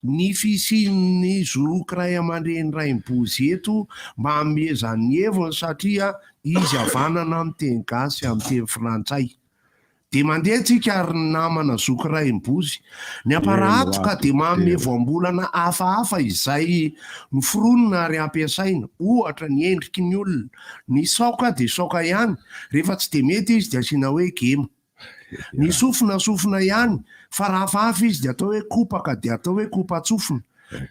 ny fisian'ny zoroky ray aman-dreny ray mibozy eto mba hamezan'ny heviny satria izy havanana amin'ny teny gasy amin'ny teny frantsay. De mandeha tsika ary namana zoky ray mibozy ny aparatoka de manome voambolana hafahafa izay noforonina ary ampiasaina, ohatra ny endriky ny olona, ny saoka de saoka ihany, rehefa tsy de mety izy de asiana hoe gema, ny sofina ihany, fa raha hafahafa izy de atao hoe kopaka de atao hoe kopa-tsofina,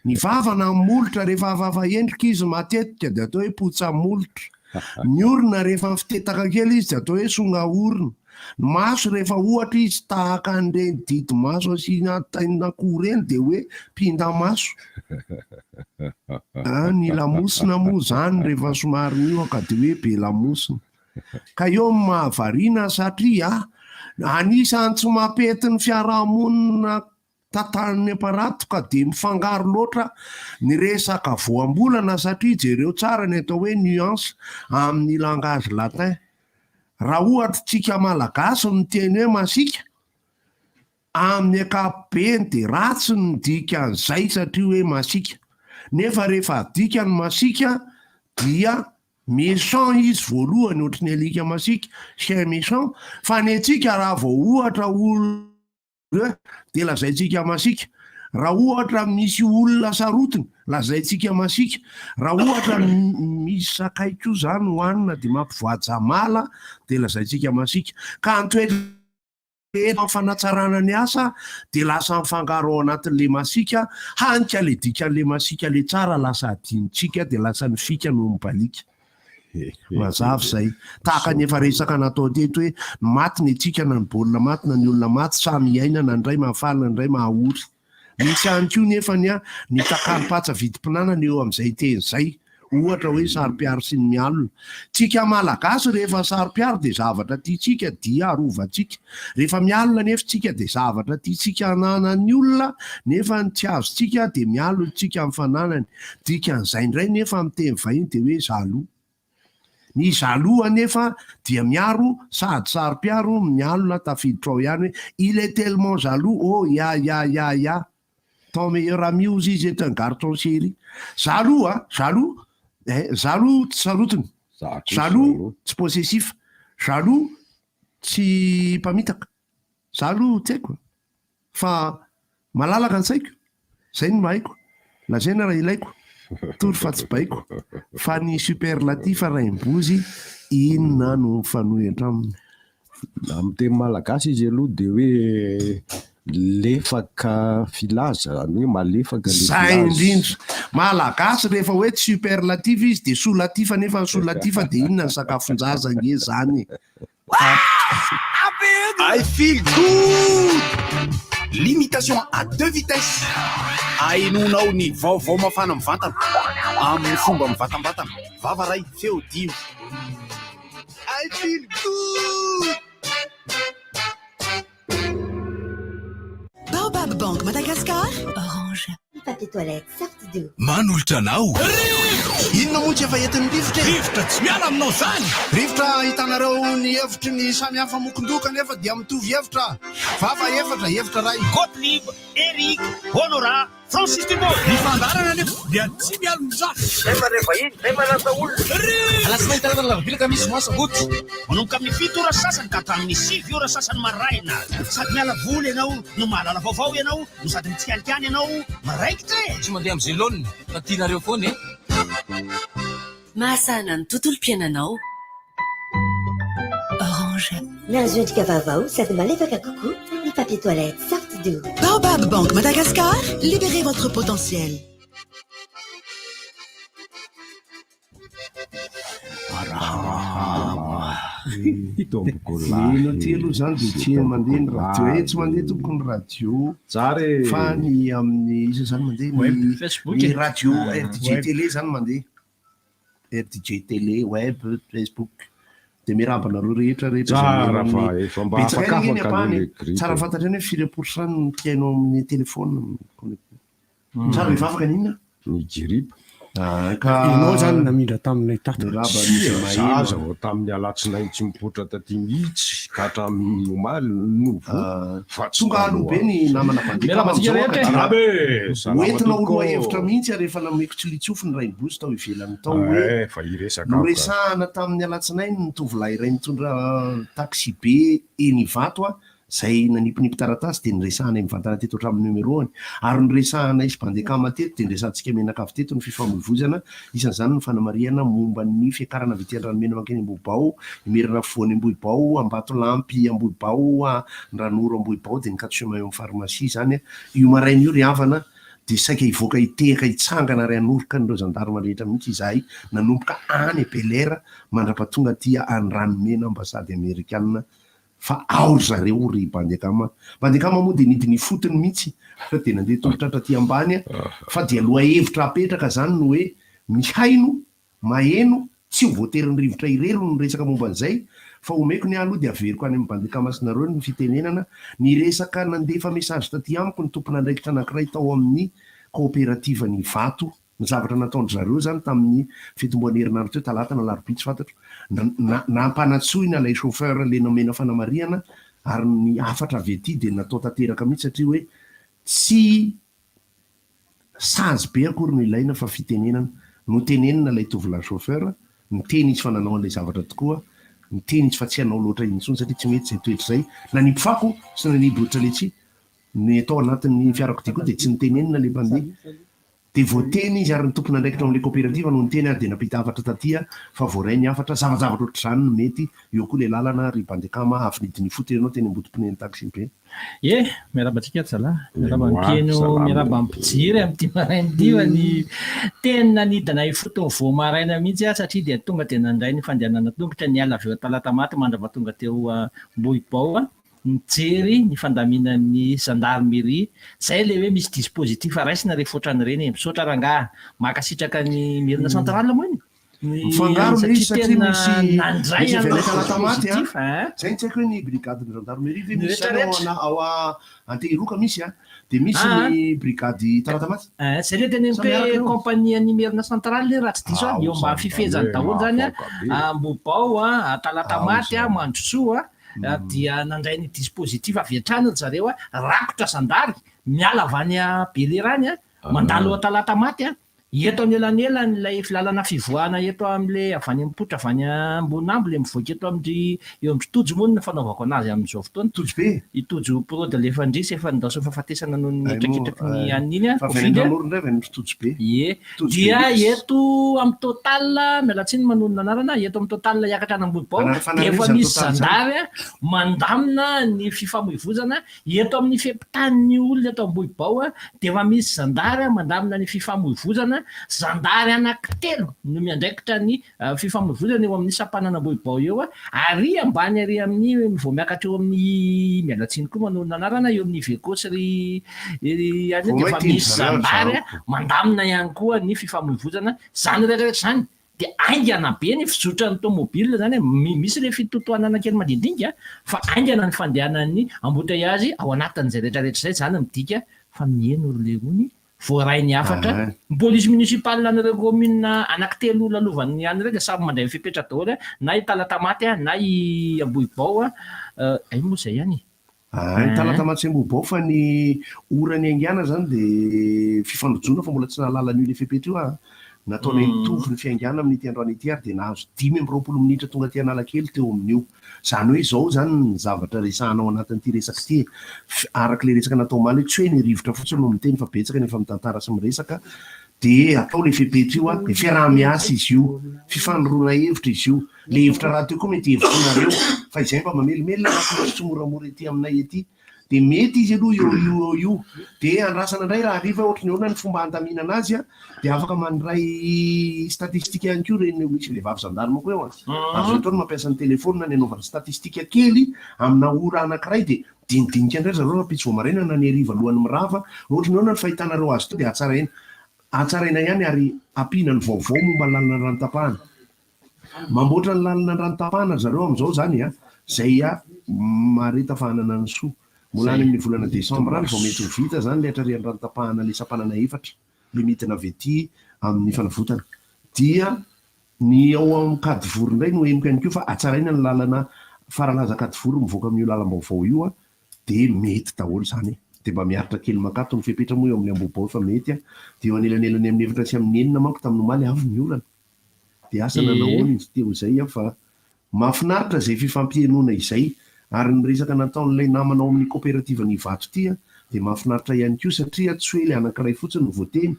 ny vavana molotra rehefa hafahafa endrika izy matetika de atao hoe potsa molotra, ny orona rehefa fitetaka kely izy de atao hoe songa orona, ny maso rehefa ohatra izy tahaka an'ireny didy maso asiana tain'akoho reny de hoe pinda-maso. Ny lamosina moa zany rehefa somary mioaka de hoe be lamosina. Ka eo mahavariana satria anisany tsy mampety ny fiarahamonina tantan'ny aparatoka de mifangaro loatra ny resaka voambolana satria jereo tsara ny atao hoe nuance amin'ny langage latin. Raha ohatra tsika malagasy ny teny hoe masika, amin'ny ankapobeny de ratsy ny dikan'izay satria hoe masika. Nefa rehefa dika ny masika dia méchant izy voalohany ohatry ny alika masika, chien méchant, fa ny antsika raha vao ohatra olona de lazaintsika masika. Raha ohatra misy olona sarotiny, lazaintsika masika. Raha ohatra misy sakay koa zany hoanina de mampivoaja mala de lazaintsika masika. Ka ny fanatsarana ny asa de lasa mifangaro ao anatin'le masika, hanika le dikan'le masika le tsara lasa adinitsika de lasa ny fika no mibalika. Mazava zay. Tahaka ny efa resaka natao teto hoe maty ny atsika na ny baolina maty na ny olona maty, samy iainana, ndray mahafalina ndray mahaory. Misy ihany koa nefa ny takalo-patsa vidim-pinanana eo amin'izay teny zay, ohatra hoe sary-piaro sy ny mialona. Tsika malagasy rehefa sary-piaro de zavatra tiatsika dia arovantsika, rehefa mialona nefa tsika de zavatra tiatsika hananan'ny olona, nefa ny tsy azontsika de mialona tsika amin'ny fananany. Dikan'izay ndray nefa amin'ny teny vahiny de hoe jaloux. Ny jaloux anefa dia miaro sady sary-piaro mialona tafiditra ao ihany hoe il est tellement jaloux, oh ya ton meilleur ami ozy izy est un garçon chéri. Jaloux jaloux, jaloux tsy sarotiny, jaloux tsy possessif, jaloux tsy mpamitaka, jaloux tsy haiko fa malalaka ny saiko, zay no mahaiko, lazaina raha ilaiko, tory fa tsy baiko, fa ny superlatif ray mbozy inona no fanohitra aminy. Amin'ny teny malagasy izy aloha de hoe lefaka filaza, hoe malefaka le zay indrindra. Malagasy rehefa hoe superlatif izy de solatif, nefa ny solatif de inona ny sakafon-jaza nge zany. I feel good. L'imitation à deux vitesses. Ainonao ny vaovao mafana mivantana amin'ny fomba mivatambatana. Vavaray feo dio. I feel good. Baobab Bank Madagascar. Orange. Papier toilette, sorte d'eau. Manolotra anao. Inona moa tsy efa entin'ny rivotra? Rivotra tsy miala aminao zany. Rivotra hitanareo ny hevitry ny samihafa mokondoka nefa dia mitovy hevitra. Vava efatra, hevitra ray. Gottlieb, Eric, Honora, Francis Dumont. Ny fandarana nefa dia tsy miala mizaha. Nefa rehefa iny, nefa lasa olona. Alasy mahita Alakamisy moasagoty. Manomboka amin'ny 7 ora sasany ka hatramin'ny 6 ora sasany maraina. Sady miala voly ianao, no mahalala vaovao ianao, no sady mitsikanikany ianao, maraikitra e. Tsy mandeha amin'ny zélone, fa tianareo foana e. Mahasana ny tontolom-piainanao. Orange. Nahazo endrika vaovao sady malefaka kokoa ny papier toilette sorte d'eau. Baobab Bank Madagascar, libérez votre potentiel. Ino ty aloha zany de tsy mandeha ny radio, tsy mandeha tokony radio fa ny amin'ny isa zany mandeha ny radio RDJ télé zany mandeha, RDJ télé, web, Facebook de miarabanareo rehetra tsara fantatra ny hoe firy pourcent ny tianao amin'ny telefona. Tsara mivavaka n'inona? Ny jiripa. Ianao zany namindra taminay tato zaza vao tamin'ny alatsinainy tsy mipotra taty mihitsy ka hatramin'ny omaly no fa tonga alobe ny namana bandekamaoentina oloa hevitra mihitsy rehefa nameko tsy litsofo ny rainy bosy tao ivelany tao hoe fa iresaka no resahana tamin'ny alatsinainy ny tovolahy iray mitondra taxi be enivato a zay nanipinipy taratasy de nyresahana mivantana teto hatramin'ny numéroany ary nyresahana isy bandekama teto de nyresantsika menakavy teto ny fifamoivozana isan'izany ny fanamariana momba ny fiakarana vitian-dranomena mankeny Ambohibao imerina foany Ambohibao ambato lampy Ambohibao Ranoro Ambohibao de ny katso mayo amin'ny pharmacie zany io maraina io ry havana de saika hivoaka hitehaka hitsangana ry anoroka nireo zandarma rehetra mihitsy izahay nanomboka any Belair mandrapatonga ty any ranomena ambasady amerikanina fa ao zareo ry bandekama moa de nidiny fotony mihitsy fa de nandeha tongotratra ty ambany fa de aloha hevitra apetraka zany no hoe mihaino maheno tsy ho voatery ny rivotra irero no resaka momba an'izay fa omeko ny aloha de averiko any amin'ny bandekama sinareo ny fitenenana ny resaka nandefa mesazy taty amiko ny tompona andraikitra anankiray tao amin'ny kooperativa ny vato ny zavatra nataony zareo zany tamin'ny fitomboany herinandro teo talata na larobitsy fantatro nampanatsoiny alay chauffeur le nomena fanamariana ary ny afatra avy aty de natao tanteraka mihitsy satria hoe tsy sazy be akory ny ilaina fa fitenenana no tenenina lay tovolahy chauffeur ny teny izy fananao an'lay zavatra tokoa ny teny izy fa tsy hanao loatra intsony satria tsy mety zay toetra zay nanipifako sy nanimby oatra le tsy ny atao anatin'ny fiarako ty koa de tsy nitenenina le mpandeha de voateny izy ary ny tompony andraikitra am'le coopérative no niteny ary de napita afatra tatya fa voaray ny afatra zavazavatra ohatr' zany no mety eo koa le lalana ry bandekama afy nidiny foty ianao teny ambotom-pineny taxi be miarabantsika zalahy miarabankeno miarabampijiry am'ty marainy dio ny tena nidana ifotony vo maraina mihitsy satria de tonga de nandray ny fandehanana tongotra ny ala aveo talata maty mandrava tonga teo Ambohibao mijery ny fandaminan'ny gendarmerie zay le hoe misy dispositif raisina rehefa ohatrany reny misaotra rangaha makasitraka ny mirina centrale moa mifangaro le izy satria misy nandray velay talata maty zay ny tsy haiko hoe ny brigade ny gendarmerie ve misy zany ao Antehiroka misy de misy ny brigady talata maty zay le tena hoe compagnie ny mirina centrale raha tsy diso eo mba fifezany daholo zany Ambohibao talata maty Mandrosoa dia nandray ny dispositif avy atrany zareo rakotra zandary miala avy any Belerany mandalo talata maty eto anelanelany filalana fivoahana eto am'le avy any mipotra avy any Ambonambo le mivoaka eto am'ry eo am'ry tojo moa ny fanaovako anazy am'izao fotoana tojo be itojo pro de lefandrisy efa nydao fahafatesana noho ny trakitraky ny aniny dia eto amin'ny total mialatsiny manonona anarana eto amin'ny total hiakatra any Ambohibao de efa misy zandary mandamina ny fifamoivozana eto amin'ny fiampitan'ny olona eto Ambohibao de efa misy zandary mandamina ny fifamoivozana zandary anankitelo no miandraikitra ny fifamoivozana eo amin'ny sampanana Ambohibao eo ary ambany ary amin'ny vao miakatra eo amin'ny mialatsiny koa manonona anarana eo amin'ny vekosy ry any de efa misy zandary mandamina ihany koa ny fifamoivozana zany rehetrarehetra zany de aingana be ny fizotra ny tomobile zany misy le fitotoanana kely mandindinga fa aingana ny fandehanan'ny embouteillage ao anatin'izay rehetrarehetra zay zany midika fa mieno le ony voaray ny afatra ny police municipale an'ireo commune anankitelo lalovan'ny any reny samy mandray fipetra daholo na i talata maty na i Ambohibao ay moa zay ihany ny talata maty sy Ambohibao fa ny orany aingana zany de fifandojona fa mbola tsy nahalalany io le fipetra io nataonay mitovy ny fiaingana amin'ity androany ity ary de nahazo 10-20 minitra tonga ty Analakely teo amin'io zany hoe zao zany ny zavatra resahanao anatin'ity resaka ty araka le resaka natao maly tsy hoe ny rivotra fotsiny no miteny fa betsaka nefa mitantara sy miresaka de atao le fipetra io de fiaraha-miasa izy io fifandoroana hevitra izy io le hevitra raha teo koa mety hevitronareo fa izay mba mamelimely tsy moramora ety aminay ety de mety izy aloha io de andrasana indray raha ariva ohatrany hoana ny fomba andamina anazy de afaka mandray statistika ihany koa reny misy vehivavy zandarma koa eo azo ohatrany mampiasa ny telefona ny anaovana statistika kely amina ora anankiray de dinidinika indray zareo rapitsy voamaraina na ny ariva alohan'ny mirava ohatrany hoana ny fahitanareo azy to de atsaraina ihany ary ampina ny vaovao momba ny lalina ranotapahana mamboatra ny lalina ranotapahana zareo am'izao zany zay mareta fahanana ny soa molany amin'ny volana Desambra any vao mety ho vita zany le hatrarian'ny ranotapahana le sampanana efatra le midina avy ety amin'ny fanavotana dia ny ao amin'ny kadivory indray no henoko ihany koa fa atsaraina ny lalana faralaza kadivory mivoaka amin'io lalam-baovao io a dia mety daholo zany dia mba miaritra kely makato ny fepetra moa eo amin'ny ambobao fa mety a dia eo anelanelany amin'ny efitra sy amin'ny enina manko tamin'ny omaly avy ny olana dia asa nanahoana izy teo izay a fa mahafinaritra izay fifampienoana izay ary ny resaka nataon'ilay namanao amin'ny coopérative ny vato ity a dia mahafinaritra ihany koa satria tsy hoe ilay anankiray fotsiny no voateny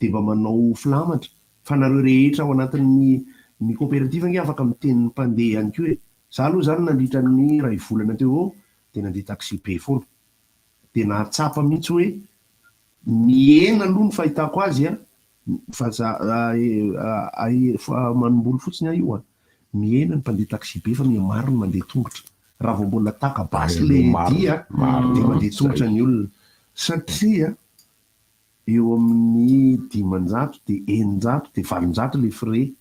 dia mba manao filamatra fa nareo rehetra ao anatin'ny coopérative nge afaka miteny mpandeha ihany koa e za aloha zany nandritra ny ray volana teo ao dia nandeha taxi be foana dia nahatsapa mihitsy hoe miena aloha ny fahitako azy a fa manomboly fotsiny aho io a miena ny mpandeha taxi be fa miamaro ny mandeha tongotra raha vao mbola taka basy le dia dia mandeha tongotra ny olona satria eo amin'ny 500 dia 100 dia 700 le frais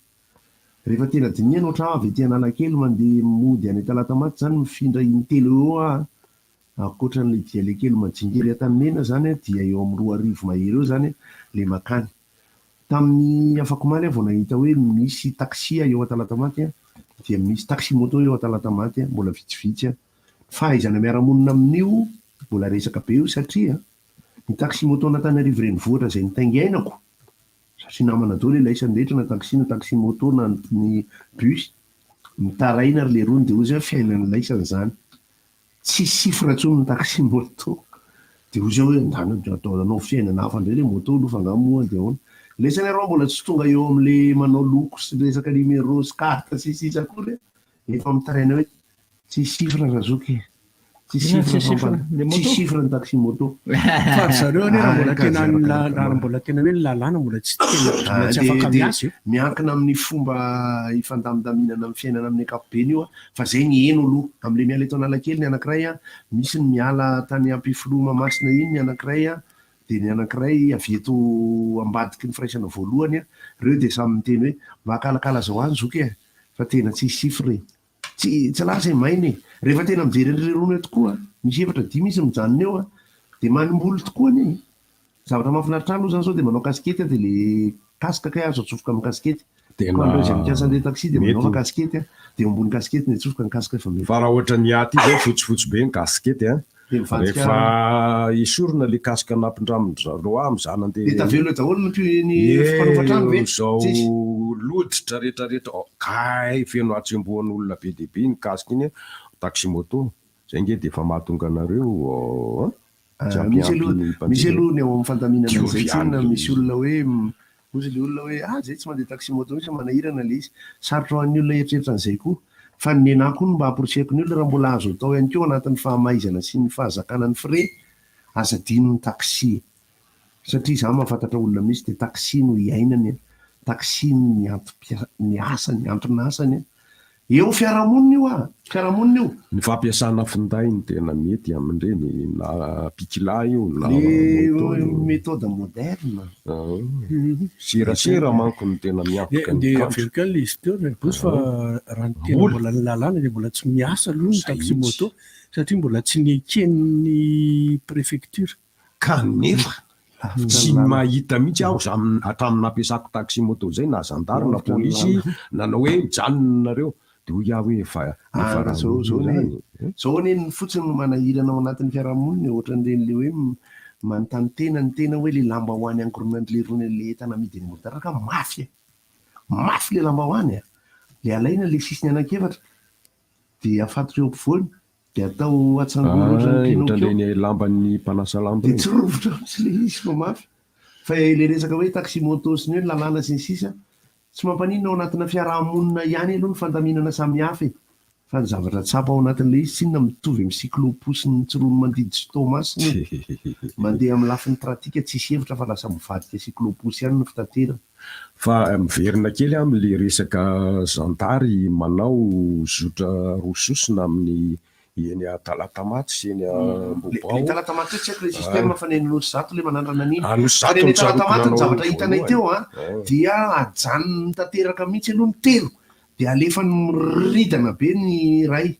rehefa tena diniana ohatrany avy ety Analakely mandeha mody any Talatamaty zany mifindra intelo eo a akoatran'le dia le kely majingery Antanimena zany a dia eo amin'ny 2 mahery eo zany le makany tamin'ny afako maly vao nahita hoe misy taxi eo Talatamaty a dia misy taxi moto eo Talatamaty a mbola vitsivitsy a fahaizana miara-monina amin'io mbola resaka be io satria ny taxi moto an'Antananarivo renivohitra izay nitaingainako satria namana daholo ilay isan'rehetra na taxi moto na ny bus mitaraina ary le rony dia ozy fiainan'ilay isan'izany tsy sifra ntsony ny taxi moto dia ozy hoe anao fiainana hafa indray le moto aloha fa ngamoa dia ahoana ilay isany arao mbola tsy tonga eo amin'le manao loko sy resaka numéro sy carte sy sisa koa efa mitaraina hoe tsy sifra razoky tsy sifra ny taxi moto fa zareo anie raha mbola tena hoe ny lalàna mbola tsy afaka miasy miankina amin'ny fomba ifandamidaminana amin'ny fiainana amin'ny ankapobeny io a fa zay ny eno aloha amin'le miala eto Analakely ny anankiray a misy ny miala tany ampifilo Mahamasina iny ny anankiray a dia ny anankiray avy eto ambadiky ny firaisana voalohany a reo dia samy miteny hoe mahakalakala zao any zoky e fa tena tsy sifra tsy lasa mainy rehefa tena mijery an'irerona tokoa misy efatra 5 izy mijanona eo a dia manimboly tokoa ny zavatra mahafinaritra aloha zany zao dia manao kaskety dia le kasika kay azo atsofoka amin'ny kaskety andreo izay mikasa an'ilay taxi dia manao kaskety a dia ambony kaskety ny atsofoka ny kasika efa mety fa raha ohatra ny aty zao fotsifotsy be ny kaskety a rehefa isorona le kasika nampindramindreo amin'izany andeha dia tavelo daholo ny fifanofatrano ve zao loditra rehetrarehetra kay feno atsembohan'olona be dia be ny kasika iny taxi moto zay nge dia efa mahatonga anareo misy aloha ny ao amin'ny fandaminana izay tsina misy olona hoe ozy le olona hoe zay tsy mandeha taxi moto misy manahirana le izy sarotra ho an'ny olona eritreritra an'izay koa fa ny nenahy koa no mba hampiroseko ny olona raha mbola azo atao ihany koa anatin'ny fahamaizana sy ny fahazakana ny frais aza dino ny taxi satria za mahafantatra olona misy dia taxi no iainany taxi ny asany antony asany eo fiarahamonina io fiarahamonina io ny fampiasana finday ny tena mety amin'ireny na pikila io na méthode moderne serasera manko ny tena miafaka dia averika le izy teo bosy fa raha ny tena mbola ny lalàna dia mbola tsy miasa aloha ny taxi moto satria mbola tsy nieken'ny préfecture kanefa tsy mahita mihitsy aho hatramin'ny ampiasako taxi moto zay na zandary na polisy nanao hoe mijanonareo dia hoy aho hoe zao anie ny fotsiny manahirana ao anatin'ny fiarahamonina ohatran'ireny le hoe manontany tena ny tena hoe le lamba hoany angoronan'le ronan'le entana amidy eny motaraka mafy le lamba hoany le alaina le sisiny anankefatra dia afatoreo ampovoany dia atao atsangonotrany lamban'ny mpanasa lamba dia tsy rovotra misy le izy fa mafy fa le resaka hoe taxi moto sy ny hoe lalàna sy ny sisa tsy mampanina ao anatina fiarahamonina ihany aloha ny fandaminana samihafa fa ny zavatra tsapa ao anatin'le izy tsinona mitovy amin'ny cyclopus ny tsirono mandidy sy tomasiny mandeha amin'ny lafin'ny tratika tsisy hevitra fa lasa mivadika cyclopus ihany ny fitaterana fa miverina kely amin'le resaka zandary manao zotra rososina amin'ny eny Talatamaty sy eny Mbobao. Le Talatamaty tsy haiko le système fa ny nosy zato le manandrana an'iny. Fa ny Talatamaty ny zavatra hitanay teo dia ajanony tanteraka mihitsy aloha ny telo dia alefa ridana be ny ray.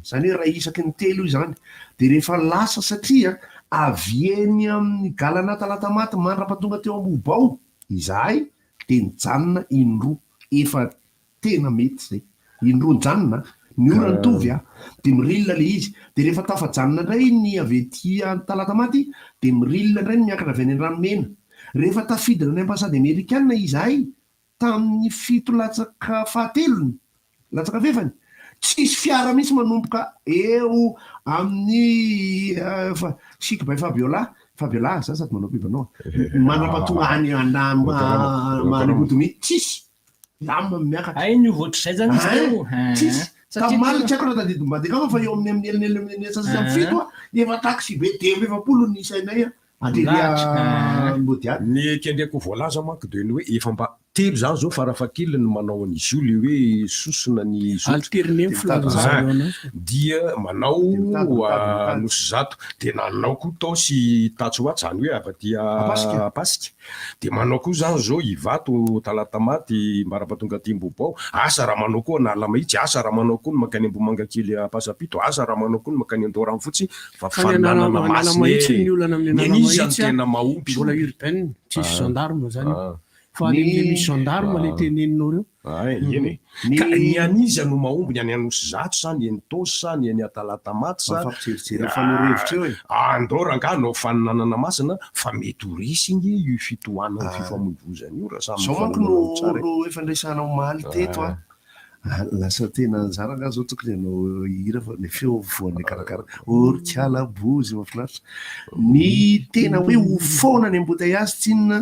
Zany hoe ray isaky ny telo io zany. Dia rehefa lasa satria avieny amin'ny galana talatamaty mandrapatonga teo ambobao izahay de nijanona indroa efa tena mety zay indroa janona ny orany tovy de mirilina le izy de rehefa tafajanona indray ny avy ety talatamaty de mirilina indray ny miakatra avy any an-dranomena rehefa tafidina ny ambasady amerikana izahay tamin'ny 7 latsaka fahatelony latsaka fefany tsisy fiara mihitsy manomboka eo amin'ny sik bay Fabiola za sady manao bibanao manam-patonga any manebodomi tsisy lamba miakatra ay ny voatra zay zany izy teo tsisy tamaly tsy haiko raha tadidom-badikama fa eo amin'ny amin'ny sasany fito efa taxi be dimy 20 ny isainay mbodiady ny kendreko voalaza manko de ny hoe efa mba telo zany zao farafakely ny manao an'izy io le hoe sosona ny alterné dia manao nosy zato de nanao koa tao sy tatsoaty zany hoe afatia pasika de manao koa zany zao ivato talatamaty marapatonga timbobao asa raha manao koa analamahitsy asa raha manao koa ny makany ambomangakely pasapito asa raha manao koa ny makany andorany fotsy fa fananana mahitsy ny olana amin'ny izy tena mahomby mbola urbaine tsisy gendarme zany fa le misy gendarme le teneninao reo eny ka ny aniza no mahomby ny any anosy zato sa ny tosy sa ny any atalatamaty sa andoranga nao fananana masina fa mety ho resy ingy io fitohanana fifamoivozany io raha zao manko no efa ndraisanao maly teto lasa tena zaranga zao tokony anao hira fa ny feo voan'ny karakara orikalabozy mafinaritra ny tena hoe ho foana ny embouteillage tsy inona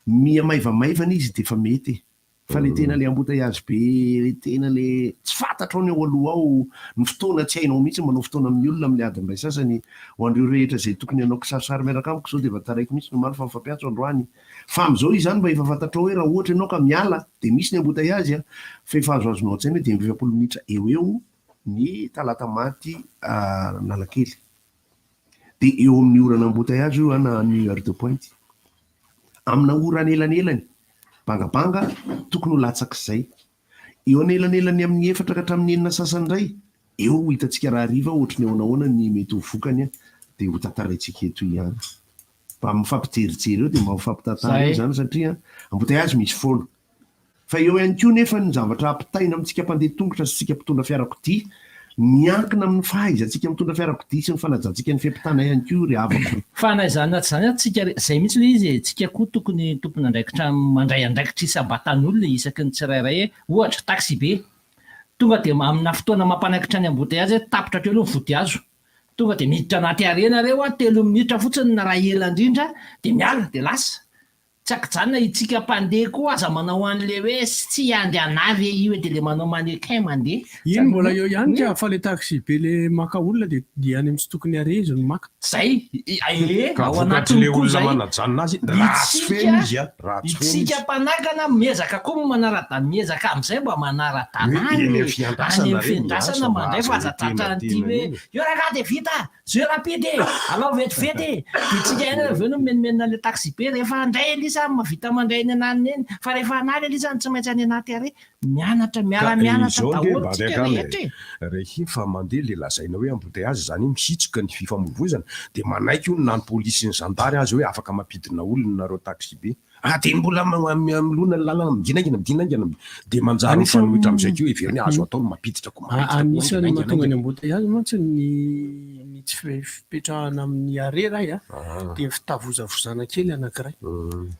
miamaivamaivana izy de fa mety fa le tena le embouteillage be le tena le tsy fantatrao ny ao aloha ao ny fotoana tsy hainao mihitsy manao fotoana amin'ny olona amin'ny adiny ray sasany ho andreo rehetra zay tokony anao kisarisary miaraka amiko zao de efa taraiko mihitsy no maro fa mifampiatso androany fa am'izao izy zany mba efa fantatrao hoe raha ohatra ianao ka miala de misy ny embouteillage fa efa azoazonao tsainy hoe de 20 minitra eo ny talatamaty Analakely de eo amin'ny orana embouteillage io na ny heure de pointe amina orana elanelany bangabanga tokony ho latsak'izay eo anelanelany amin'ny 4 ka hatramin'ny 9 sasany indray eo hitantsika raha riva ohatry ny ahonahoana ny mety ho vokany de ho tantaraintsika eto ihany mba mifampijerijery eo de mba mifampitantara eo zany satria embouteillage misy foana fa eo ihany koa nefa ny zavatra ampitaina amintsika mpandeha tongotra sy tsika mpitondra fiarakodia miankina amin'ny fahaizantsika mitondra fiarakodia sy ny fanajantsika ny fiampitana ihany koa ry havako fanaizana zany atsika zay mihitsy le izy tsika koa tokony tompony andraikitra mandray andraikitra isam-batan'olona isaky ny tsirairay ohatra taxi be tonga de amina fotoana mampanaikitra ny embouteillage tapitra teo aloha vody azo tonga de miditra anaty arenareo 3 minitra fotsiny na raha ela indrindra de miala de lasa tsy akijanona itsika mpandeha koa aza manao an'le hoe tsy andehanavy io de le manao manekay mandeha iny mbola eo ihany ka fa le taxi be le maka olona de any amin'ny tsy tokony arezony maka zay ao anatile olona manajanona azy ratsy feny izy itsika mpanakana miezaka koa mo manara-dany miezaka am'izay mba manara-dany any fiandrasana mandray fa azatratranyty hoe io raha de vita zeo rapide alao vetivety de tsika eny aveo no menomenina le taxi be rehefa andray elisa mavita mandray ny ananiny eny fa rehefa analy elisany tsy maintsy any anaty are mianatra miara-mianatra daholo tsika rehetra rehefa mandeha le lazaina hoe embouteillage zany misitsika ny fifamoivozana de manaiky io na ny polisy ny zandary azy hoe afaka mampidina olona nareo taxi be de mbola milona lalana midinaingana de manjary mifanohitra am'izay keo everiny azo atao no mampiditra ko anisany mahatonga ny embouteillage mantsy ny tsy fipetrahana amin'ny are ray de fitavozavozana kely anankiray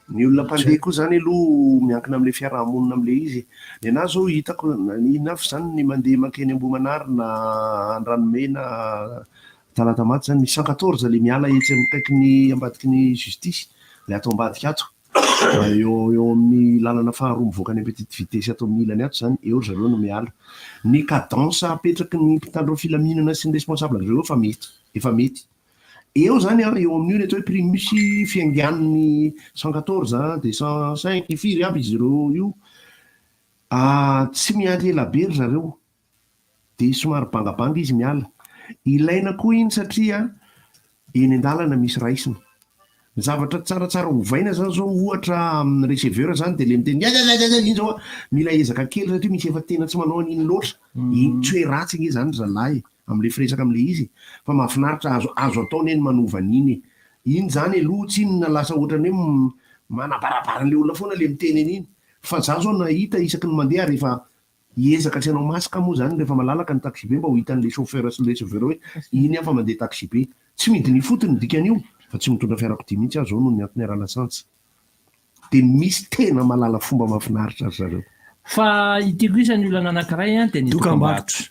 ny olona mpandeha koa zany aloha miankina am'le fiarahamonina am'le izy ny anazy zao hitako inafy zany ny mandeha makeny Ambohimanary na Andranomena talatamaty zany misy 114 le miala etsy amikaiky ny ambadiky ny justice le atao ambadika ato eo amin'ny lalana faharoa mivoaka ny petite vitesse atao amin'ny ilany ato zany eo zareo no miala ny cadence apetraky ny mpitandro filaminana sy ny responsable zareo efa mety eo zany eo amin'io ny atao hoe primus fiangian'ny 114 de 105 firy aby izy ireo io tsy miandry elabery zareo de somary bangabanga izy miala ilaina koa iny satria eny an-dalana misy raisina ny zavatra tsaratsara hovaina zany zao ohatra receveur zany de le miteny iny zao mila ezaka kely satria misy efa tena tsy manao an'iny loatra iny tsy hoe ratsy iny zany zalahy am'le firesaka am'le izy fa mahafinaritra azo ataony eny manovan'iny iny zany aloha tsy inona lasa ohatrany hoe manabarabaran'le olona foana le miteny an'iny fa za zao nahita isaky ny mandeha rehefa iezaka tsy anao masika moa zany rehefa malalaka ny taxi be mba ho hitan'le chauffeur sy le chauffeur hoe iny fa mandeha taxi be tsy midiny fotony dikan'io fa tsy mitondra fiarakodia mihitsy azo zao noho ny antony aralasantsy de misy tena malala fomba mahafinaritra azy zareo fa itiko isan'ny olana anankiray a de ny dokam-barotra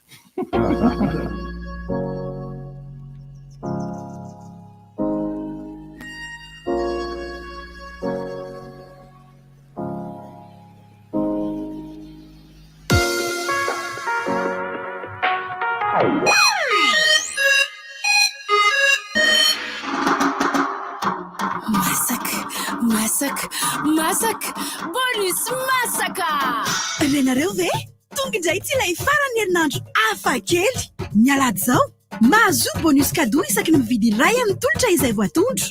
Masaka bonus masaka renareo ve tonga indray tsy ilay farany herinandro hafa kely mialady zao mahazo bonus cadeau isaky ny mividy ray amin'ny tolotra izay voatondro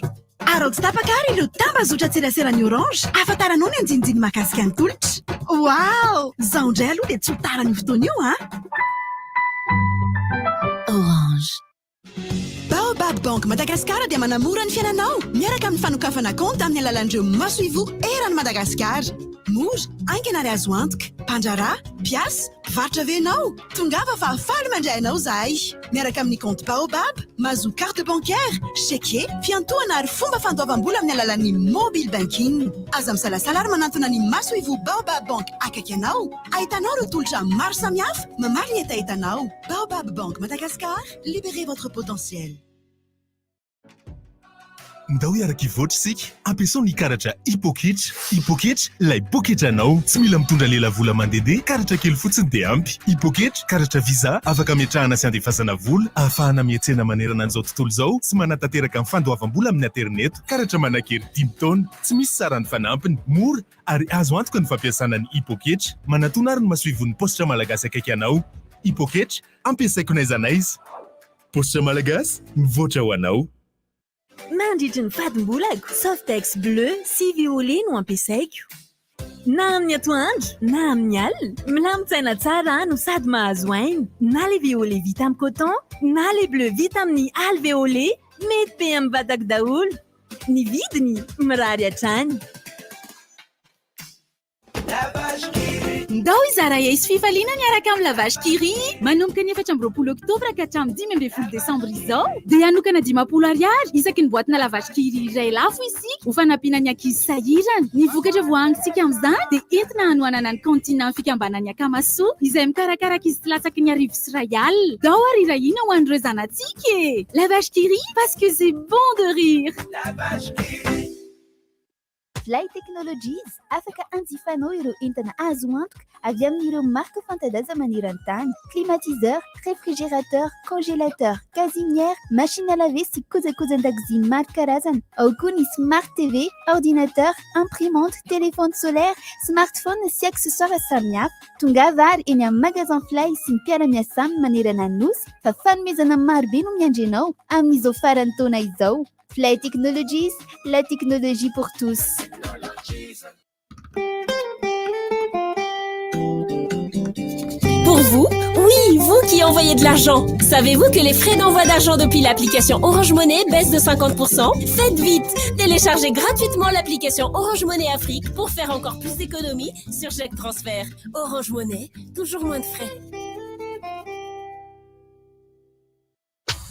araotsy tapakary ireo tambazotra tserasera-ny orange afantaranao ny anjinijiny mahakasika ny tolotra wow zaho indray aloha dia tsy ho tarany fotoana io a orange Baobab Bank Madagascar dia manamora ny fiainanao miaraka amin'ny fanokafana compte amin'ny alalan'ireo masoivo eran'ny Madagasikara. Mora, aingana ary azo antoka, mpandrarà, mpiasa, varotra venao, tongava fa afaly mandray anao zahay. Miaraka amin'ny compte Baobab, mahazo carte bancaire, chèque, fiantohana ary fomba fandoavam-bola amin'ny alalan'ny mobile banking. Aza misalasala ary manantona ny masoivo Baobab Bank akaiky anao. Ahitanao ireo tolotra maro samihafa, mamaly enta-entanao. Baobab Bank Madagascar, libérez votre potentiel. Ndao iaraka ivoatra isika ampiasao ny karatra hipoketra ilay poketra anao tsy mila mitondra lela vola mandehandeha karatra kely fotsiny dia ampy hipoketra karatra visa afaka ametrahana sy andefasana vola ahafahana miantsena manerana an'izao tontolo izao sy manatanteraka amin'ny fandoavam-bola amin'ny internet karatra manankery 10 taona tsy misy sarany fanampiny mora ary azo antoka ny fampiasana ny hipoketra manatona ary ny masoivon'ny positra malagasy akaiky anao hipoketra ampiasaiko n'aiza n'aiza positra malagasy mivoatra ho anao. Mandritra ny fadim-bolako Softex bleu sy violet no ampiasaiko. Na amin'ny atoandro, na amin'ny alina, milamintsaina tsara no sady mahazo aina. Na le violet vita amin'ny coton, na le bleu vita amin'ny alvéolé, mety be amin'ny vatako daholo. Ny vidiny mirary hatrany. Ndao izara isy fifaliana niaraka amin'ny lavage kiri manomboka ny 7 oktobra ka hatramin'ny 10 desambra izao dia hanokana 10 ariary isaky ny boatina lavage kiri iray lafo isika ho fanampiana ny ankizy sahirana. Ny vokatra voangintsika amin'izany dia entina hanohanana ny kantina amin'ny fikambanany Akamasoa izay mikarakara ankizy tsy latsaky ny arivo sy ray alina. Ndao ary irahina ho an'ireo zanatsika e. Lavage kiri parce que c'est bon de rire. Lavage kiri. Fly Technologies afaka anjifanao ireo entana azo antoka avy amin'ireo marque fanta-daza maneran-tany climatiseur, réfrigérateur, congélateur, gazinière, machine à laver sy kojakojan-dakozia maro karazana. Ao koa ny smart TV, ordinateur, imprimante, téléphone solaire, smartphone sy accessoires samihafa. Tongava ary eny amin'ny magasin Fly sy ny mpiara-miasa aminy manerana ny nosy fa fanomezana maro be no miandry anao amin'izao faran'ny taona izao. Fly Technologies, la technologie pour tous. Pour vous, oui, vous qui envoyez de l'argent. Savez-vous que les frais d'envoi d'argent depuis l'application Orange Money baissent de 50%? Faites vite! Téléchargez gratuitement l'application Orange Money Afrique pour faire encore plus d'économies sur chaque transfert. Orange Money, toujours moins de frais.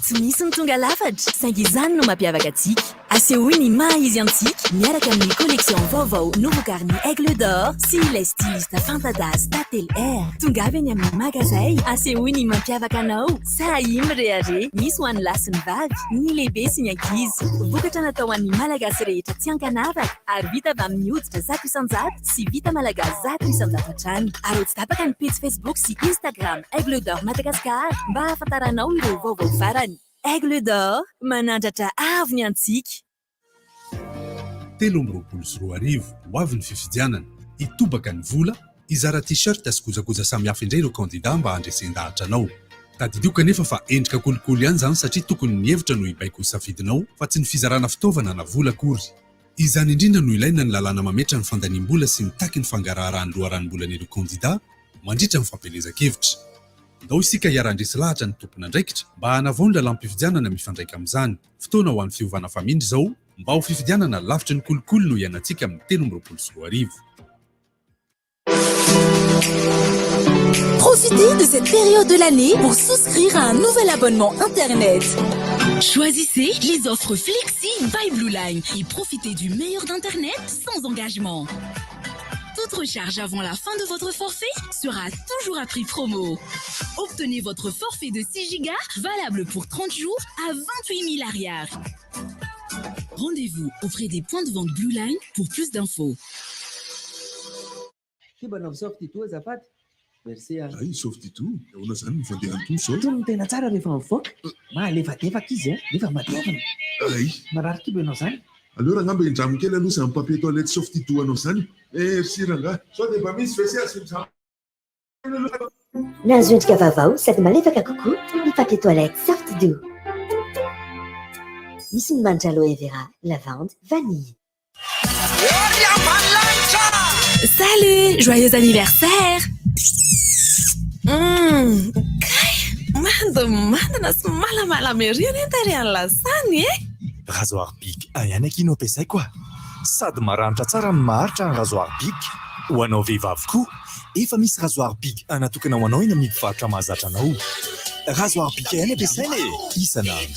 Tsy misy ny tonga lafatra saingy izany no mampiavaka antsika. Asehoy ny maha izy antsika miaraka amin'ny collection vaovao nouveau carnet Aigle d'Or sy les stylistes Fantadas Tatel Air. Tongavy any amin'ny magazay asehoy ny mampiavaka anao. Sahy mirehare misy ho an'ny lahy sy ny vavy, ny lehibe sy ny ankizy. Vokatra natao an'ny malagasy rehetra tsy ankanavaka ary vita avy amin'ny hoditra 100% sy vita malagasy 100% hatrany. Ary tsy tapaka ny page Facebook sy Instagram Aigle d'Or Madagascar mba hahafantaranao ireo vaovao farany. Aigle d'Or, manandratra avy ny antsika. 13 ho avy ny fifidianana hitobaka ny vola izara t-shirt sy kojakoja samihafa indray ireo kandida mba handresen-dahatra anao. Tadidio kanefa fa endrika kolokolo ihany zany satria tokony ny hevitra no hibaiko ho safidinao fa tsy ny fizarana fitaovana na vola akory. Izany indrindra no ilaina ny lalàna mametra ny fandaniam-bola sy mitaky ny fangaraharahan'ny loharan'ny volan'ireo kandida mandritra ny fampelezan-kevitra. dao isika hiarandresy lahatra ny tompona andraikitra mba hanavonla lampifidianana mifandraika amin'izany fotoana ho an'ny fiovana famindry zao mba ho fifidianana lavitry ny kolokolo no ianantsika amin'ny 13 Profitez de cette période de l'année pour souscrire à un nouvel abonnement Internet. Choisissez les offres Flexi by Blue Line et profitez du meilleur d'Internet sans engagement. Toute recharge avant la fin de votre forfait sera toujours à prix promo. Obtenez votre forfait de 6 Go valable pour 30 jours à 28 000 arrières. Rendez-vous auprès des points de vente Blue Line pour plus d'infos. Merci. Ay, softy-tout. Ona zany mifandehanto sao. Tony tena tsara rehefa mivoaka. Malefadefaka izy rehefa matevana. Ay. Marary kibo ianao zany. Alors angamba indramo kely aloha zany papier toilette softy-tout anao zany. Merci ranga. Sao dia mba misy vese asimsa. Nahazo endrika vaovao sady malefaka kokoa ny papier toilette Soft-Doux. Misy ny manitra aloe vera, lavande, vanille. Salut, joyeux anniversaire. Mandana sy malamalama ery any antary any lasany rasoir big ihany akino ampiasay koa sady maranitra tsara ny maharitra ny rasoir big ho anao vehivavy koa efa misy rasoir big anatokana ho anao eny amin'ny mpivarotra mahazatra anao rasoir big ihany ampiasaina isanandro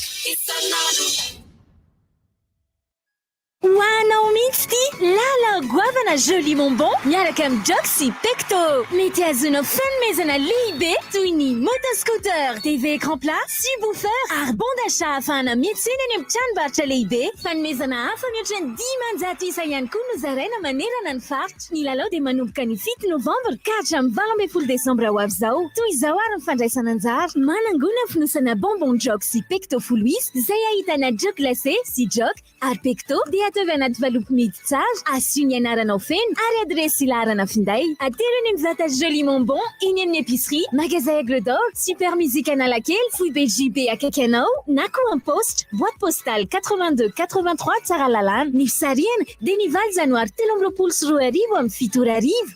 Wow, mixti, lala guavana joli bonbon, miaraka amin'ny Joxy Pecto. Mety azonao fanomezana lehibe toy ny motoscooter, TV écran plat, 6 bouffeurs, ary bon d'achat ahafahana miantsena eny amin'ny tranombarotra lehibe. Fanomezana hafa mihoatra ny 10,000 isa ihany koa no zaraina manerana ny faritra. Ny lalao dia manomboka ny 7 Novambra ka hatramin'ny 12 Desambra ho avy izao. Toy izao ary ny fandraisana anjara. Manangona fonosana bonbon Joxy Pecto full wis, izay ahitana jok glacé, si jok, ary Pecto dia atao anaty valopy midy tsara, asio ny anaranao feno ary adresy ilarana finday. Atero ny mivata joli bonbon eny amin'ny épicerie, magasin Aigle d'Or, super musique Analakely, Fouille BJB akaiky anao, na koa en poste, boîte postale 82 83 Tsaralalana. Ny fisariana dia ny 20 janoary 2024 amin'ny 7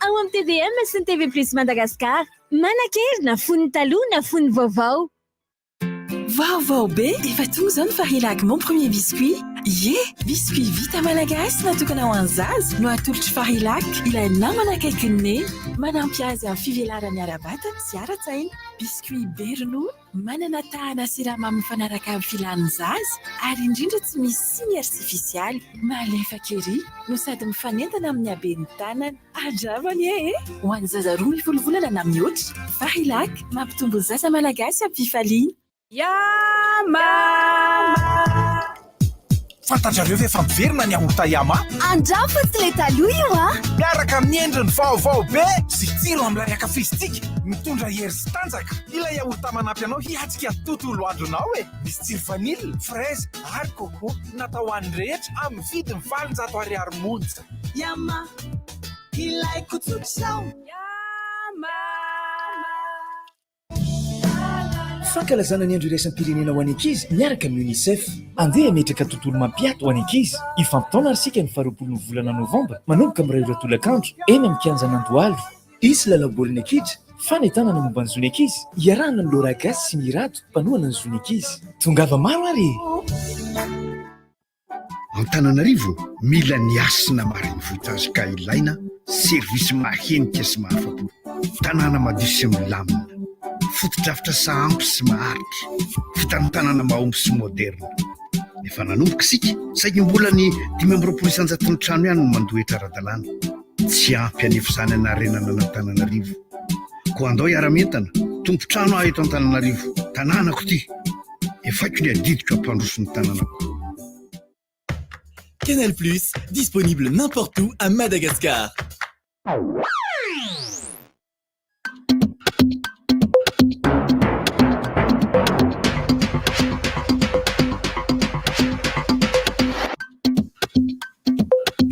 ao amin'ny TVM sy ny TV Plus Madagascar. Manakery na fony taloha na fony vaovao. Vaovao be, efa tonga zao ny Farilac mon premier biscuit. Biscuit vita malagasy natokana ho an'ny zaza no atolotry Farilac. Ilay namana akaikin'ny neny, manampy azy amin'ny fivelarany ara-batana sy ara-tsaina. Biscuit be ronono, manana tahana siramamy mifanaraka amin'ny filan'ny zaza, ary indrindra tsy misy siny artifisialy. Malefaka ery no sady mifanentana amin'ny haben'ny tanana. Ajabany ho an'ny zaza roa mivolovolana na mihoatra. Farilac mampitombo ny zaza malagasy amin'ny fifaliana. Fantatrareo ve efa miverina ny aorta Yama? Andrafo tsy le taloha io miaraka amin'ny endriny vaovao be sy tsiro amin'ny lariaka fistika mitondra hery sy tanjaka. Ilay aorta manampy anao hiatsika tontolo andronao misy tsiro vanille, fraise ary coco natao ho an'ny rehetra amin'ny vidiny 700 ariary monja. Yama, ilaiko tsotrao. Fankalazana ny andro iraisam pirenena ho an'ny ankizy miaraka amin'ny UNICEF. Andeha metraka tontolo mampiato ho an'ny ankizy. Ifampitaona arsika ny 20 volana Novambra manomboka amin'ny 2 tolakandro eny amin'ny kianjan'Andohalo. Isy lalao baolina kitra, fanentanana momba ny zony ankizy, iarahana ny Laura Gasy sy Mirato mpanohana ny zony ankizy. Tongava maro ary. Antananarivo mila niasina mariny vohitazy ka ilaina servisy mahenika sy mahafapo. Tanàna madio sy milamina. Fotodrafitra sahampy sy maharitra, fitantanana mahomby sy moderna. Efa nanomboka isika, saingy mbola ny 520 isanjaton'ny trano ihany no mandohetra ara-dalàna. Tsy ampy anefa izany anarenana n'Antananarivo. Koa andao hiara-mentana, tompo-trano aho eto Antananarivo, tanànako ty. Efaiko ny adidiko ampandroso ny tanànako. Canal Plus, disponible n'importe où à Madagascar.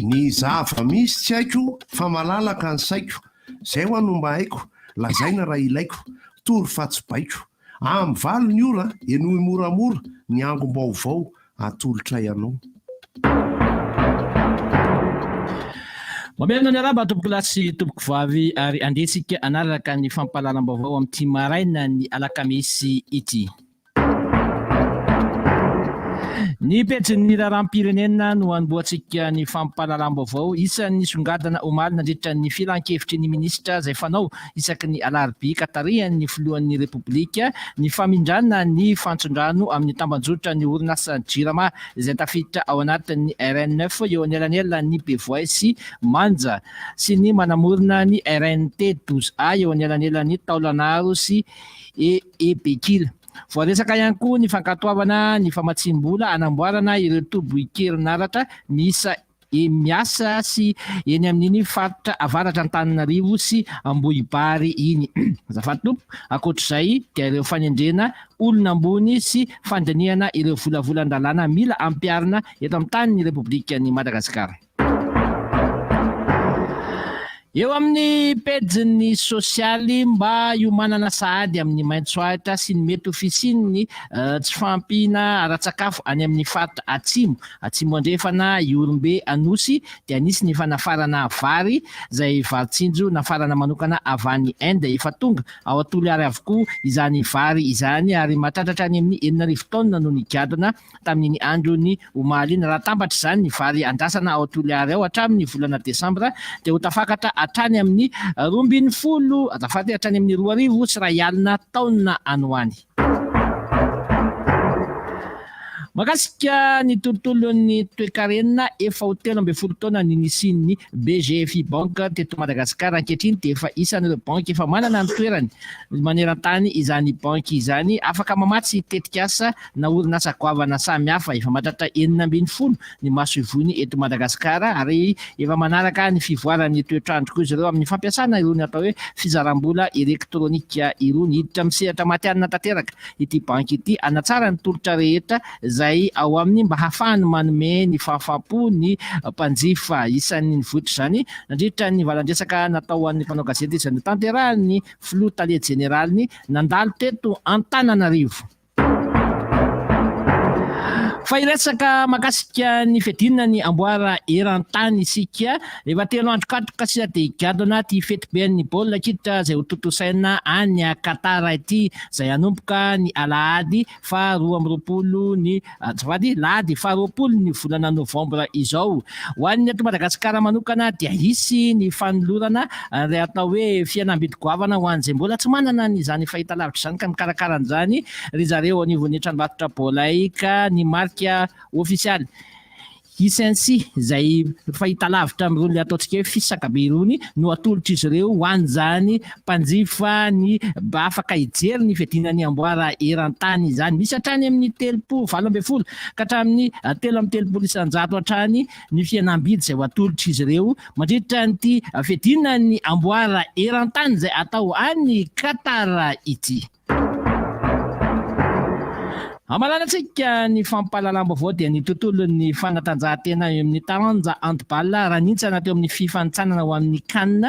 Ny zava misy tsy haiko fa malalaka ny saiko. Zay ho ano mba haiko, lazaina raha ilaiko, tory fatsobaiko. Amin'ny valo ny ora, enohy moramora, ny angom-baovao atolotra ianao. Mamelona ny araba tompoko lasy tompoko vavy ary andesika anaraka ny fampahalalam-baovao amin'ity maraina ny alakamisy ity. Ny pejin'ny raharam-pirenena no anomboantsika ny fampahalalam-baovao isan'ny songadana omaly nandritra ny filan-kevitry ny minisitra izay fanao isaky ny alarobia katarihan'ny filohan'ny repoblika ny famindrana ny fantsondrano amin'ny tambanjotra ny orinasa jirama izay tafiditra ao anatin'ny RN9 eo anelanelan'ny bevoay sy manja sy ny manamorona ny RNT 12A eo anelanelan'ny taolanaro sy ebekila. Voaresaka ihany koa ny fankatoavana ny famatsim-bola anamboarana ireo tobo-kerinaratra miasa sy eny amin'iny faritra avaratra Antananarivo sy Ambohibary iny. Azafady tompo, ankoatr'izay dia ireo fanendrena olona ambony sy fandiniana ireo volavolan-dalàna mila ampiarina eto amin'ny tanin'ny Repoblikan'i Madagasikara. Eo amin'ny pejin'ny sosialy mba iomanana sahady amin'ny maitsoahitra sy ny mety ofisiany tsy fampina ara-tsakafo any amin'ny faritra atsimo andrefana Iorombe Anosy dia nisy ny fanafarana vary izay varitsinjo nafarana manokana avy any Inde efa tonga ao Toliary avokoa izany vary izany ary mahatratra any amin'ny 4,000 taona no nigadona tamin'ny androny omaly iny. Raha tambatra izany ny vary andrasana ao Toliary ao hatramin'ny volana Desambra dia ho tafakatra hatrany amin'ny 20 azafady hatrany amin'ny 2,000 sy 1,000 taona any ho any. Makasika ny tontolon'ny toe-karenina efa ho 13 taona ny nisian'ny BGFI Bank teto Madagasikara ankehitriny dia efa isan'ireo banky efa manana ny toerany maneran-tany izany banky izany afaka mamatsy tetikasa na orinasa goavana samihafa efa mahatratra 40 ny maso ivony eto Madagasikara ary efa manaraka ny fivoaran'ny toetrandro koa izy ireo amin'ny fampiasana irony atao hoe fizaram-bola elektronika irony. Hiditra misehatra matianina tanteraka ity banky ity anatsara ny tolotra rehetra izay ao amin'ny mba hafahany manome ny fahafaham-po ny mpanjifa isan'ny votra izany nandritra ny valandresaka natao an'ny mpanao gazety izay tanterahan'ny filoha tale jeneraliny nandalo teto Antananarivo. Fa iresaka makasika ny fedinina ny amboara eran-tany isika efa 3 andro katroka sy dia higadona ty fety ben'ny baolina kitra izay ho totosaina any Katara ity izay hanomboka ny alahady fa 12 ny azafady lahady fa 20 ny volana Novambra izao. Ho an'ny eto Madagasikara manokana dia hisy ny fanolorana ilay atao hoe fihenam-bidy-goavana ho an'izay mbola tsy manana nyizany fahitalavitra izany ka mikarakara an'izany ry zareo anivon'ny tranombarotra baolika ny marika ofisialy isensi izay fahitalavitra amin'irony ataontsika hoe fisaka be irony no atolotra izy ireo ho an'izany mpanjifa ny mba afaka hijery ny fedinany amboara eran-tany izany. Misy hatrany amin'ny 20 ka hatramin'ny 13,300 hatrany ny fihenam-bidy izay ho atolotra izy ireo mandritra nyity fedinany amboara eran-tany izay atao any Katara ity. Amalanatsika ny fampahalalam-baovao dia ny tontolon'ny fanatanjahantena eo amin'ny taranja handball raha nintsana teo amin'ny fifanitsanana ho amin'ny CAN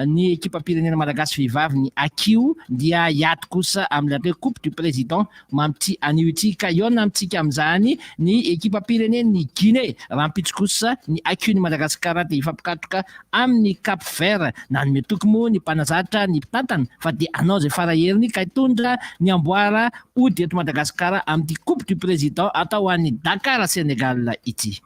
ny ekipa-pirenena malagasy vehivavy ny AKIO dia hiaty kosa amin'ny atao coupe du président mampity anio ity ka eo amintsika amin'izany ny ekipa-pirenen'ny Guinée raha mpitso kosa ny AKIO ny Madagasikara dia ifampikatroka amin'ny Cap Vert nanome toky moa ny mpanazatra ny mpitantana fa dia anao izay faraheriny ka hitondra ny amboara ody eto Madagasikara amin'ny coupe du président atao an'ny Dakar Sénégal ity.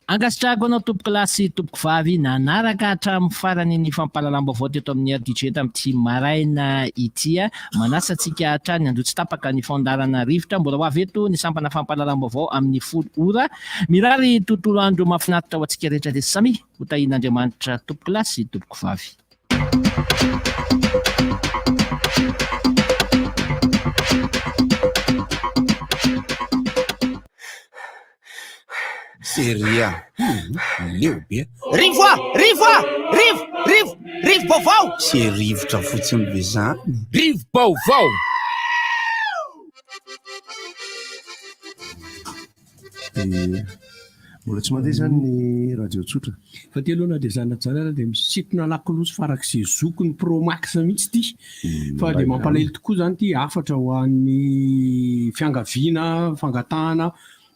Angasitrako anao tompoko lasy tompoko vavy nanaraka hatramin'ny farany ny fampahalalam-baovao teto amin'ny RDJ amin'ity maraina ity manasantsika hatrany andro tsy tapaka ny Fandaharana rivotra mbola ho avy eto ny sampana fampahalalam-baovao amin'ny 10 ora mirary tontolo andro mahafinaritra ho antsika rehetra dia samy ho tahin'Andriamanitra tompoko lasy tompoko vavy. Seria leo be rivo baovao se rivotra fotsiny be zany rivo baovao mbola tsy mandeha zany ny radio tsotra fa ty aloha na dia zanatsara dia misitona lakolosy farak'izay zokony promax mihitsy ty fa dia mampalahelo tokoa zany ty afatra ho an'ny fiangaviana fangatahana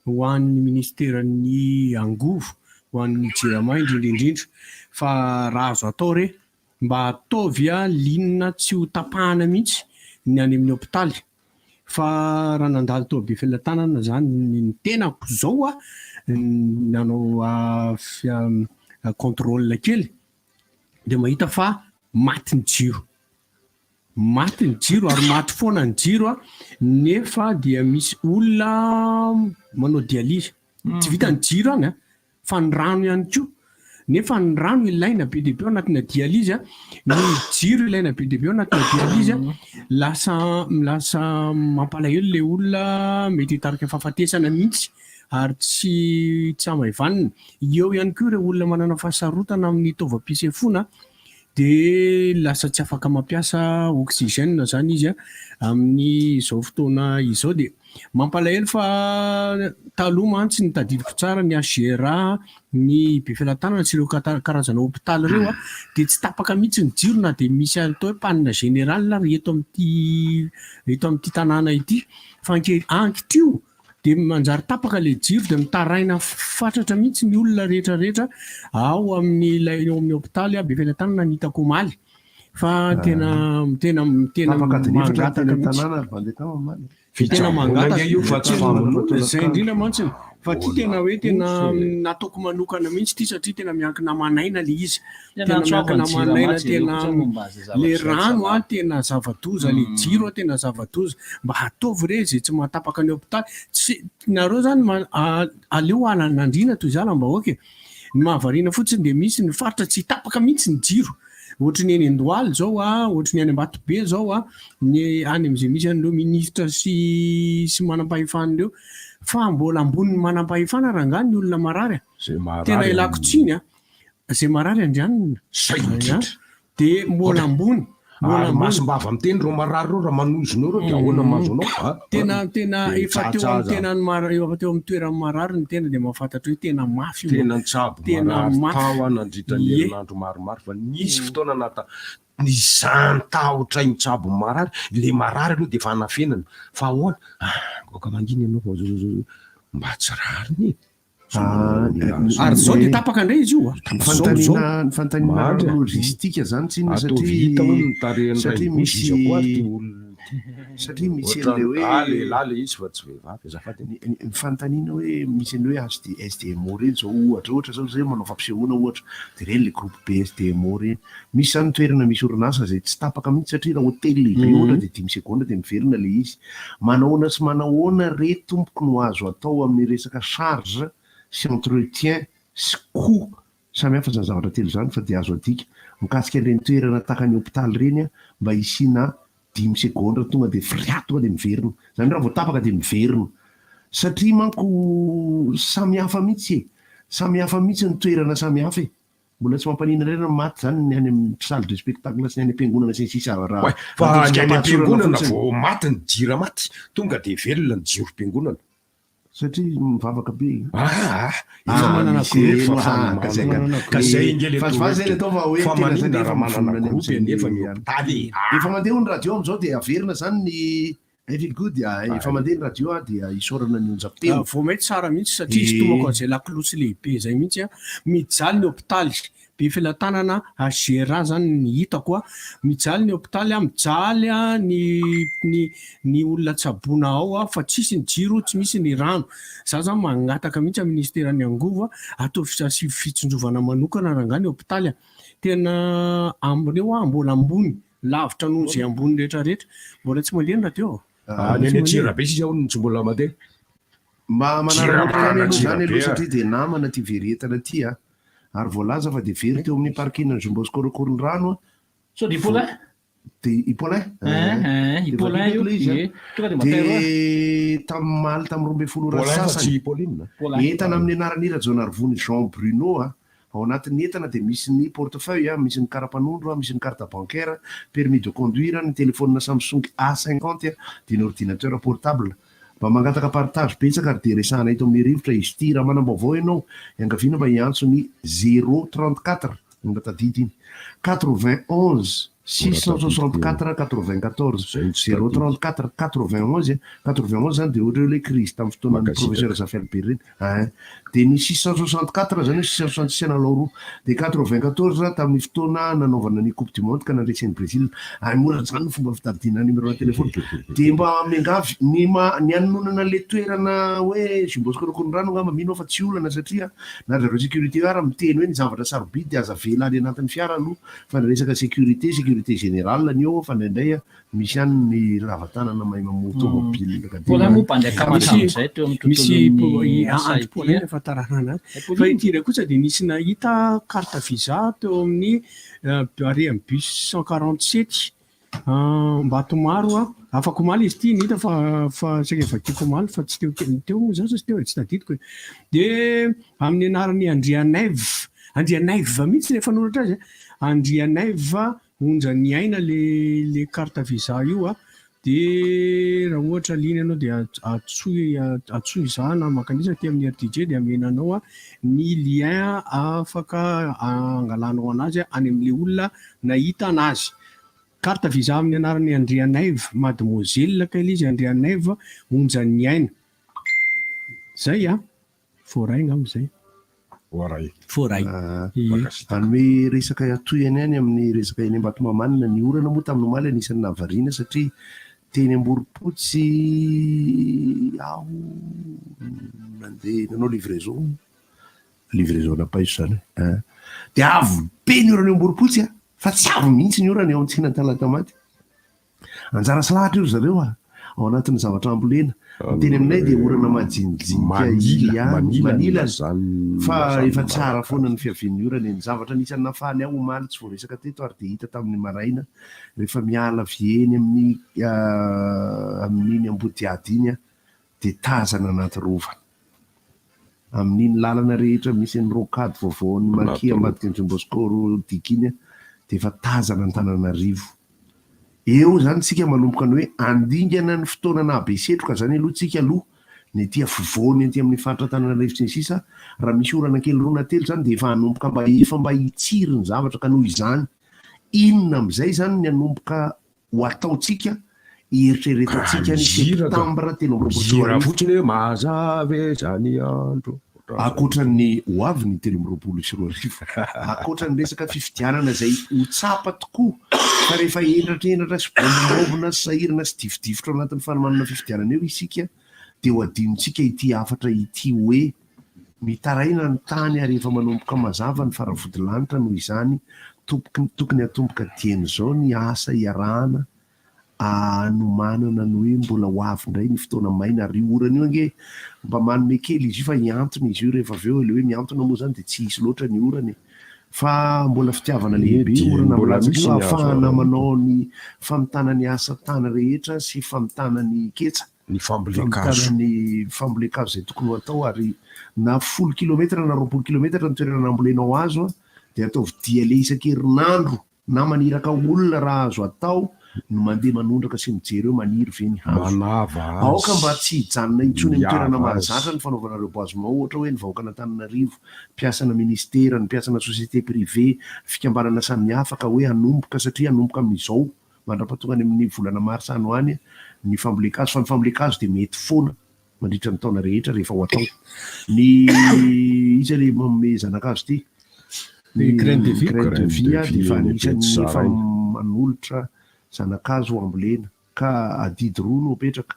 ho an'ny ministeran'ny angovo ho ho an'ny jirama indrindraindrindra fa raha azo atao re mba ataovy a linona tsy ho tapahana mihitsy ny any amin'ny hôpitaly fa raha nandalo tao be filatanana zany ny tenako zao a nanao contrôle kely de mahita fa maty ny jiro ary maty foana ny jiro a nefa dia misy olona manao dialyse tsy vita ny jiro any a fa ny rano ihany koa nefa ny rano ilaina be deabe ao anatina dialyse a ny jiro ilaina be deabe ao anatina dialyse a lasa mampalahelo le olona mety hitarika fahafatesana mihitsy ary tsy amaivanina eo ihany koa ireo olona manana fahasarotana amin'ny taovam-pisefona de lasa tsy afaka mampiasa oxygène zany izy a amin'ny izao fotoana izao de mampalahelo fa taloha mantsy ny tadidiko tsara ny agera ny be filatanana sy ireo karazana hôpitaly reo a de tsy tapaka mihitsy ny jiro na de misy atao hoe panina générale eto amin'ity tanàna ity fa ankitrio de manjary tapaka le jiro de mitaraina fatratra mihitsy ny olona rehetrarehetra ao amin'ny hôpitaly be filatanana ny hitako maly fa tena mangataka mihitsy tena mangataka io fa tsy zay indrindra mantsy fa ty tena hoe tena nataoko manokana mihitsy ty satria tena miankina manaina le izy tena miankina manaina tena le rano a tena zava-doza le jiro a tena zava-doza mba ataovy re zay tsy mahatapaka ny hôpitaly tsy nareo zany aleo alanandrina toy zala mba oke ny mahavarina fotsiny de misy ny faritra tsy tapaka mihitsy ny jiro ohatra ny any Andohalo zao a ohatra ny any Ambatobe zao a ny any am'izay misy an'ireo ministra sy manam-pahefana fa mbola amboniny manam-pahefana ranga ny olona marary tena ilako tsiny a zay marary andrianina de mbola ambony masombava miteny reo marary reo raha manozonao reo de ahoana mazonao tena efa teo amin'ny toerany marary ny tena de mahafantatra hoe tena mafy tena nitsabo marary tao nandritra ny herinandro maromaro fa nisy fotoana nata ny zany-tahotra nitsabo marary le marary aloha de efa hanafenana fa ahoana goka manginy ianao mba tsy rariny ary zao de tapaka indray izy io ny fantanina logistika zany tsy satria misy an'le hoe izy fa tsy vehivavy azafady ny fantaniana hoe misy an'le hoe SDMO reny zao ohatra zao zay manao fampisehoana ohatra de reny le groupe B SDMO reny misy zany toerana misy orinasa zay tsy tapaka mihitsy satria raha hôtely lehibe ohatra de 10 seconda de miverina le izy manahoana sy manahoana re tompoko no azo atao amin'ny resaka charge sy entretien sy coût samihafa zany zavatra telo zany fa de azo adika mikasika ireny toerana tahaka ny hôpitaly reny a mba isina 10 seconda tonga de friato de miverina zany raha vao tapaka de miverina satria manko samihafa mihitsy ny toerana samihafa mbola tsy mampanina rena maty zany ny any amin'ny salle de spectacle sy ny any am-piangonana sy ny sisa raha fa ny any am-piangonana vao maty ny jiro maty tonga de velona ny jiro mpiangonana satria mivavaka be efa manana efa mandeha ny radio am'izao de averina zany ny good efa mandeha ny radio dia isorana ny onjam-teny vao mety tsara mihitsy satria izy tomako zay lakolosy lehibe zay mihitsy a mijaly ny hôpitaly be filatanana agera zany ny hitako a mijaly ny hôpitaly a mijaly a ny olona tsabona ao a fa tsisy ny jiro tsy misy ny rano za zany mangataka mihitsy amin'ny ministeran'ny angovo atao fitsonjovana manokana ranga ny hôpitaly a tena amreo a mbola ambony lavitra noho zay ambony rehetrarehetra mbola tsy mandeha ny radio ny jiro be sisa ny tsy mbola mandeha mba manaraka zany aloha satria de namana ty veretana ty a ary voalaza fa de very teo amin'ny parkina ny Zomboskorokoro rano so de Paulin de Paulin de tamaly tamy 12 ora sasany entana amin'ny anaran'ira Jonarvony Jean Bruno ao anatin'ny entana de misy ny portefeuille misy ny karapanondro misy ny carte bancaire permis de conduire ny téléphone Samsung A50 de ny ordinateur portable mba mangataka partage betsaka ary de resahana eto amin'ny rivotra izy ty raha manam-baovao ianao iangaviana mba hiantso ny 034 ngatadidy iny 91 664 94 034 91 91 zany de ohatra hoe le crise tamin'ny fotoanan'ny professeur Zafel Berrine dia ny 664 zany 666 nalao roa dia 94 tamin'ny fotoana nanaovana ny coupe du monde ka nandresen'ny Brésil morana zany ny fomba fitadiana numéro na telefony dia mba miangavy ny anonana le toerana hoe zimbosikorakorondrano ngamba mino fa tsy olana satria na zareo sécurité ara miteny hoe ny zavatra sarobidy dia aza vela any anatin'ny fiara aloha fa ny resaka sécurité générale ny eo fa ndraindray misy any ny ravatanana mahay mamoto automobile efa tarana fa itira kosa dia nisy nahita carte visa teo amin'ny are amin'ny bus 147 Mbatomaro afaka omaly izy ity nita fa saka efa tiako omaly fa tsy teo zany sa tsy teo tsy tadidiko dia amin'ny anarany Andrianaive mihitsy rehefa noratra azy Andrianaive onja ny aina le carte visa io dia raha ohatra liny ianao dia atsoy izana makanisa ty amin'ny RTG dia amenanao ny lien afaka angalanao anazy any amin'le olona nahita anazy carte visa amin'ny anarany Andrianaive mademoiselle ka izy Andrianaive onja ny aina zay foray ngam'izay foray anome resaka atoyany any amin'ny resaka eny Ambatomamana ny orana moa tamin'ny omaly anisan'ny nahavariana satria teny Amboropotsy aho nandeha nanao livraison na paiso zany dia avo be ny orana Amboropotsy fa tsy avo mihitsy ny orana eo an-tsena Talatamaty anjara sy lahatra io zareo ao anatin'ny zavatra ambolena teny aminay dia orana majinijinika Manila fa efa tsara foana ny fiavian'ny orana ny zavatra nisan'ny nafaly aho omaly tsy voaresaka teto ary dia hita tamin'ny maraina rehefa miala vieny amin'iny ambodiady iny dia tazana anaty rova amin'iny lalana rehetra misy ny rokady vaovao ny maki ambadika ny Jimboscoro dikiny dia efa tazana Antananarivo eo zany tsika manomboka ny hoe andingana ny fotoana na besetroka zany aloha tsika aloha ny tia fivoany aty amin'ny faritra Antananarivo sy ny sisa raha misy orana kely roa na telo zany dia efa hanomboka mba hitsiry ny zavatra ka noho izany inona amin'izay zany ny hanomboka ho ataotsika eritreretantsika ny septambra zora fotsiny hoe mazave zany andro akoatran'ny hoavy ny 324 akoatran'ny resaka fifidianana zay ho tsapa tokoa fa rehefa endratr'endratra sy bombobona sy sahirana sy dividivitra ao anatin'ny fanomanana fifidianana eo isika dia ho adinontsika ity afatra ity hoe mitaraina ny tany ary efa manomboka mazava ny faravodilanitra noho izany tokony hatomboka dieny zao ny asa iarahana anomanana ny hoe mbola ho avy indray ny fotoana maina ary orana io ange mba manome kely izy io fa hiantona izy io rehefa avy eo le hoe miantona moa zany dia tsy hisy loatra ny orany fa mbola fitiavana lehibe orana milatsaka ahafahana manao ny famitana ny asa tana rehetra sy famitana ny ketsa ny fambolekazo zay tokony ho atao ary na 10 kilometra na 20 kilometra ny toerana nambolenao azo dia ataovy dia le isan-kerinandro na maniraka olona raha azo atao no mandeha manondraka sy mijery eo maniry ve ny hazo aoka mba tsy hijanona intsony amin'ny toerana mahazatra ny fanaovana reboisement ohatra hoe ny vahoaka Antananarivo mpiasana ministera ny mpiasana société privé fikambanana samihafa ka hoe hanomboka satria hanomboka amin'izao mandra-pahatonga any amin'ny volana marsa ano any ny fambolekazo fa ny fambolekazo dia mety foana mandritra ny taona rehetra rehefa ho atao ny iza le manome zanakazo ty ny graine de vie dia fa anisan'ny efa manolotra zanakazo ho ambolena ka adidy roa no apetraka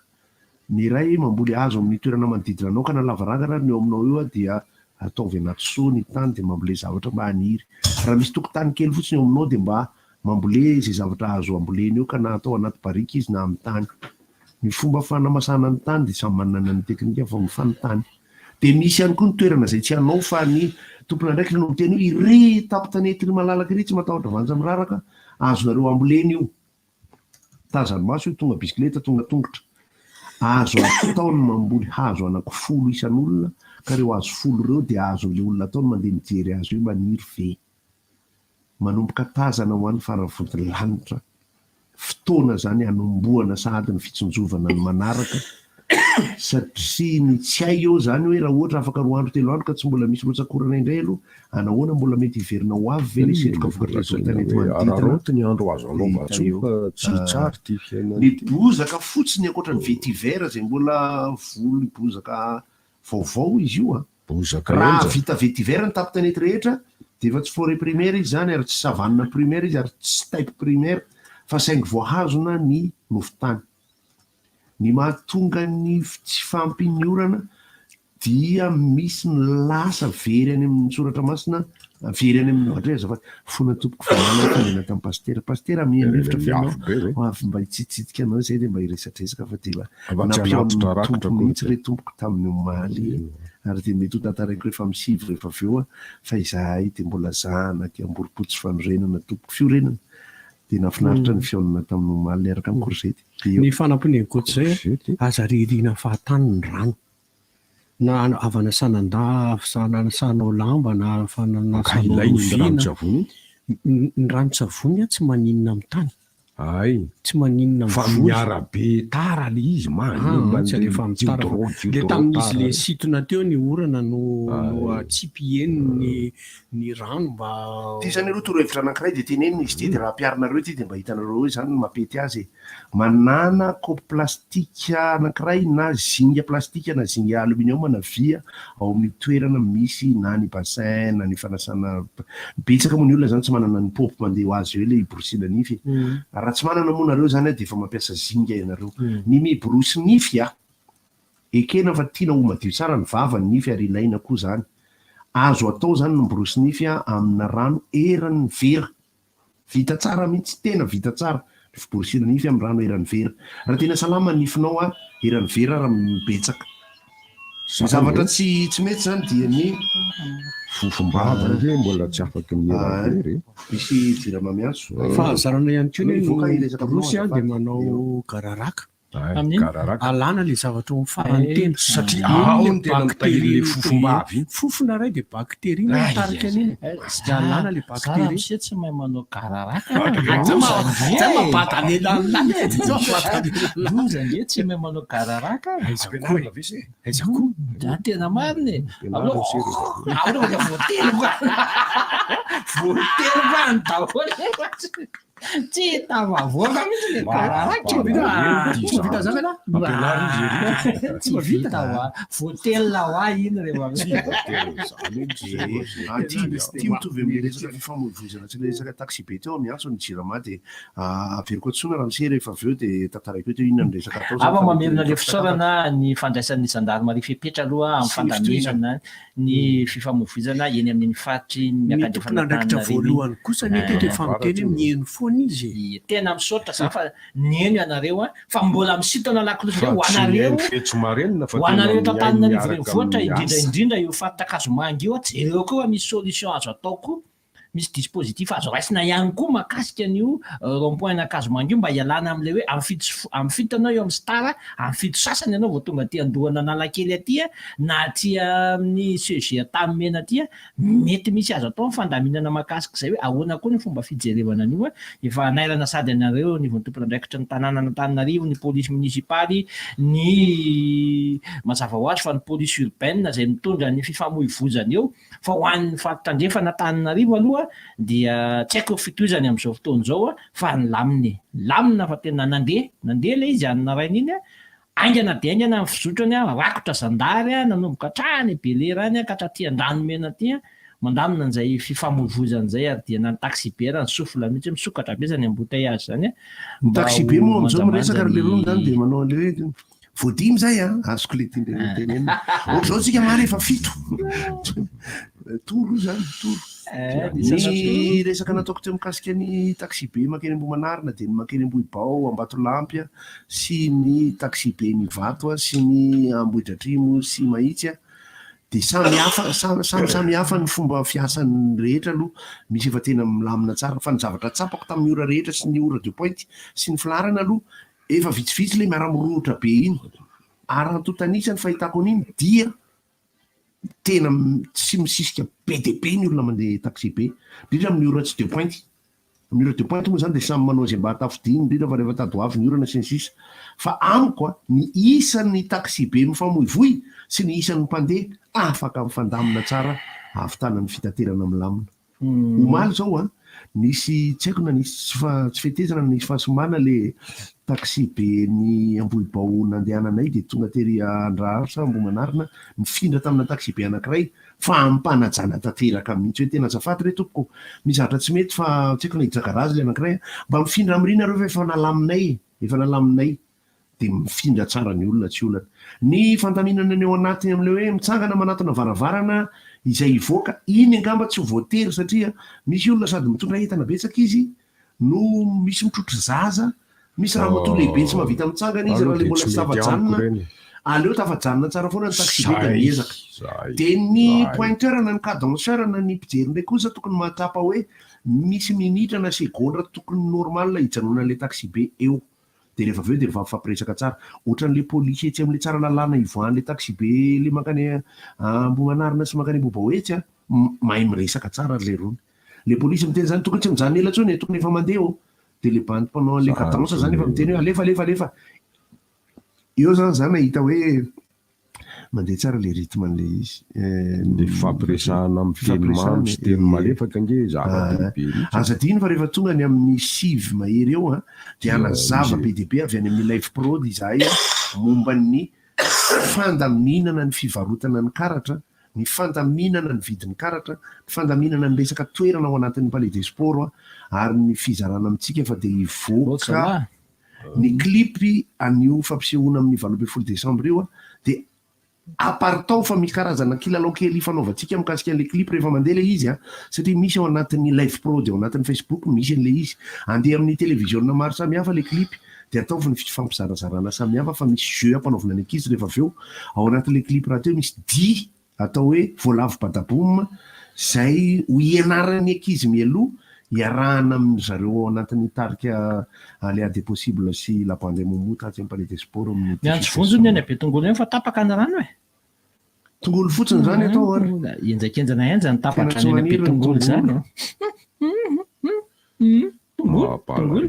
ny iray mamboly azo amin'ny toerana manodidina anao ka na lavarangana ny eo aminao eo dia ataovy anaty soa ny tany dia mambole zavatra mba haniry raha misy tokotany kely fotsiny eo aminao dia mba mambole zay zavatra azo ambolena eo ka na atao anaty barika izy na amin'ny tany ny fomba fanamasana ny tany dia samy manana ny teknika fa mifany tany dia misy ihany koa ny toerana zay tsy hanao fa ny tompona ndraiky no miteny hoe ire tapitanety malalaka ire tsy matahotra vanja miraraka azonareo ambolena io tazany maso io tonga bisikileta tonga tongotra azo ataony mamboly hazo anaky 10 isan'olona ka reo azo 10 reo dia azon'le olona ataony mandeha mijery azo io maniry ve manomboka tazana ho an'ny faravodilanitra fotoana zany hanomboana sady ny fitsonjovana ny manaraka satria ny tsy hay eo zany hoe raha ohatra afaka 2 andro 3 andro ka tsy mbola misy rotsakorana indray aloha anahoana mbola mety hiverina ho avy ve le setroka vokatra tanety manodidina andro azo anaova tsy tsara ty fiainana ny bozaka fotsiny ankoatra ny vetiver zay mbola voly bozaka vaovao izy io raha vita vetiverany tapitanety rehetra de efa tsy forêt primaire izy zany ary tsy savanina primaire izy ary tsy steppe primaire fa saingy voahazona ny mofotany. Ny mahatonga ny tsy fampiniorana dia misy ny lasa very any amin'ny soratra masina very any amin'ny ohatra azafady fona tompoko fanana fanena tamin'ny pastera miendrivitra avy mba hitsitsitsika anao zay de mba hiresatresaka fa de nampiaontompo mihitsy re tompoko tamin'ny omaly ary de mety ho tantaraiko rehefa misivy rehefa avy eo fa izahay de mbola zanaka amboripotsy fanorenana tompoko fiorenana de nafinaritra ny fiaonana tamin'ny omaly niaraka amin'ny korzety. Ny fanampineny koatr'izay aza ririna fahatany ny rano na avana sanansanao lamba na fananasanao ny ranon-tsavony tsy maninona amin'ny tany. Ay, tsy maninona fa miarabe tara le izy tsy alefa mitara le tamin'izy le sitona teo ny orana no atsipiheny ny rano mba ty zany aloha torohevitra anankiray de tenenina izy ty de raha ampiarinareo ty de mba hitanareo hoe zany mapety azy manana kaopy plastika anankiray na zinga plastika na zinga aluminium na via ao amin'ny toerana misy na ny bassin na ny fanasana betsaka moa ny olona zany tsy manana ny paopy mandeha ho azy eo le hiborosina nify raha tsy manana moa nareo zany de efa mampiasa zinga ianareo ny miborosy nify ekena fa tiana ho madio tsara ny vava ny nify ary ilaina koa zany azo atao zany ny miborosy nify amina rano eran'ny vera vita tsara mihitsy tena vita tsara fiborosina nify amin'ny rano eran'ny vera raha tena salama nifinao eran'ny vera raha mibetsaka ny zavatra tsy mety zany dia ny fofombava nge mbola tsy afaky mihery misy jiramamiaso fahazarana ihany koa borosy de manao gararaka alana le zavatra mifarany tena satria ao ny tena mitahiry le fofombava iny fofona ray de bakteria mitarika an'iny sy alana le bakteria tsy mahay manao gararaka nge tsy mahay manao gararaka aiza koa da tena mariny voatelo any daholo tsy tavavoaka mihitsy le gararaka vita zany tsy vita voatella hoa iny ty mitovy amin'ny resaka fifamoivoizana tsy le resaka taxi be teo miantso ny jirama de avery koa tsona ramose rehefa avy eo de tantaraiko teo inona ny resaka atao ava mamerina le fisaorana ny fandraisan'ny gendarmerie fepetra aloha amin'ny fandamenana ny fifamoivoizana eny amin'ny faritry miakandrefanandraikitra voalohany kosa nety efa miteny mihaino foana izy tena misaotra za fa nihaino ianareo fa mbola misitona lakolosy ho anareo tantanina ny vrenivoatra indrindra io faritra Kazomangy io jereo koa misy solution azo ataoko misy dispositif azo raisina ihany koa makasika an'io rond-point na Kazomangy io mba hialana am'le hoe amin'ny fito anao eo amin'ny stara amin'ny fito sasany ianao vao tonga ty andohana analakely aty na ty amin'ny CG tamimena aty mety misy azo atao fandaminana makasika zay hoe ahoana koa ny fomba fijerevana an'io efa anairana sady anareo ny vontompon'andraikitra ny tanàna n'Antananarivo ny police municipaly ny mazava ho azy fa ny police urbaine zay mitondra ny fifamoivoizana eo fa ho an'ny fampitandrefana Antananarivo aloha dia tsy haiko fitohizany amin'izao fotoana zao fa ny lamina fa tena nandeha le izy anina raina iny aingana de aingana ny fizotrany rakotra zandary nanomboka hatrany belera any ka hatraty an-dranomena aty mandamina an'izay fifamoivoizana zay ary dia na ny taxi be raha ny sofla mihitsy misokatra be zany embouteillage zany taxi be moa am'izao miresaka ary le rony zany de manao an'le hoe voadimy zay azoko le tenenina ohatr'izao tsika mary efa fito toro zany toro ny resaka nataoko teo mikasika ny taxi be makeny Ambohimanarina de ny makeny Ambohibao Ambatolampy sy ny taxi be ny Vato sy ny Ambohidratrimo sy Mahitsy de samy hafa ny fomba fiasan'ny rehetra aloha misy efa tena milamina tsara fa ny zavatra tsapako tamin'ny ora rehetra sy ny ora de pointe sy ny filarana aloha efa vitsivitsy le miara-mirohotra be iny ary antotanisany fahitako an'iny dia tena tsy misisika be de be ny olona mandeha taxi be indrindra amin'ny ora tsy de pointe amin'ny ora de pointe moa zany de samy manao zay mba hatafidiny indrindra fa rehefa tady ho avy ny orana sy ny sisa fa amiko ny isan'ny taxi be mifamoivoy sy ny isan'ny mpandeha afaka mifandamina tsara ahavitana ny fitaterana milamina omaly zao nisy tsy haiko na nisy tsy fetezana nisy fahasomana le taxi be ny Ambohibao nandehananay dia tonga tery Andraharitra Ambohimanarina mifindra tamina taxi be anankiray fa ampanajana tanteraka mihitsy hoe tena azafady re tompoko misy zavatra tsy mety fa tsy haiko na hijagarazy le anankiray mba mifindra amin'irina reo fa efa nalaminay dia mifindra tsara ny olona tsy olana ny fandaminana ny eo anatiny amin'ilay hoe mitsangana manatona varavarana izay ivoaka iny angamba tsy ho voatery satria misy olona sady mitondra entana betsaka izy no misy mitrotro zaza misy raha matoa lehibe tsy mahavita mitsangana izy raha le mbola tsy tafajanona aleo tafajanona tsara foana ny taxi be da miezaka dia ny pointeurna ny cadenceurna ny mpijery ndray kosa tokony mahatsapa hoe misy minitra na segondra tokony normal hijanona le taxi be eo dia rehefa aveo dia rehefa mifampiresaka tsara ohatran'le polisy etsy amin'le tsara lalàna ivoan'le taxi be le mankany Ambohimanarina sy mankany Bobaoetsy mahay miresaka tsara le rony le polisy miteny zany tokony tsy mijanona ela tsony tokony efa mandeha eo dia le mpanao an'le cadence zany efa miteny hoe alefa eo zany nahita hoe mandeha tsara le rythme an'le izy dia fampiresahana amin'ny fiteny mamy sy teny malefaka nge zava-dehibe azadiny fa rehefa tonga ny amin'ny sivy mahery eo dia anazava be dia be avy any amin'ny live prod izahay momba ny fandaminana ny fivarotana ny karatra ny fandaminana ny vidin'ny karatra ny fandaminana ny resaka toerana ao anatin'ny palais des sports ary ny fizarana amintsika fa dia ivoaka ny clipy anio fampisehoana amin'ny 20 Desambre io dia apartao fa misy karazana kilalao kely fanaovantsika mikasika an'le clip rehefa mandeha le izy satria misy ao anatin'ny live prod ao anatin'ny Facebook misy an'le izy andeha amin'ny télévisionna maro samihafa le clip dia ataovy ny fampizarazarana samihafa fa misy jeu ampanaovana ny ankizy rehefa aveo ao anatin'le clip raha teo misy di atao hoe voalavo badaboum zay ho ianaran'ny ankizy mialoha iarahana amin'ny zareo ao anatin'ny tarika le ade possible sy la bande momo tatsy palais des sports miantso vonjony any abe tongolo eny fa tapaka ny rano tongolo fotsiny zany atao ary enjakenjana enja ny tapatra ny eny abe tongolo zany tongolo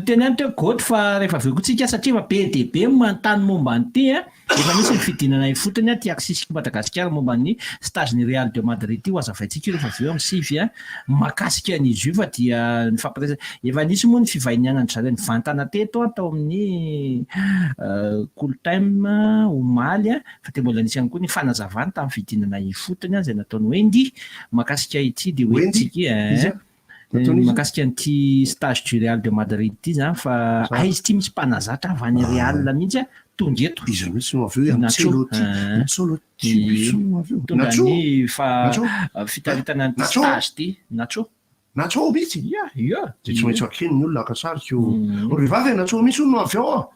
teny any teo goty fa rehefa aveo kotsika satria fa be dia be manontany momba an'ity efa misy ny fidinana ifotony ty aksisika Madagasikara momba ny stage ny Real de Madrid io azavaintsika rehefa aveo amin'ny sivy makasika n'izy io fa dia ny fampiresana efa nisy moa ny fivainianany zareo ny vantana teto atao amin'ny cool time omaly fa dia mbola nisy ihany koa ny fanazavana tamin'ny fidinana ifotony zay nataony Wendy makasika ity dia hoentsika makasika an'ity stage du Real de Madrid ity zany fa izy ity misy mpanazatra avy any Real mihitsy tonga eto izy misy aveo tonga ny fa fitaritana ny stage ity natso mihitsy dia tsy maintsy akeny ny olona akasarika rehivavy natso misy no avy ao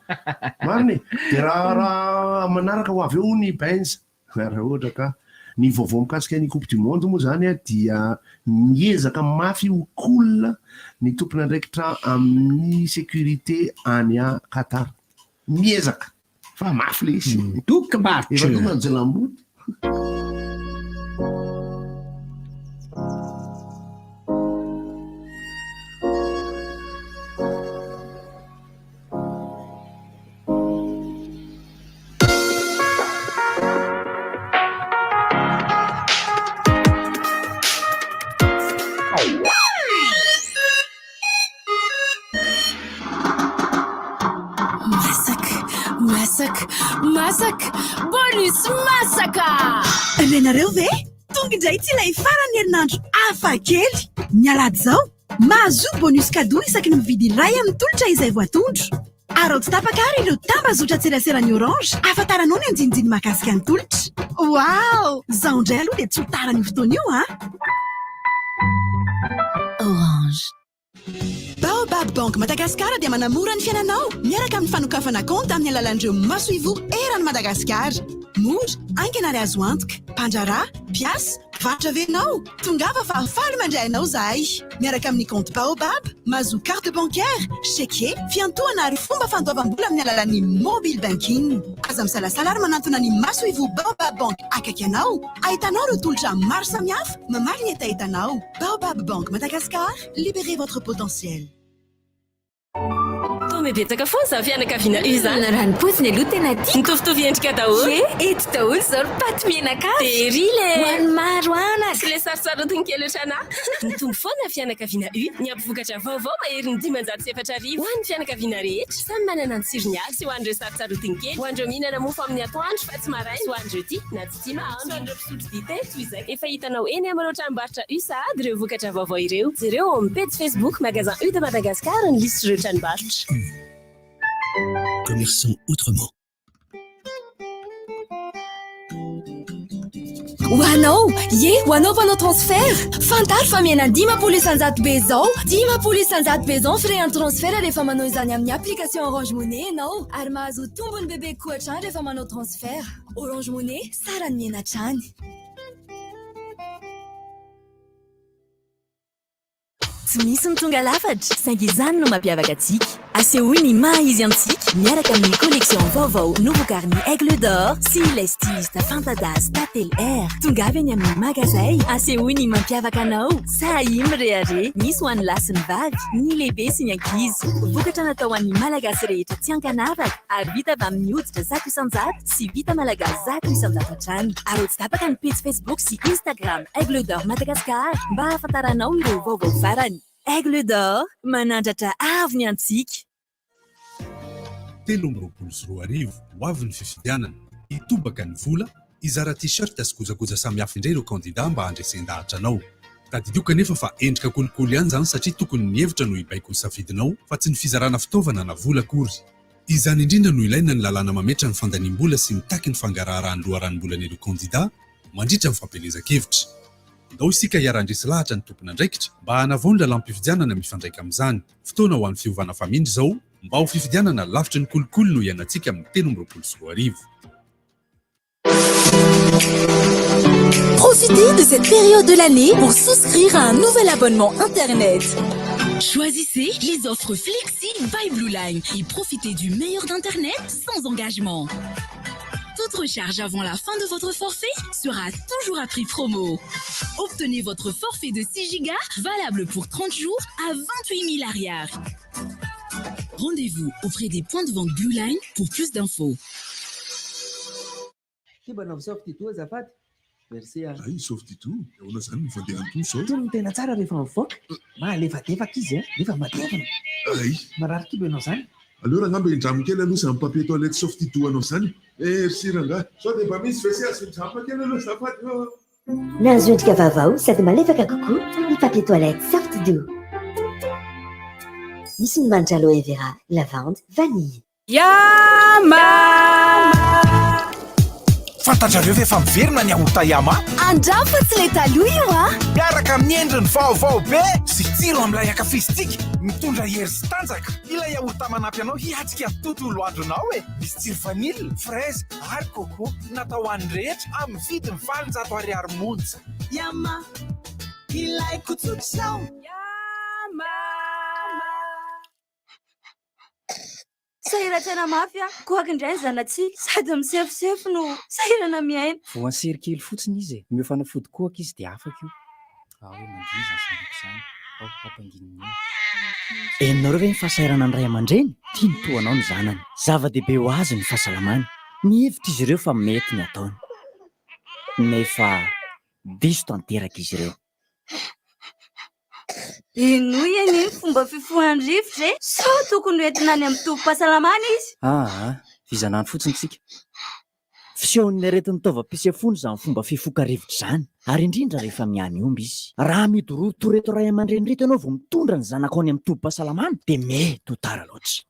mariny dia raha manaraka ho avy eo ny Benz raha ohatra ka ny vaovao mikasika ny coupe du monde moa zany dia miezaka mafy ho cool ny tompona andraikitra amin'ny sécurité any a Qatar miezaka fa mafy le izy dokam-barotra efa tonga anjelamboty Masaka bonus masaka ianareo ve tonga indray tsy ilay farany herinandro hafa kely mialady zao mahazo bonus cadeau isaky ny mividy ray amin'ny tolotra izay voatondro arao tsy tapakary ireo tambazotra tserasera ny orange afantaranao ny anjinijiny mahakasika ny tolotra wow zaho indray aloha dia tsy ho tara ny fotoana io orange Baobab Bank Madagasikara dia manamora ny fiainanao miaraka amin'ny fanokafana konta amin'ny alalan'ireo masoivo eran'ny Madagasikara. Mora, ankana ary azo antoka, mpandrarà, piasy, varotra venao, tongava fa afaly mandray anao zahay. Miaraka amin'ny compte Baobab, mahazo carte bancaire, chèque, fiantohana ary fomba fandoavam-bola amin'ny alalan'ny mobile banking. Aza misalasala ary manantona ny masoivo Baobab Bank akaiky anao. Ahitanao ireo tolotra maro samihafa, mamaly ny Baobab Bank Madagascar, libérez votre potentiel. mibetsaka foana za fianakaviana io zany raha ny poziny aloha tena tia mitovitovy endrika daholo eto daholo zao ry paty menakasy tery le hoany maro ana sy le sarotsarotina kely otrana mitombo foana fianakaviana io ny ampivokatra vaovao mahery ny 507 ho an'ny fianakaviana rehetra samy manana ny tsirony avy sy ho an'ireo sarotsarotina kely ho an'ireo mihinana mofo amin'ny atoandro fa tsy maraina sy ho an'ireo tia na tsy tia mahandro an'ireo mpisotro dite toy izay efa hitanao eny amin'ireo tranombarotra USAD ireo vokatra vaovao ireo jereo amin'ny page Facebook magasin U de Madagascar ny listy ireo tranombarotra. Commerçant autrement. ho anao mpanao transfert fantaro fa miena 10 isanjato be zao 10 isanjato be zao frais en transfert rehefa manao izany amin'ny application Orange Money ianao ary mahazo tombony bebe koa hatrany rehefa manao transfert Orange Money sara ny miena hatrany. Tsy misy ny tonga lafatra saingy izany no mampiavaka antsika asehoy ny maha izy antsika miaraka amin'ny collection vaovao nouveau carnet aigle d'or sy les stylistes Fandadas Tatel R tongavy any amin'ny magazay asehoy ny mampiavaka anao sahim rehare misy ho an'ny lasy ny vavy ny lehibe sy ny ankizy vokatra natao an'ny malagasy rehetra tsy ankanavaka ary vita avy amin'ny hoditra 100 sy vita malagasy 100 hatrany ary tsy tapaka ny page Facebook sy Instagram aigle d'or Madagascar mba hahafantaranao ireo vaovao farany. Aigle d'or manandratra avy ny antsika. 3 ho avy ny fifidianana itobaka ny vola izara t-shirt sy kojakoja samihafa indray ireo kandida mba handresen-dahatra anao tadidio kanefa fa endrika kolokolo ihany zany satria tokony ny hevitra no hibaiko ny safidinao fa tsy ny fizarana fitaovana na vola akory izany indrindra no ilaina ny lalàna mametra ny fandanimbola sy mitaky ny fangaraharahan'ny loharanimbola ireo kandida mandritra ny fampelezan-kevitra. Ndao isika hiarandresy lahatra ny tompona andraikitra mba hanavonra lampifidianana mifandraika amin'izany fotoana ho an'ny fiovana famindry zao mba ho fifidianana lavitra ny kolokolo no ianantsika amin'ny 3 Profitez de cette période de l'année pour souscrire à un nouvel abonnement Internet. Choisissez les offres flexibles by Blue Line et profitez du meilleur d'Internet sans engagement. Toute recharge avant la fin de votre forfait sera toujours à prix promo. Obtenez votre forfait de 6 Go valable pour 30 jours à 28 000 arrières. Rendez-vous auprès des points de vente Blue Line pour plus d'infos. Merci. Ay, softy tout. On a ça, il faut dire tout ça. Tout le temps, ça arrive en foc. Ma, les fatigues, qui c'est? Les femmes maternelles. Ay. Marar qui veut ça? Alors, on a bien jamais qu'elle a nous un papier toilette softy tout à nos sangs. Eh, si, ranga. Soit des familles spéciales, c'est un papier de ça pas. Nazunt kavavao, ça demande les coucou, ni papier toilette sorti doux. Misy ny manitra aloe vera, lavande, vanille. Yama! Fantatrareo ve fa miverina ny aorta Yama? Andramo fa tsy le taloha io a miaraka amin'ny endriny vaovao be sy tsiro amin'ilay akafisitsika mitondra hery sy tanjaka ilay aorta manampy anao hiatsika tontolo andronao e misy tsiro vanille, fraise ary coco natao an'ny rehetra amin'ny vidiny 700 ariary monja. Yama ilay kotsotsao. Sahiratsena mafy a koaka indray zanatsika sady misefosefo no sahirana miaina vao ansery kely fotsiny izy e mio fanafody koaka izy dia afaka io hoe mandiza zany ampangininy enareo ve ny fahasahirana ny ray aman-dreny tia ny toanao ny zanany zava-dehibe ho azy ny fahasalamany mihevitra izy ireo fa mety ny ataony nefa diso tanteraka izy ireo ino iany fomba fifohan-drivotra e sa tokony hoentina any amin'ny tovom-pahasalamana izy fizanany fotsiny tsika fisehon'ny aretin'ny taovam-pisefony izany fomba fifoka-rivotra izany ary indrindra rehefa miany omby izy raha midoroto reto ray aman-dreny reto ianao vao mitondra ny zanaka any amin'ny tovom-pahasalamana dia mety ho tara loatra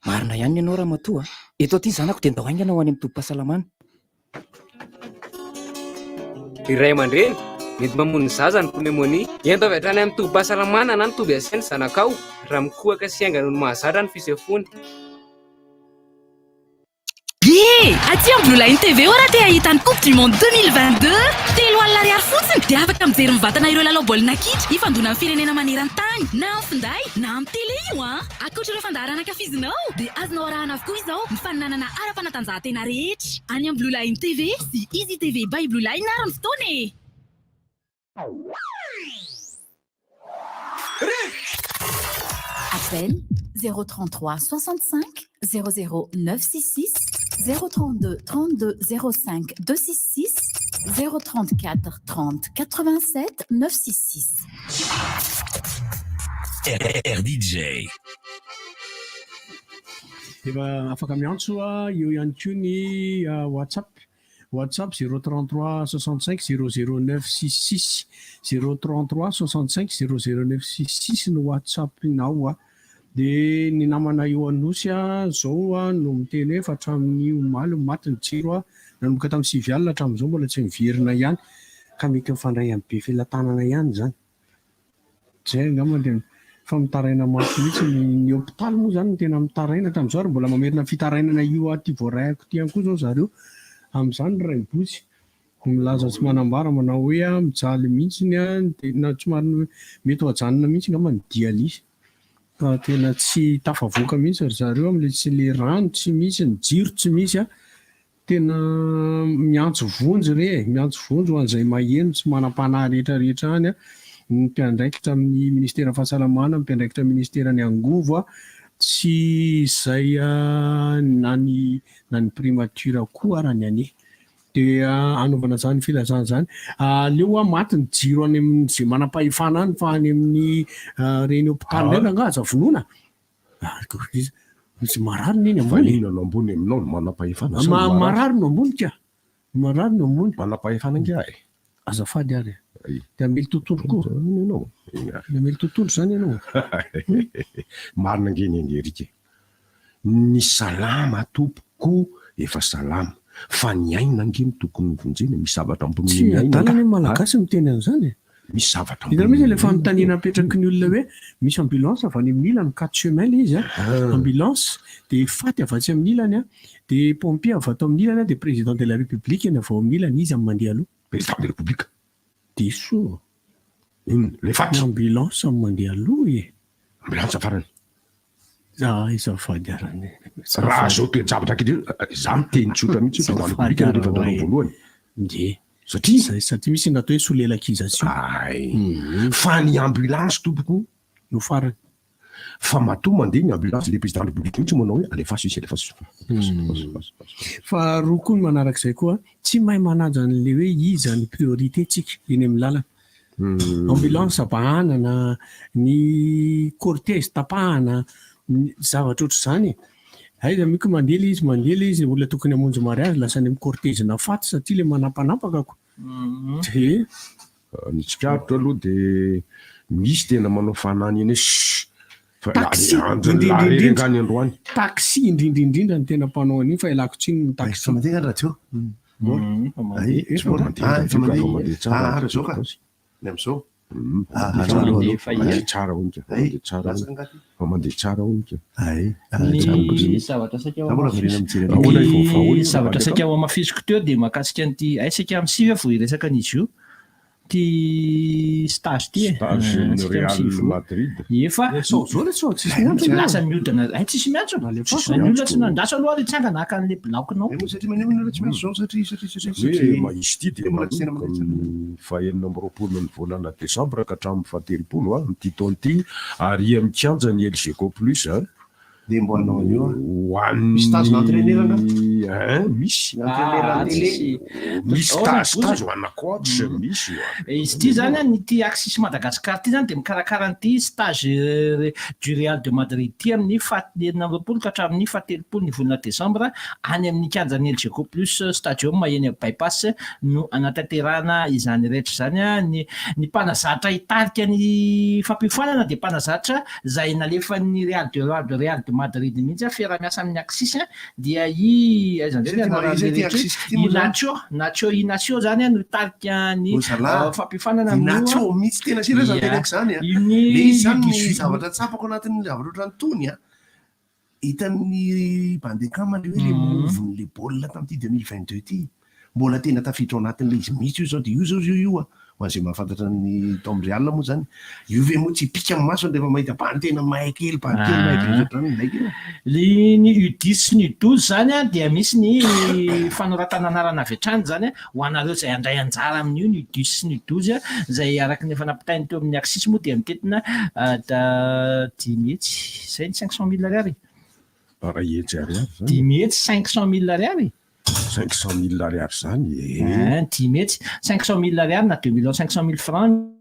marina ihany ianao raha matoa eto aty zanako dia ndao aingana ho any amin'ny tovom-pahasalamana iray aman-dreny mety mamono ny zaza ny pneumonia ento avy hatrany amin'ny tovom-pahasalamana na ny toby asiany zanakao raha mikohaka sy aingana no mahazatra ny fisefony. Aty amin'ny Blue Line TV ora te ahitany Coupe du Monde 2022 telo alina ariary fotsiny dia afaka mijery mivantana ireo lalao baolina kitra ifandona amin'ny firenena maneran-tany na amin'ny finday na amin'ny tele io ankoatra ireo fandaharana ankafizinao dia azonao arahana avokoa izao ny faninanana ara-panatanjahantena rehetra any amin'ny Blue Line TV sy Easy TV by Blue Line ary ny fotoana e Appel 033 65 00 966 032 32 05 266 034 30 87 966. RDJ. Efa afaka miantso eo ihany koa ny WhatsApp 033 65 00 966 033 65 00 966 no WhatsAppinao dia ny namana eo anosy zao no miteny hoe fa hatramin'ny omaly maty ny jiro nanomboka tamin'ny 9 alina hatramin'izao mbola tsy miverina ihany ka mety mifandray amin'ny be filatanana ihany zany zay angamba dia fa mitaraina mafy mihitsy ny hôpitaly moa zany no tena mitaraina tamin'izao ary mbola mamerina fitarainana io aty voaraiko ty ihany koa zao zareo amin'izany ray botsy milaza tsy manambara manao hoe mijaly mihitsiny dia na tsy marina mety ho ajanona mihitsy angamba ny dialyse fa tena tsy tafavoaka mihitsy ry zareo amin'ilay tsy le rano tsy misy ny jiro tsy misy tena miantso vonjy miantso vonjy ho an'izay maheno tsy manam-panahy rehetrarehetra any ny mpiandraikitra amin'ny ministera fahasalamana mpiandraikitra ministera ny angovo tsy izay na ny primature koa raha ny ane dia anaovana zany filazana zany leo maty ny jiro any amin'izay manam-pahefana any fa any amin'ny reny hôpitaly reny angaza vonoina tsy marary neny valinano ambony aminao no manam-pahefana marary no ambony ka marary no ambony manam-pahefana ngia azafady ary dia mely tontolo koa ianao mely tontolo zany ianao marina ngeny engerika ny salama tompoko efa salama fa ny aina ngeny tokony vonjena misy zavatra tsy adalany malagasy miteny an'izany misy zavatra misy le fanontaniana apetraky ny olona hoe misy ambulance avy any amin'ny ilany 4 chemin le izy ambulance dia faty avatsy amin'ny ilany dia pompier avy ato amin'ny ilany dia président de la république ny avy ao amin'ny ilany izy amin'ny mandeha aloha président de la république diso le faty ambulance amin'ny mandeha aloha ambulance farany izafady arany raha zao toejavatra kely za miteny tsotra mihitsy voalohany satria misy natao hoe soulélakisation fa ny ambulance tompoko no farany fa matoa mandeha ny ambulance le président de la république mihitsy manao hoe alefaso isy alefaso fa roa koa ny manarak'izay koa tsy mahay manaja an'le hoe iza ny priorité tsika eny amin'ny lalana ambulance apahanana ny cortège tapahana zavatra ohatr' izany aiza miko mandela izy olona tokony hamonjy mariazy lasa ny amin'ny cortège na faty satria le manapanampaka ko dia ny tsikarotra aloha dia misy tena manao fanany eny taxi indrindrindrindra ny tena mpanao an'iny fa ilako tsiny ny taxi mandeha raha teo zao ka ny am'izao tsara onika fa mandeha tsara onika ny zavatra saika ao amafiziko teo dia mahakasika an'ity aisaka amin'ny sivy vo iresaka an'izy io ty stage ty efa lasa miodana tsisy miantso ny olona tsy nandaso aloha ry tsanga naka an'le blaokinao maisy ty dia fahenina am'roapolo ny volana desambra ka hatramin'ny fahatelopolo mity taona ty ary mikanja ny LGCO plus dia mbo anao io misy stage d'entraîneur misy stage hoanakoatra misy izy ty zany nyty axis Madagascar ty zany dia mikarakara nyty stage du Real de Madrid ty amin'ny fahaenina am'roapolo ka hatramin'ny fahatelopolo ny volana desambra any amin'ny kianjan'ny LGCO plus stadium maheny bypass no anatanterahana izany rehetra zany ny mpanazatra hitarika ny fampifoanana dia mpanazatra zay nalefa ny Real de Madrid mihitsy fiara-miasa amin'ny axis dia Nacho Inacio zany no hitarika ny fampifanana Nacho misy tena sira zany tena zany le izy zany ny zavatra tsapako anatin'ny zavatra ohatrany tony hitan'ny bandekama le hoe le movon'le baolina tamin'ity 2022 ty mbola tena tafiditra ao anatin'le izy misy io zao dia io ho azay mahafantatra ny tombrialina moa zany io ve moa tsy pika amin'ny masony rehefa mahita tena mahay kely ny U10 sy ny U12 zany a dia misy ny fanoratana anarana avy hatrany zany ho anareo zay andray anjara amin'io ny U10 sy ny U12 zay araky ny efa nampitainy teo amin'ny aksisy moa dia mitetina 10 hetsy zay ny 500 000 ariary dimy hetsy 500 000 ariary 500 000 ariary zany 10 hetsy 500 000 ariary na 2 500 000 francs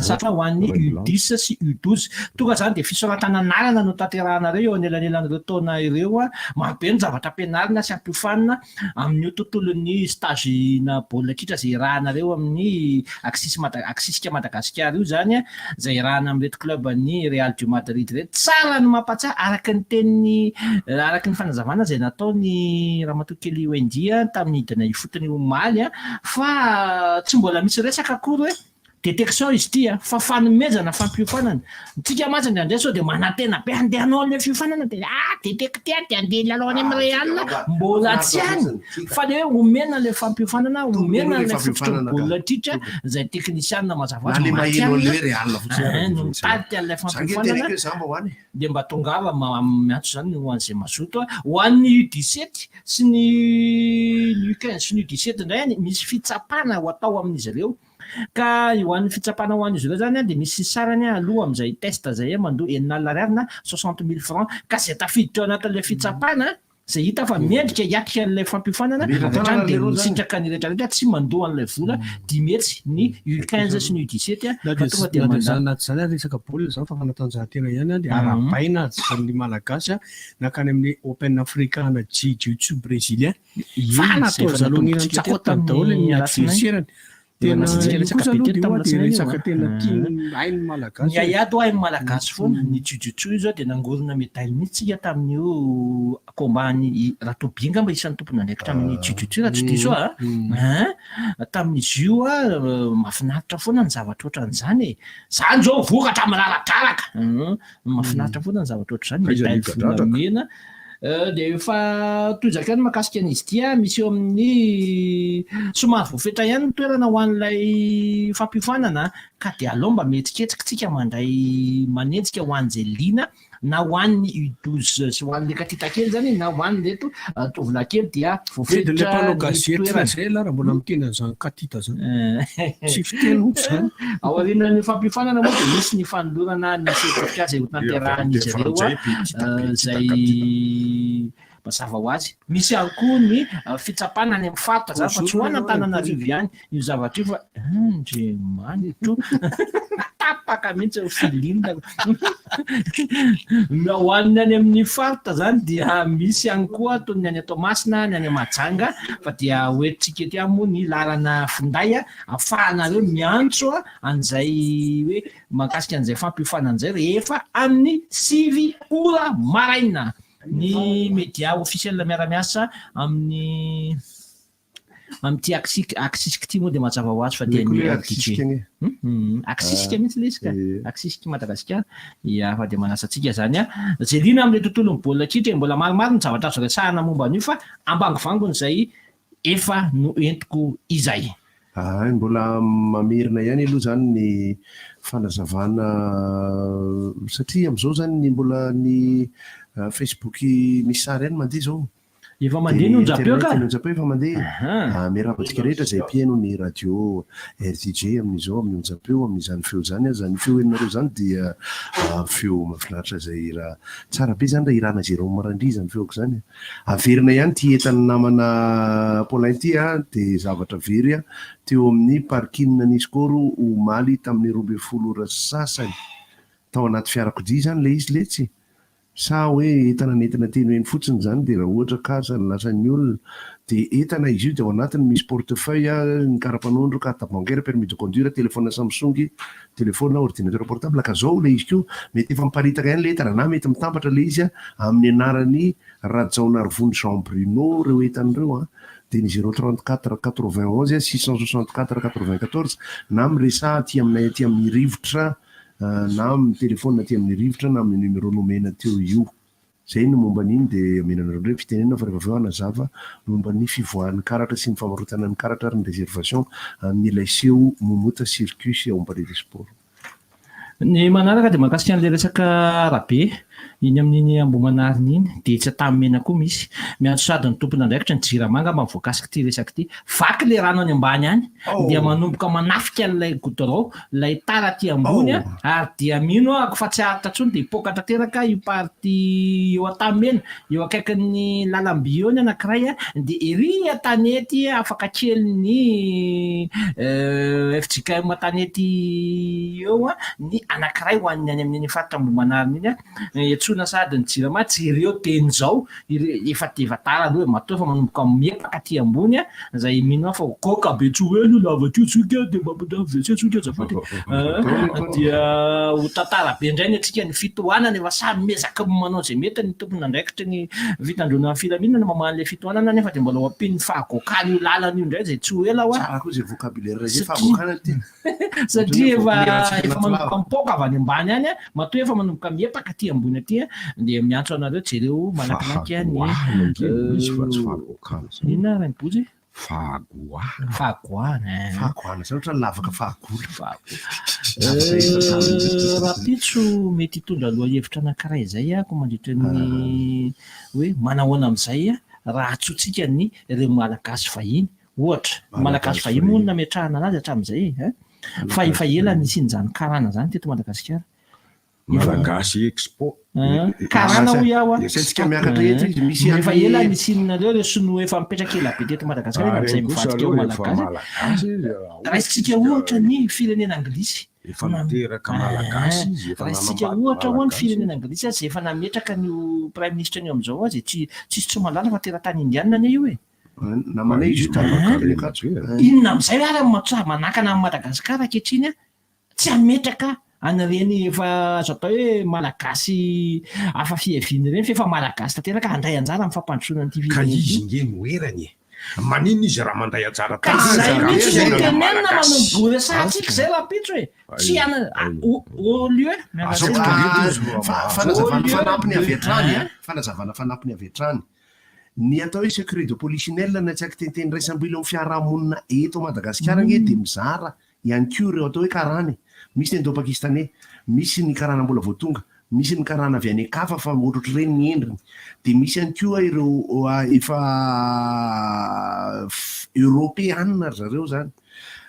safa ho an'ny U10 sy U12 tonga zany dia fisoratana anarana no tanterahanareo eo anelanelan'ireo taona ireo a marobe ny zavatra ampianarina sy ampiofanina amin'io tontolon'ny stage na baolina kitra zay rahanareo amin'ny aksisika Madagasikara io zany a zay rahana amin'reto club ny Real de Madrid reto tsara no mampatsiahy araky ny teniny araky ny fanazavana zay nataony ramatoa kely Wendy tamin'ny hidina ifotony omaly a fa tsy mbola misy resaka akory hoe détection izy ty a fa fanomezana fampiofanana tsika matsany andray sao dia manantena be andehanao le fiofanana dia détecté dia andeha lalao any amin'ny Real mbola tsy any fa le hoe omena le fampiofanana omena le fototrobolo tritra zay technicienne mazava azy mitady an'ilay fampiofanana dia mba tongava miantso zany ho an'izay mazoto ho an'ny U17 sy ny U15 sy ny U17 indray misy fitsapana ho atao amin'izy ireo ka io an'ny fitsapana ho an'izy ireo zany dia misy sarany aloha amin'izay test zay mandoa 9,000 na 60 000 francs ka zay tafiditra ao anatin'ilay fitsapana zay hita fa miendrika hiatrika an'ilay fampiofanana hatrany dia misitraka ny rehetrarehetra tsy mandoa an'ilay vola 10 hetsy ny U15 sy ny U17 fa tonga dia anaty zany resaka baolina zany fa fanatanjahantena ihany dia arapaina ny malagasy nakany amin'ny Open Africana Jiu-Jitsu brésilien fa natao zalonina tsakotany daholo ny adversairany tena resaka tena tiany hainy malagasy ny ayado hainy malagasy foana ny Jiu-Jitsu io zao dia nangorona médaille mihitsy tamin'io kombany Ratobinga mba isan'ny tompony andraikitra amin'ny Jiu-Jitsu raha tsy diso tamin'izy io mahafinaritra foana ny zavatra ohatran'izany zany zao vokatra milaladraraka mahafinaritra foana ny zavatra ohatr'izany médaille volamena dia efa tozaka ny makasika an'izy ity misy eo amin'ny somary voafetra ihany ny toerana ho an'ilay fampiofanana ka dia alao mba mihetsiketsika mandray manenjika ho an'izay lina na ho an'ny U12 sy ho an'le katita kely zany na ho an'leto tovolahy kely dia voafetra le panneau gazety zay raha mbola miteny an'izany katita zany tsy fiteny zany ao aorianan'ny fampiofanana moa dia misy ny fanolorana ny sertifika zay ho tanterahan'izy ireo zay mazava ho azy misy ary koa ny fitsapana any amin'ny faritra zany fa tsy ho an'Antananarivo ihany io zavatra io fa andriamanitro tapaka mihitsy filinina ho an'ny any amin'ny faritra zany dia misy ihany koa toy ny any Toamasina ny any Mahajanga fa dia hoentintsika ety moa ny lalana finday ahafahanareo miantso an'izay hoe mahakasika an'izay fampiofanan'izay rehefa amin'ny 9 ora maraina ny média officiel miaramiasa amin'ity aksisika ity moa dia mazava ho azy fa dia ny RDJ aksisika mihitsy le izy ka aksisika Madagasikara fa dia manasa antsika zany zay liana amin'ilay tontolon'ny baolina kitra mbola maromaro ny zavatra azo resahana momba an'io fa ambangivangony zay efa no entiko izay mbola mamerina ihany aloha zany ny fanazavana satria amin'izao zany ny mbola ny Facebook misy sary ihany mandeha zao efa mandeha no njapeo ka efa mandeha miarabantsika rehetra zay piaino ny radio RTJ amin'izao amin'ny onjapeo amin'izany feo zany zany feo enareo zany dia feo mahafinaritra zay raha tsara be zany raha irana zay rao marandry zany feoko zany averina ihany ty entany namana Paulin ty dia zavatra very teo amin'ny parking ny skoro omaly tamin'ny 12 sasany tao anaty fiarakodia zany le izy letsy sa hoe entana nentina teny eny fotsiny zany dia raha ohatra kasa ny lasan'ny olona dia entana izy io dia ao anatiny misy portefeuille ny karapanondro carte bancaire permis de conduire téléphone Samsung téléphone ordinateur portable ka zao le izy kio mety efa miparitaka ihany le entana na mety mitambatra le izy amin'ny anarany Rajaonarivony Jean Bruno reo entan'ireo dia ny 034 91 664 94 na miresaha aty aminay aty amin'ny rivotra na amin'ny telefona aty amin'ny rivotra na amin'ny numéro nomena teo io zay no momba n'iny dia amenanareo ndray fitenena fa rehefa avy eo anazava momba ny fivoahan'ny karatra sy ny famarotana ny karatra ary ny réservation amin'ilay seo momota circuit ao am-palais des sports. Ny manaraka dia mahakasika an'ilay resaka arabe iny amin'iny ambomanariny iny dia tsy atamena koa misy miantso sady ny tompony andraikitra ny jiramanga mba mivoakasika ity resaka ity vaky le rano any ambany any dia manomboka manafika an'ilay goudron ilay tara aty ambony ary dia mino ako fa tsy aritra ntsony dia hipoaka tanteraka io party eo atamena eo akaikin'ny lalam-by eo ny anankiray dia ery tanety afaka kely ny FJKM tanety eo ny anankiray ho an'ny any amin'iny faritra ambomanariny iny etsona sady ny jirama jereo teny zao efa tevatara aloha matoa fa manomboka miepaka aty ambony zay mino fa koka be tsoeny lavatio tsika dia mampidavetsy tsika zafady dia ho tantara be indray ny atsika ny fitohanana efa samy mezaka manao zay mety ny tompony andraikitra ny vitandrona filaminana maman'le fitohanana nefa dia mbola ampiny fahagokana io lalana io indray zay tsy ho ela tsara koa zay vocabulaire zay fahagokana ty satria efa manomboka mipoka avy any ambany any matoa efa manomboka miepaka aty ambony aty dia miantso anareo jereo malakilaky any inona raimbozy fahagoana zay ohatra lavaka fahagola raha pitso mety hitondra aloha hevitra anankiray zay ako mandritra ny hoe manahoana amin'izay raha atsotsika ny ireo malagasy vahiny ohatra malagasy vahiny moa nametrahana anazy hatramin'izay fa efa ela nisy in'izany karana zany teto Madagasikara Malagasy Expo karana ho iaho tsika miakatra eto izy misy efa ela nisinonareo re sinoa efa mipetraka ela be teto Madagasikara am'izay mivadika eo malagasy raisitsika ohatra ny firenena anglisy efa miteraka malagasy izy efa raisitsika ohatra ho ny firenena anglisy zay efa nametraka ny prime ministre ny am'izao zay tsisy tsy malala fa teratany indianina ny io namanay izy inona am'izay ary manakana amin'ny Madagasikara ankehitriny tsy ametraka anareny efa azo atao hoe malagasy afa fiaviany ireny fa efa malagasy tanteraka handray anjara amin'ny fampandrosoana ny ka izy nge noerany manino izy raha mandray anjara zay mihitsy zay tenenina manombory asatsika zay raha pitso hoe tsy olo fanampiny avy hatrany fanazavana fanampiny avy hatrany ny atao hoe secret de polichinelle na tsy aky tenteny raisam-bola amin'ny fiarahamonina eto Madagasikara nge dia mizara ihany koa ireo atao hoe karany misy ny indo-pakistanais misy ny karana mbola voatonga misy ny karana avy any akafa fa ohatrotry reny ny endriny dia misy ihany koa ireo efa européanina ry zareo zany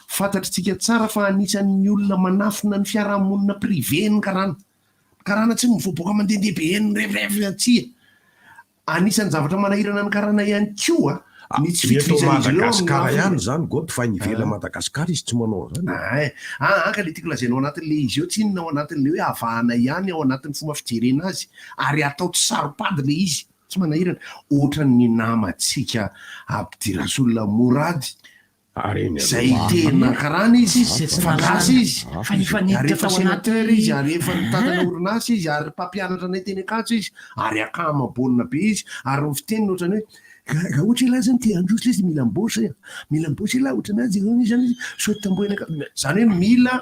fantatritsika tsara fa anisan'ny olona manafina ny fiarahamonina privé ny karana tsy mivoaboaka mandehandeha be ny revirevy atsia anisan'ny zavatra manahirana ny karana ihany koa eto Madagasikara ihany zany goto fa nivela Madagasikara izy tsy manao zany anka le tiako lazainao anatin'le izy eo tsy inona ao anatin'le hoe avahana ihany ao anatin'ny fomba fijerena azy ary atao tsy saropady le izy tsy manahirana ohatra ny namantsika Abdirasolona Morady zay tena karana izy fangasy izy ary efa sénateur izy ary efa nitantana orinasa izy ary mpampianatra nay teny akajo izy ary akamabolina be izy ary ny fiteniny ohatrany hoe ka ohatra ela zany te androsy izy mila mbosy ela ohatra anazy zany izy so tamboena zany hoe mila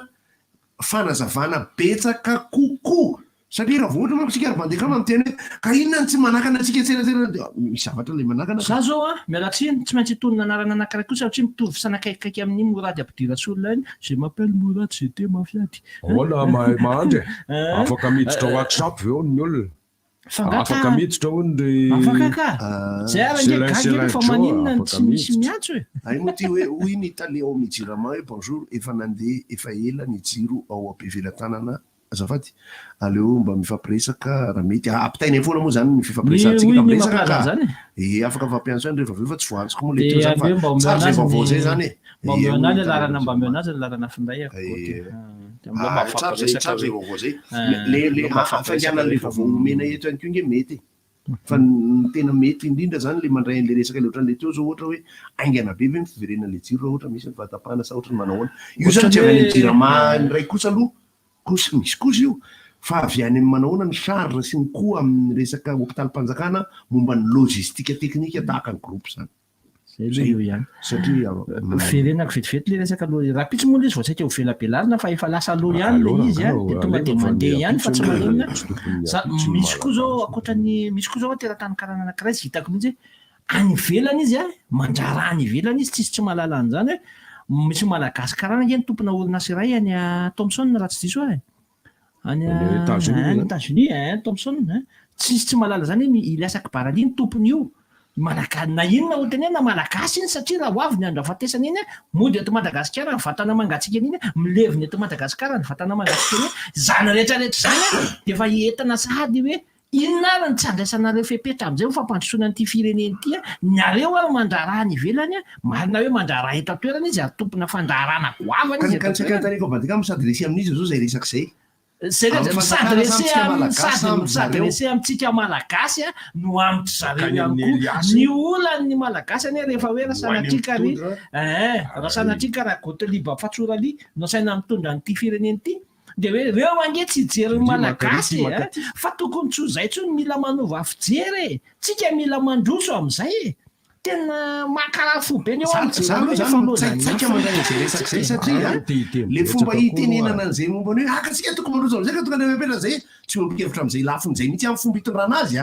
fanazavana betsaka kokoa satria raha voatra manko sika ary mandeha kama miteny hoe ka inona tsy manakana atsika tsenatena misy zavatra le manakana za zao mialatsiny tsy maintsy hitonona anarana anankiray koa satria mitovy sanakaikikaiky amin'ny Morady Abdirasolona iny je m'appelle Morady j'étais mafiady ola mahandry afaka miditra WhatsApp veo ny olona afaka miditra ony afaka ka zay ara nge gagy fa maninona tsy misy miantso ay moa ty hoe hoy ny Italia ao amin'ny jirama hoe bonjour efa nandeha efa ela ny jiro ao ampivelantanana azafady aleo mba mifampiresaka raha mety ampitainy foana moa zany ny fifampiresantsika tamresaka ka afaka fampianso any rehefa aveo fa tsy voantsiko moa le tsara zay vaovao zay zany mba meo anazy alarana mba meo anazy alarana finday tsara zay vaovao zay le afanganan'le vaovao omena eto ihany koa nge mety fa ny tena mety indrindra zany le mandray an'le resaka le ohatran'le teo zao ohatra hoe aingana be ve ny fiverenan'le jiro raha ohatra misy ny vatapana sa ohatra ny manahoana io zany tsy avy any jirama ray kosa aloha kosa misy kosa io fa avy any amin'ny manahoana ny charge sy ny koa amin'ny resaka hôpitaly mpanjakana momba ny logistika teknika tahaka ny groupe zany zay io ihany satria firenako vetivety le resaka aloha raha pitsy moa le izy vao saika ho velabelarina fa efa lasa aloha ihany le izy a de tonga de mandeha ihany fa tsy malemina misy koa zao akoatrany misy koa zao teratany karana anankiray sy hitako mihitsy any ivelany izy a manjara any ivelany izy tsisy tsy mahalala an'izany hoe misy malagasy karana ny tompona orinasy iray any a Thomson raha tsy diso any États-Unis Thomson tsisy tsy mahalala zany ilaisaky barali ny tompony io na inona ohatrany na malagasy iny satria raha ho avy ny andro afatesana iny mody eto Madagasikara ny vatana mangatsiaka iny mileviny eto Madagasikara ny vatana mangatsiaka iny zany rehetrarehetra zany de efa entana sady hoe inona ary ny tsy andraisanareo fepetra am'izay ho fampandrosoana an'ity fireneny ity nareo ary mandrara ny ivelany marina hoe mandrara eto atoerana izy ary tompona fandaharana goavana izy taniko badika sady resy amin'izy zao zay resaka zay sady rese amitsika malagasy no amitsy zareo ihany koa ny olany malagasy any rehefa hoe rasanatrika ry rasanatrika raha goteliba fatsoraly no saina mitondra n'ity fireneny ity de hoe reo ange tsy hijery malagasy fa tokony tsy ho zay tsony mila manova fijery tsika mila mandroso am'izay tena makarafo be ny tsaika mandray an'izay resaka zay satria le fomba hitenenana an'izay mombany hoe akatsika toko mandroso am'izay ka tonga de mepetra zay tsy mampikevitra am'izay lafin'izay mihitsy amin'ny fomba hitondrana azy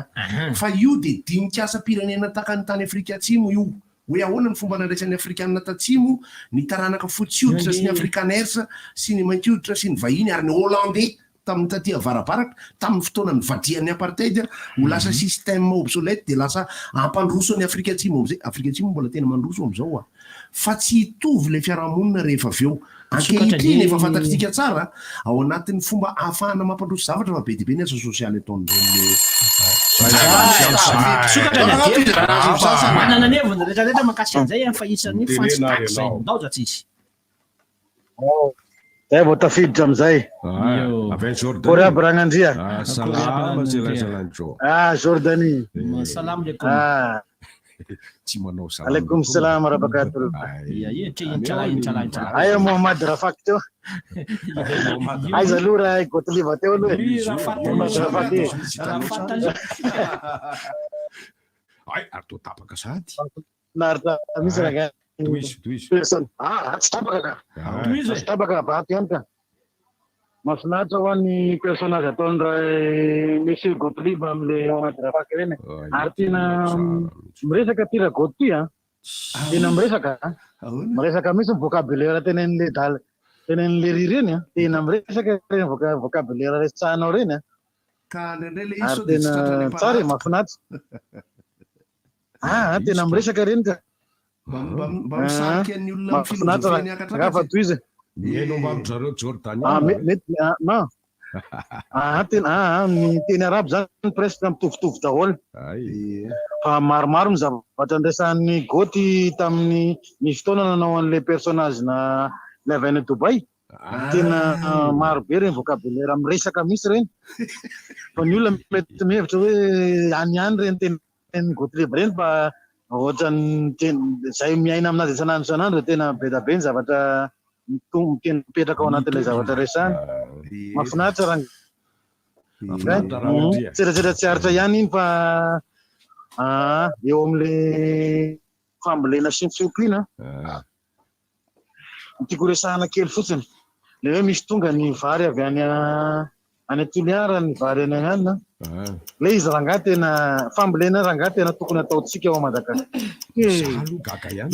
fa io de dinikasa pirenena takany tany Afrika Atsimo io hoe ahoana ny fomba nandraisan'ny afrikanina tatsimo ny taranaka fotsioditra sy ny afrikanersa sy ny maintioditra sy ny vahiny ary ny hollandais tamin'ny taty avarabaraka tamin'ny fotoanany vadian'ny apartheid ho lasa système obsolète de lasa ampandroso ny Afrika Atsimo am'izay Afrika Atsimo mbola tena mandroso am'izao fa tsy hitovy le fiarahamonina rehefa avy eo ankehitriny efa fantatritsika tsara ao anatin'ny fomba ahafahana mampandroso zavatra fa be dia be ny asa sosialy ataon'ireny manana nevony rehetrarehetra makasika an'izay fa isan'ny fantsitakizay ndaoza tsisy zay vao tafiditra am'izay kory aby ragnandria Jordanie salam alaikum tsy manao alaikum salam rabakatullah aya Mohamed Rafak teo aiza aloha raha goteliva teo aloha ay ary to tapaka sady naritra misy raga toizy tsy tapaka bato ihany ka mahafinaritra ho an'ny personnage ataon'ray monsieur Gottlieb am'le Mohamed Rafak reny ary tena miresaka ty raha Gotti tena miresaka misy vocabulaire tenen'le ry reny tena miresaka reny vocabulaire resitsahanao reny ary tena tsara mahafinaritra tena miresaka reny ka mahafinaritra rafa toizy zareo Jordanie ny teny arabo zany presque mitovitovy daholo fa maromaro ny zavatra andraisan'ny Gotti tamin'ny ny fotoana nanao an'le personnage na le avainy Dubai tena maro be reny vocabulaire miresaka misy reny fa ny olona mety mihevitra hoe any reny teny Gottlieb reny fa ohatrany zay miaina aminazy isanandro isanandro tena be da be ny zavatra tena mipetraka ao anatin'ilay zavatra resany mahafinaritra raha tserasera tsy haritra ihany iny fa eo am'le fambolena sy ny fiompiana tiako resahana kely fotsiny le hoe misy tonga ny vary avy any Toliara ny vary any anana le izy rangahy tena fambolena rangahy tena tokony ataotsika ao Madagasikara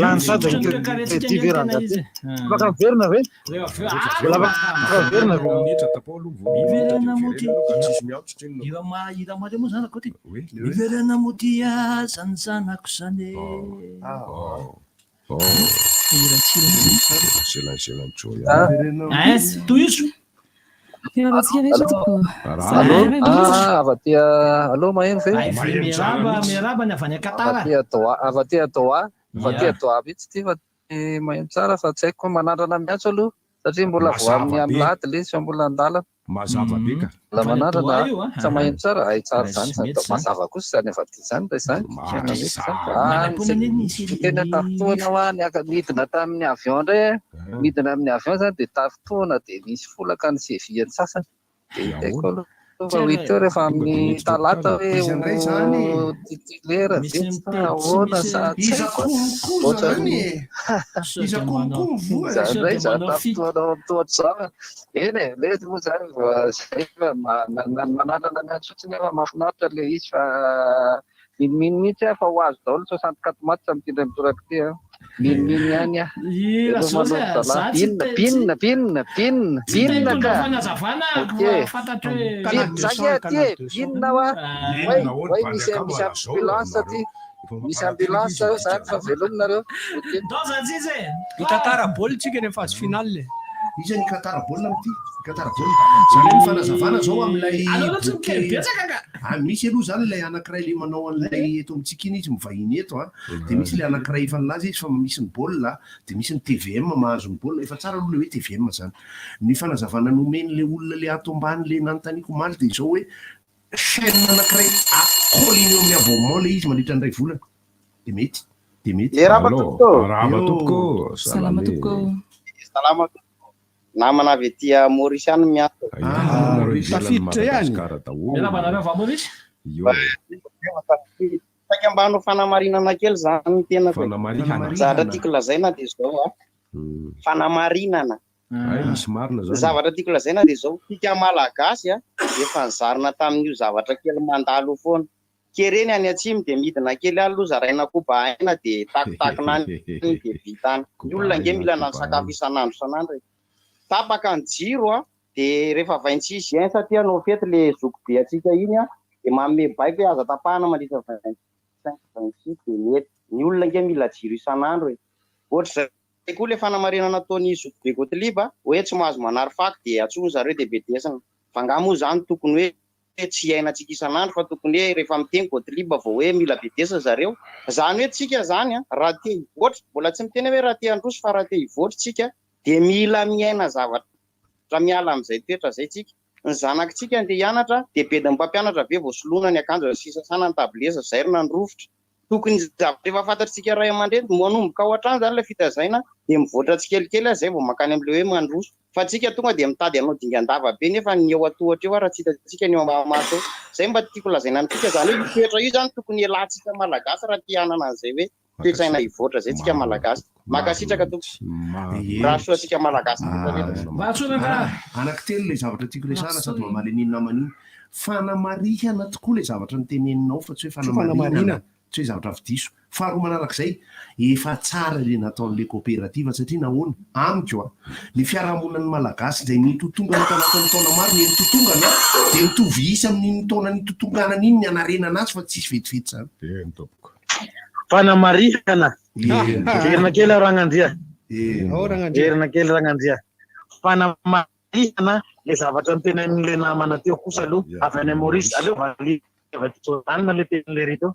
lany sady kreativy rangahy afaka miverina ve iramare moa zany koty iverana motia zany zanako zany toy iso avatia allo maheno ve miaraba ny avany akatara avatia doa mihitsy ty fa maheno tsara fa tsy haiko manandrana miatso aloha satria mbola vo amin'ny amin'ny laty le sy mbola andala mazava be ka la manandrana sa maheno tsara ay tsara zany mazava kosa zany avaty zany re zany tena tafotoana ho any midina tamin'ny avion ndray midina amin'ny avion zany de tafotoana de misy folaka ny seviany sasany de haiko aloha fa hoiteo rehefa amin'ny talata hoe titulera ahoana saohatran'izay za tafotoanao toatr'zany eny e le moa zany zay fa mananana miantsy fotsiny efa mahafinaritra le izy fa miniminy mihitsy a fa ho azo daholo 64 match mitindra mitoraka ty a miniminy ihany a pinna ka pinna wa way misy ambulance ty misy ambulance zany fa velomnareo ikatara baolina tsika rehefa azo finale izy ny katara baolina amity katara baolina zany ny fanazavana zao amilay misy aloha zany lay anankiray le manao an'lay eto amintsika iny izy mivahiny eto a de misy le anankiray efa nilaza izy fa misy ny baolina de misy ny TVM mahazo ny baolina efa tsara aloha le hoe TVM zany ny fanazavana nomeny le olona le ato ambany le nanontaniako maly de zao hoe chaîne anankiray akoliny eo amin'ny abonnement le izy mandritra ny ray volana de mety salama topoko namana avy tia Maurice any miato tafiditra ihany saika ambano fanamarinana kely zany tena zavatra tiako lazaina de zao a fanamarinana zavatra tiako lazaina de zao tika malagasy a efa nizarina tamin'io zavatra kely mandalo foana kereny any atsimo de midina kely aloha zaraina koba aina de takotakona any de vitany ny olona nge mila na sakafo isanandro tapaka ny jiro a de rehefa 26 juin satria no fety le zoko be atsika iny a de manome baiko hoe aza tapahana mandritra 26 de mety ny olona nge mila jiro isanandro ohatra zay koa le fanamarinana ataony zoko be Gotliba hoe tsy mahazo manary faky de atsony zareo de bedesana fa ngamo zany tokony hoe tsy iainantsika isanandro fa tokony hoe rehefa miteny Gotliba vao hoe mila bedesana zareo zany hoe tsika zany a raha te hivoatra mbola tsy miteny hoe raha te handroso fa raha te hivoatra tsika de mila miaina zavatra miala am'izay toetra zay tsika ny zanakitsika nde hianatra de bedin'ny mpampianatra ve vao solona ny akanjo sisasana ny tableza zairina ny rovitra tokony zavatra efa fantatritsika ray aman-dreny manomboka ao an-trano zany le fitazaina de mivoatra tsikelikely zay vao makany am'le hoe mandroso fa tsika tonga de mitady anao dingan-dava be nefa ny eo atohatra eo raha tsy hitatsika ny eo amaso zay mba tiako lazaina amitsika zany hoe toetra io zany tokony ialatsika malagasy raha tianana an'izay hoe toetraina hivoatra zay tsika malagasy makasitraka raha soa tsika malagasy anankitelo le zavatra tiako resana sady mamaly aniny namaniny fanamarihana tokoa le zavatra nyteneninao fa tsy hoe fanamarinana tsy hoe zavatra vidiso faharoa manarak'izay efa tsara le nataon'le coopérative satria nahoana amiko a le fiarahamonany malagasy zay nitotongana tanatin'ny taona maro ny nitotongana de mitovy isa amin'ny taona nitotongana iny ny anarenana azy fa tsisy vetivety zany fanamarihana erina kely ragnandria erina kely ragnandria fanamarihana le zavatra nitenenin'le namana teo kosa aloha avy any Maurice aleo valina le tenin'le rito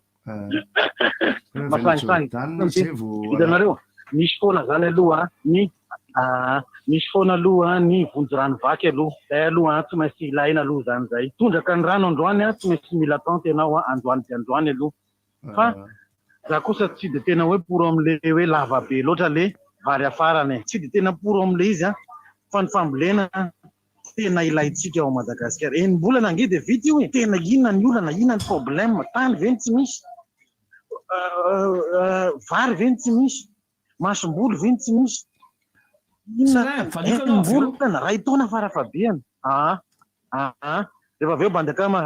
hitanareo misy foana zany aloha misy foana aloha ny vonjy rano vaky aloha zay aloha tsy maintsy ilaina aloha zany zay tondraka ny rano androany a tsy maintsy mila tante ianao a androany de androany aloha fa za kosa tsy de tena hoe poro am'le hoe lava be loatra le vary afarany tsy de tena poro am'le izy a fa ny fambolena tena ilaitsika ao Madagasikara enimbolana ange de vita io tena inona ny olana inona ny problème tany veny tsy misy vary veny tsy misy masomboly veny tsy misy inona enimbolana ray taona farafabeana rehefa aveo bandakama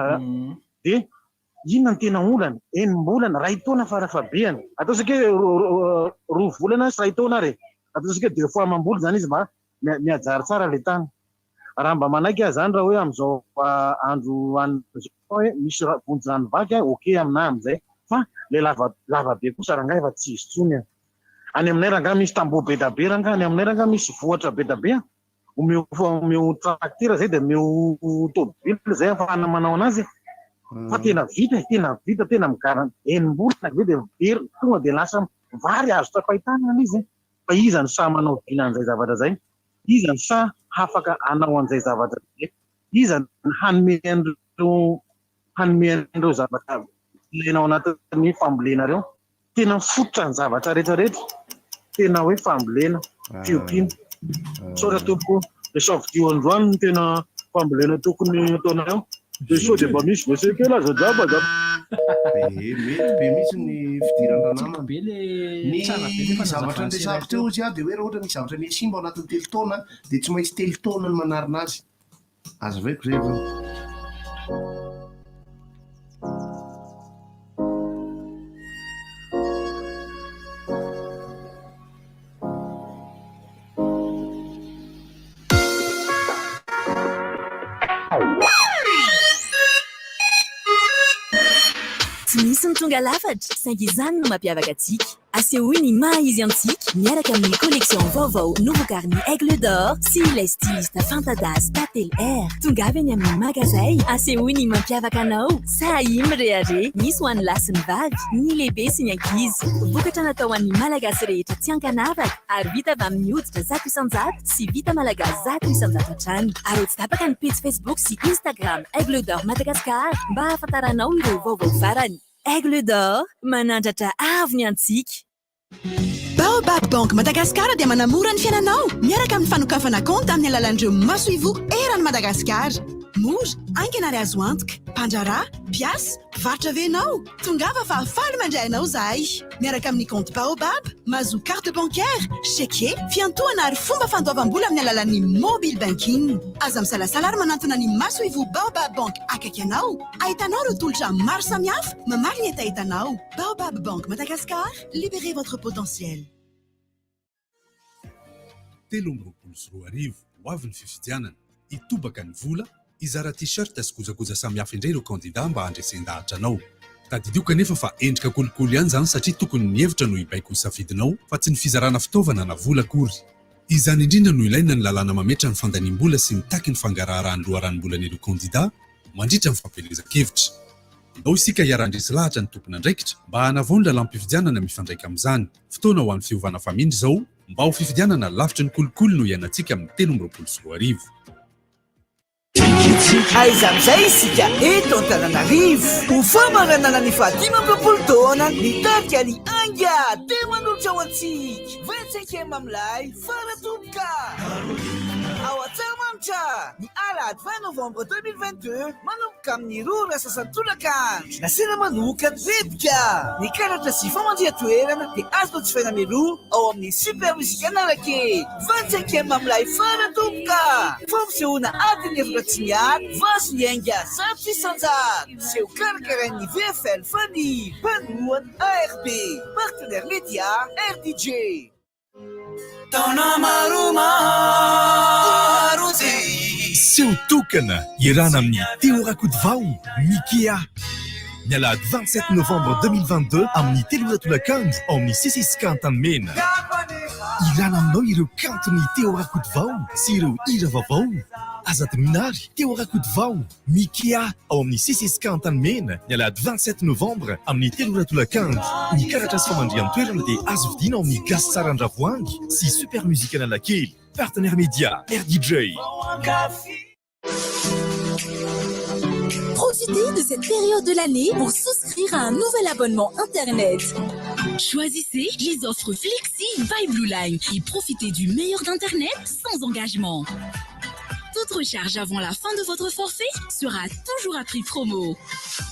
de inona ny tena olana enimbolana ray taona farafabeana ataosika roa volana sy ray taona re ataosika 2 fois mamboly zany izy mba miajary tsara le tany raha mba manaiky azy zany raha hoe am'izao andro hoe misy vonjy rano vaky ok aminay am'izay fa le lava be kosa rangahy efa tsy izy tsony any aminay rangahy misy tamboho be da be rangahy any aminay rangahy misy vohatra be da be omeo tracteur zay de omeo tobile zay afahana manao anazy fa tena vita tena migarana enimbolana ve de very tonga de lasa vary azo trapahitana izy fa izany sa manao vina an'izay zavatra zay izany sa afaka anao an'izay zavatra zay izany hanomeandreo zavatra ilainao anatin'ny fambolena reo tena fototra ny zavatra rehetrarehetra tena hoe fambolena fiompiana sotra tompoko le savidio androany tena fambolena tokony ataonareo de so de mba misy vesekela za jabajaba mety be misy ny fidirana namana be le ny zavatra nresako teo izy a de hoe raha ohatra ny zavatra ny simba ao anatin'ny telo taona de tsy maintsy telo taona ny manarina azy azo vaiko zay avao tsy misy ny tonga lafatra saingy izany no mampiavaka antsika asehoy ny maha izy antsika miaraka amin'ny collection vaovao nouveau carnet aigle d'or sy les styliste fantadas tatel air tongavy any amin'ny magazay asehoy ny mampiavaka anao sahimy rehare misy ho an'ny lasy ny vavy ny lehibe sy ny ankizy vokatra natao an'ny malagasy rehetra tsy ankanavaka ary vita avy amin'ny hoditra zato isan-jato sy vita malagasy zato isan-jato hatrany ary tsy tapaka ny page facebook sy instagram aigle d'or Madagascar mba hahafantaranao ireo vaovao farany Aigle d'or, manandratra avy ny antsika. Baobab Bank Madagascar dia manamora ny fiainanao miaraka amin'ny fanokafana compte amin'ny alalan'ireo masoivo eran'ny Madagascar. Mora, aingana ary azo antoka, mpandrara, piasy, varotra venao, tongava fa afaly mandray anao zahay. Miaraka amin'ny compte Baobab, mahazo carte bancaire, chèque, fiantohana ary fomba fandoavam-bola amin'ny alalan'ny mobile banking. Aza misalasala ary manantona ny masoivo Baobab Bank akaiky anao. Ahitanao ireo tolotra maro samihafa, mamaly ny entahitanao. Baobab Bank Madagascar, libérez votre potentiel. Telo amby roapolo sy roa arivo ho avy ny fifidianana itobaka ny vola izara t-shirt sy kojakoja samihafa indray ireo kandida mba handresen-dahatra anao tadidio kanefa fa endrika kolokolo ihany zany satria tokony ny hevitra no hibaiko ho safidinao fa tsy ny fizarana fitaovana na vola akory izany indrindra no ilaina ny lalàna mametra ny fandanim-bola sy mitaky ny fangaraharahan'ny loharanimbolan'ireo kandida mandritra ny fampelezan-kevitra ao isika hiara-ndresy lahatra ny tompona andraikitra mba hanavao ny lalam-pifidianana mifandraika amin'izany fotoana ho an'ny fiovana famindry izao mba ho fifidianana lavitra ny kolokolo no ianantsika amin'ny telo amby roapolo sy roa arivo aiza amin'izay isika eto Antananarivo ho famaranana ny fahadimy amby roapolo taona nitarika ny anga te manolotra ao antsika 25e mamilay faratomboka ao Antsahamanitra ny alahady 20 novambra 2022 manomboka amin'ny roa rasa santolakandro nasena manokana repoka ny karatra sy famandria-toerana dia azo jifaina mialoha ao amin'ny super muzika analakely 25e mamilay faratomboka fampisehoana adiny evitra tsy miady vaso ny ainga zato isan-jato seho karakarain'ny VFL Fani mpanohany ARB partenaire média RDJ taona maromaro zay seho tokana iarana amin'ny teo rakody vao Mikia ny alahady 27 novembre 2022 amin'ny telo tolakandro ao amin'ny sisiskantanmena irana aminao ireo kantony teo rakody vao sy ireo hira vaovao azadominary teo rakody vao Mikia ao amin'ny sisiskantanmena ny alahady 27 novembre amin'ny telo tolakandro ny karatra sy famandrian'ny toerana dia azo vidina ao amin'ny gasy sarandravoangy sy super muzika analakely partenaire média RDJ. Profitez de cette période de l'année pour souscrire à un nouvel abonnement Internet. Choisissez les offres Flexi by Blue Line et profitez du meilleur d'Internet sans engagement. Toute recharge avant la fin de votre forfait sera toujours à prix promo.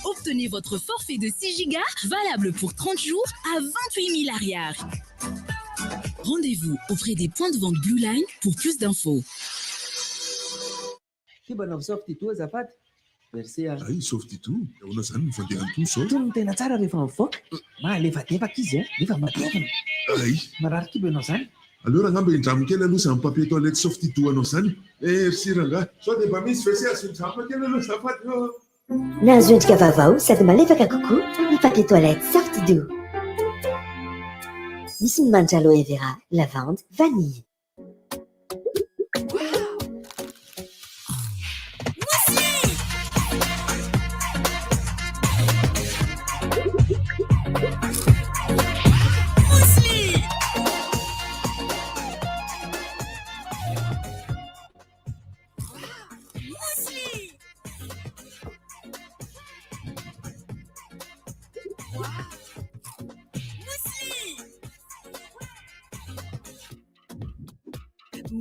Obtenez votre forfait de 6 Go valable pour 30 jours à 28 000 arrières. Rendez-vous auprès des points de vente Blue Line pour plus d'infos. Ay, softy to. Ona zany mifandeha to so. Tony tena tsara rehefa mivoaka. Malevadevaka izy rehefa matevina. Ay. Marary kibo ianao zany. Alors angamba indramo kely aloha zany papier toilette softy to anao zany. Merci ranga. So de mba misy vese asindramo kely aloha zafady. Nahazo endrika vaovao sady malefaka kokoa ny papier toilette Soft Doux. Misy ny manitra aloe vera, lavande, vanille.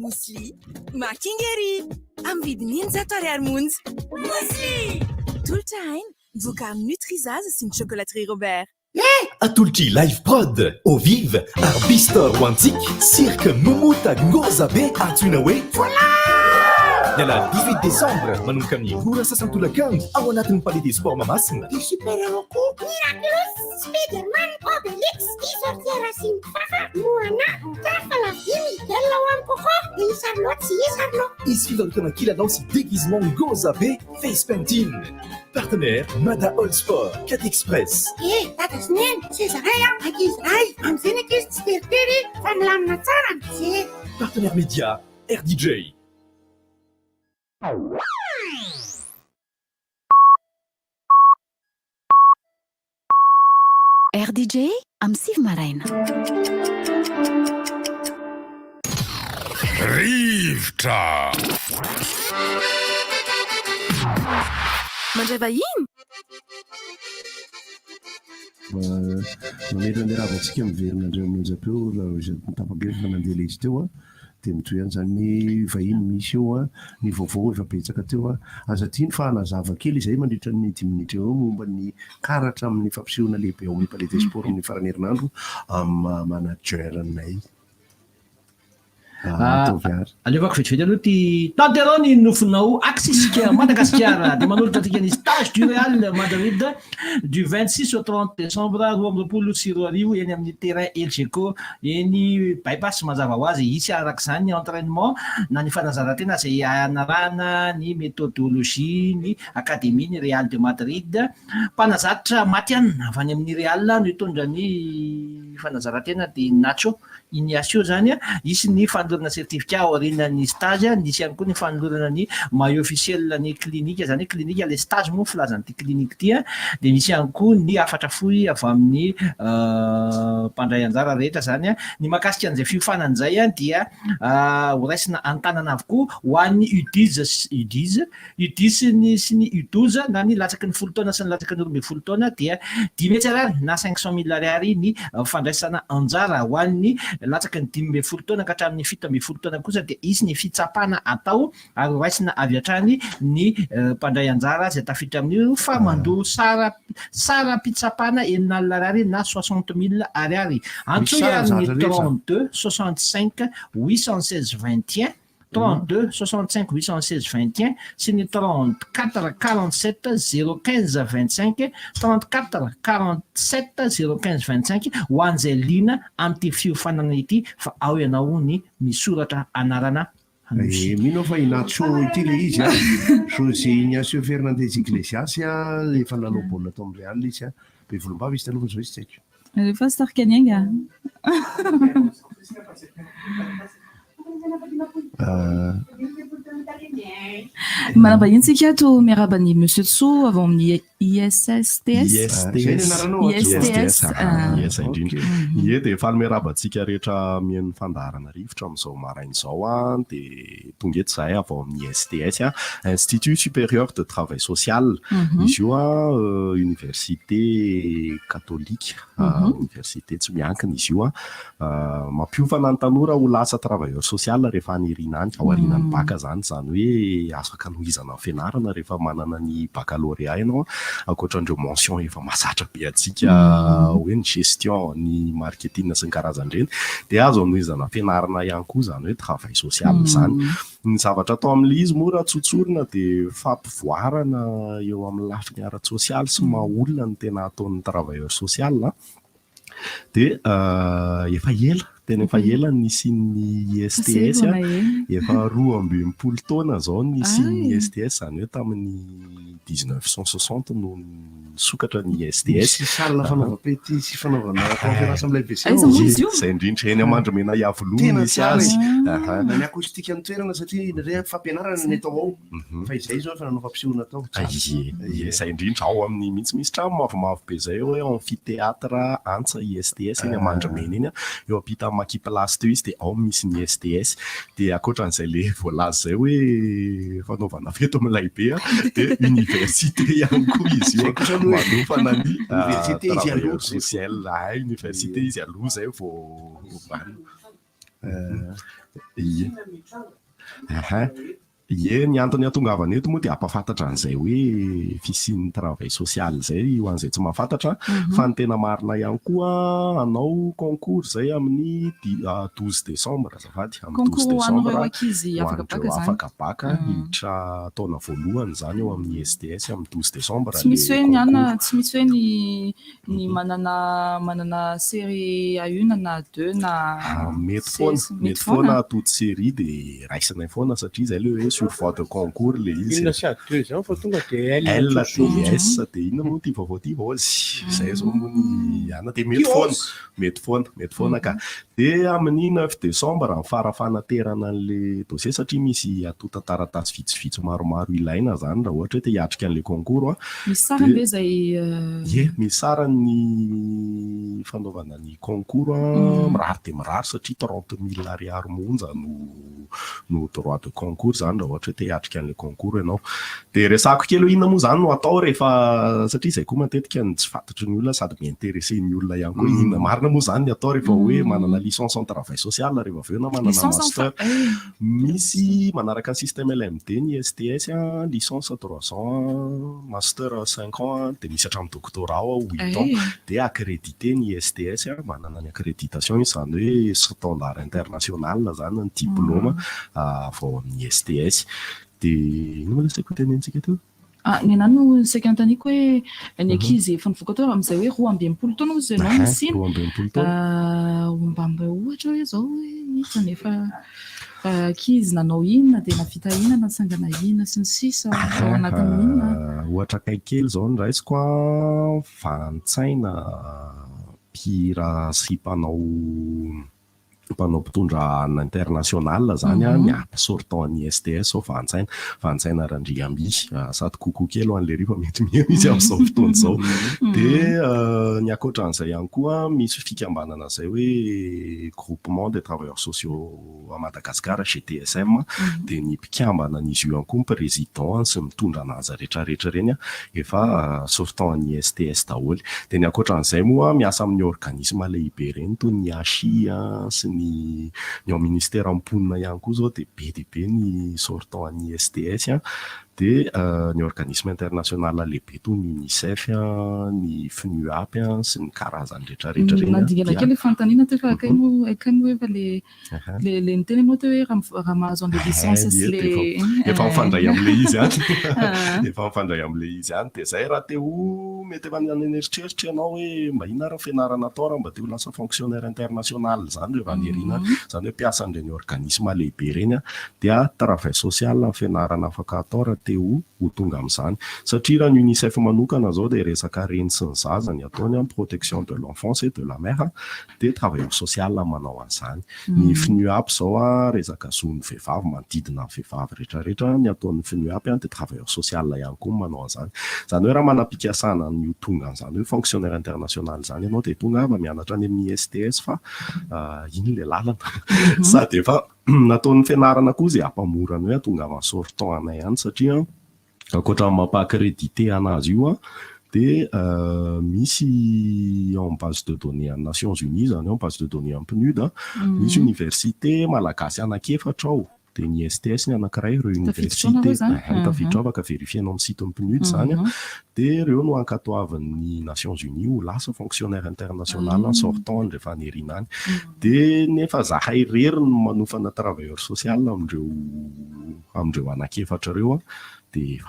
Musli, makingeri, am vidinin za tare armunzi. Musli! Atoltra vocar Nutrizaze sy ny chocolaterie Robert. Atoltry live prod au vive arbistor roantsik cirque momota ngoza be antsoina hoe voilà Nella 18 décembre manomboka amin'ny hora sasantolakanjo ao anatin'ny palais des sports Mamasina. Des super-héros Miraculous, Spider-Man, Obélix, Sorcière Simfafa, Moana, Tafala, Miguel Lawan Coco, et Charlotte, Charlotte. Izy fivarotana kilalao sy déguisement ngoza be face painting. Partenaire Mada All Sport, Cat Express. Tatas nen, Cesarea, Agizrai, Amzenekis, Stirteri, Famlam Natsara, Partenaire média RDJ. RDJ am Siv Maraina. RIVOTRA Mandray vahiny? Mametrany raha vatsika miverina andreo amin'izapeo tapabevina nandeha le izy teo dia mitoy any zany vahiny misy eo ny vaovao efa betsaka teo aza tiany fa hanazava kely izay mandritra ny 10 minitra eo momba ny karatra amin'ny fampisehoana lehibe ao amin'ny palais des sports amin'ny farany herinandro amin'ny manageranay alevako vetivety aloha ty tanterao ny nofinao aksisika Madagasikara dia manolotra atika ny stage du Real Madrid du 26 au 30 décembre 2024 eny amin'ny terrain Elgeco eny bypass mazava ho azy isy araka izany ny entraînement na ny fanazarantena izay anarana ny méthodologie ny académie ny Real de Madrid mpanazatra Matiana avy any amin'ny Real no hitondra ny fanazarantena dia Nacho Ignacio zany isy ny fanolorana certificat aorinan'ny stage nisy ihany koa ny fanolorana ny maillot officiel ny clinique zany clinique le stage moa filazan'ity clinique ty dia misy ihany koa ny afatra fohy avy amin'ny mpandray anjara rehetra zany ny makasika an'izay fiofanana izay dia horaisina antanana avokoa ho an'ny UDIS ny sy ny U12 na ny latsaky ny 10 taona sy ny latsaky ny 12 taona dia 10 000 ariary na 500 000 ariary ny fandraisana anjara ho an'ny latsaky ny 12 taona ka hatramin'ny 17 taona kosa dia isy ny fitsapana atao ary raisina avy hatrany ny mpandray anjara izay tafiditra amin'io fa mandoa sara pitsapana 9 ariary na 60 000 ariary antsoy ary ny 32 65 816 21 32 65 816 21 sy ny 34 47 015 25 34 47 015 25 ho an'izay lina amin'ity fiofanana ity fa ao ianao ny misoratra anarana mino fa Inacho ity le izy José Ignacio Fernandez Iglesias efa nanao baolina tao amin'ny Real izy be volombava izy taloha zao izy tsy haiko rehefa starkanianga manambahitsika to miaraba ny Monsieur Tso avy amin'ny ISSTS ie dia efa miarabantsika rehetra mihaino fandaharana rivotra amin'izao maraina izao dia tonga eto zahay avy ao amin'ny ISTS Institut Supérieur de Travail Social izy io université catholique université tsy miankina izy io mampiofana ny tanora ho lasa travailleur social rehefa anirina any ao arinan'ny baka zany hoe afaka nohizana fianarana rehefa manana ny baccalauréat ianao ankoatran'ireo mention efa masatra be atsika hoe ny gestion ny marketing sy ny karazan'ireny dia azo nohizana fianarana ihany koa zany hoe travail social zany ny zavatra atao amin'ilay izy moa raha tsotsorina dia fampivoarana eo amin'ny lafiny ara-tsosialy sy maha-olona ny tena ataon'ny travailleur social dia efa ela tena efa ela nisy ny ISTS efa 12 taona zao nisy ny ISTS zany hoe tamin'ny 1960 no nisokatra ny ISTS salina fanaovam-pety sy fanaovana conférence amin'ilay BC izay indrindra eny amandromena iavoloha misy azy na ny akostika ny toerana satria indraindray fampianarana ny atao ao fa izay zao efa nanao fampisehoana atao izay indrindra ao amin'ny misy trano mavomavo be zay hoe amphithéâtre antsa ISTS eny amandromena eny eo ampita makiplace teo izy dia ao misy ny ISTS dia akoatran'izay le voalaza zay hoe fanaovana feto amin'ilay be dia université ihany koa izy io manofana ny travailleur social université izy aloha zay vao Ie, ny antony atongavana eto moa dia ampafantatra an'izay hoe fisian'ny travail social zay ho an'izay tsy mahafantatra fa ny tena marina ihany koa anao concours zay amin'ny 12 décembre azafady amin'ny 12 décembre hoandreo afaka baka hiditra taona voalohany zany eo amin'ny STS amin'ny 12 décembre tsy misy hoe ny manana série A1 na A2 na mety foana toute série dia raisinay foana satria zay le hoe sur voie de concours le izy inona sy A2 zany fa tonga dia LTS dia inona moa ty vaozy zay zao moa ny ana dia mety foana ka dia amin'ny 9 décembre ny farafanaterana an'le dossier satria misy atota taratasy vitsivitsy maromaro ilaina zany raha ohatra hoe te hiatrika an'le concours misy sara be zay misy sara ny fanaovana ny concours mirary dia mirary satria 30 000 ariary monja no droit de concours zany raha ohatra hoe te hiatrika an'le concours ianao dia resako kely hoe inona moa zany no atao rehefa satria izay koa matetika ny tsy fantatry ny olona sady mi-intéressé ny olona ihany koa inona marina moa zany ny atao rehefa hoe manana licence en travail social rehefa avy eo na manana master misy manaraka ny système LMD ny STS licence 3 ans master 5 ans dia misy hatramin'ny doctorat 8 ans dia accrédité ny STS manana ny accréditation izany hoe standard international zany ny diplôme vao amin'ny STS dia ino lasaiko tenentsika teo ny anano saika antaniko hoe ny ankizy efa nivoaka tao amin'izay hoe 12 taona ozy ianao misy ombamba ohatra hoe zao hoe misy nefa ankizy nanao inona dia navita inona nasangana inona sy ny sisa ao anatin'ny inona ohatra kaikely zao ny raisiko vantsaina mpira sy mpanao mpitondra international zany miapa sortant ny STS ao vantsaina Randriamby sady kokoa kely ho an'le rifa mety izy amin'izao fotoana izao dia ny ankoatran'izay ihany koa misy fikambanana zay hoe groupement des travailleurs sociaux à Madagascar GTSM dia ny mpikambana an'izy io ihany koa président sy mitondra anazy rehetrarehetra reny efa sortant ny STS daholo dia ny ankoatran'izay moa miasa amin'ny organisme lehibe reny toy ny ACHI sy ny ao ministère amponina ihany koa zao dia be dia be ny sortant ny STS dia ny organisme international lehibe toy ny UNICEF ny FNUAP sy ny karazany rehetrarehetra reny nadingana kely fantaniana teo fa akaimo hoe efa le niteny anao teo hoe raha mahazo an'le licence sy le efa mifandray amin'le izy any dia zay raha teo mety efa naneritreritra ianao hoe mba inona raha fianarana atao raha mba teo lasa fonctionnaire international zany rehefa nerina zany hoe mpiasa an'ireny organisme lehibe reny dia travail social ny fianarana afaka atao raha teo ho tonga amin'izany satria raha ny UNICEF manokana zao dia resaka reny sy ny zaza ny ataony protection de l'enfance et de la mère dia travailleur social manao an'izany ny FNUAP zao resaka zony vehivavy manodidina vehivavy rehetrarehetra ny ataon'ny FNUAP dia travailleur social ihany koa manao an'izany zany hoe raha manam-pikasana ny tonga an'izany hoe fonctionnaire international zany ianao dia tonga ava mianatra any amin'ny STS fa iny le lalana sady efa nataon'ny fianarana koa izay hampamorany hoe tonga amin'ny sortant anay ihany satria ankoatra mampa-accrédité anazy io dia misy en base de données en Nations Unies zany en base de données en PNUD misy université malagasy anankiefatra ao dia ny STS ny anankiray ireo université tafiditra afaka verifienao amin'ny site amin'ny PNUD zany dia ireo no ankatoavan'ny Nations Unies ho lasa fonctionnaire international en sortant rehefa anerina any dia nefa zahay rery no manofana travailleur social amindreo anankiefatra ireo dia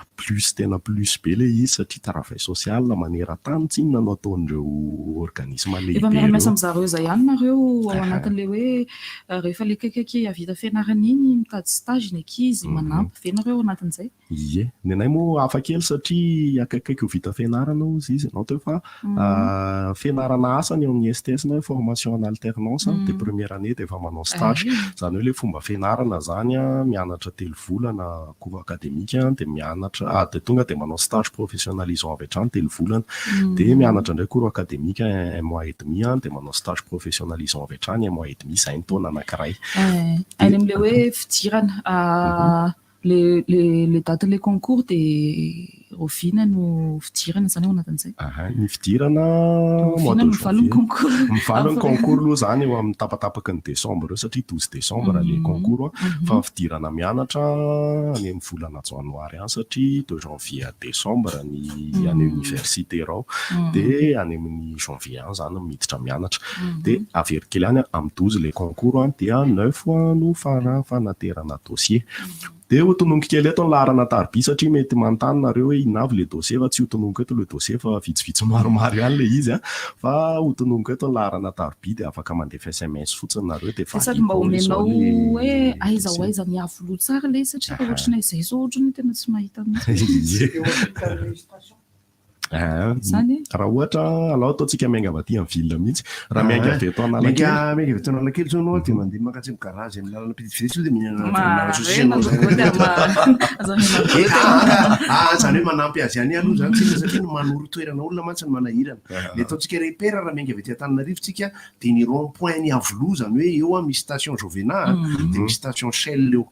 tena plus be le izy satria travail social maneran-tany tsy inona no ataon'ireo organisme lehibe efa miara-miasa amin'izareo zay ihany nareo ao anatin'le hoe rehefa le kaikaiky avita fianarana iny mitady stage ny ankizy manampy ve nareo anatin'izay ie ny anay moa hafa kely satria akaikaiky ho vita fianarana ozy izy anao teo fa fianarana asa ny amin'ny STS na formation en alternance dia première année dia efa manao stage zany hoe le fomba fianarana zany mianatra 3 volana cours académique dia mianatra dia tonga dia manao stage professionnalisant avy hatrany 3 volana dia mianatra indray cours académique 1 mois et demi dia manao stage professionnalisant avy hatrany 1 mois et demi izay ny taona anankiray any amin'le hoe fidirana le daten'le concours dia Rovina no fidirana zany ao anatin'izay. Ny fidirana mivaly ny concours aloha zany eo amin'ny tapatapaky ny décembre eo satria 12 décembre le concours fa fidirana mianatra any amin'ny volana janoary any satria de janvier à décembre ny any université rao dia any amin'ny janvier any zany miditra mianatra dia averikely any amin'ny 12 le concours any dia 9 no fanaterana dossier. Dia ho tononiko kely eto ny laharana tarby satria mety manontany nareo hoe inavy le dossier fa tsy ho tononiko eto le dossier fa vitsivitsy maromaro ihany le izy fa ho tononiko eto ny laharana tarby dia afaka mandefa SMS fotsiny nareo dia sady mba omenao hoe aiza ho aiza ny avoloa tsara le satria ohatrana izay zao ohatrany tena tsy mahita raha ohatra alao ataontsika miainga avy aty amin'ny ville mihitsy raha miainga avy eto miainga avy eto Analakely zao anao dia mandeha mankatsy amin'ny garage amin'ny lalana pitifity dia mihinana zany hoe manampy azy ihany aloha zany tsika satria no manoro toerana olona mantsy ny manahirana le ataontsika repère raha miainga avy aty Antananarivo tsika dia ny rond point ny avoloa zany hoe eo misy station Jovena dia misy station Shell eo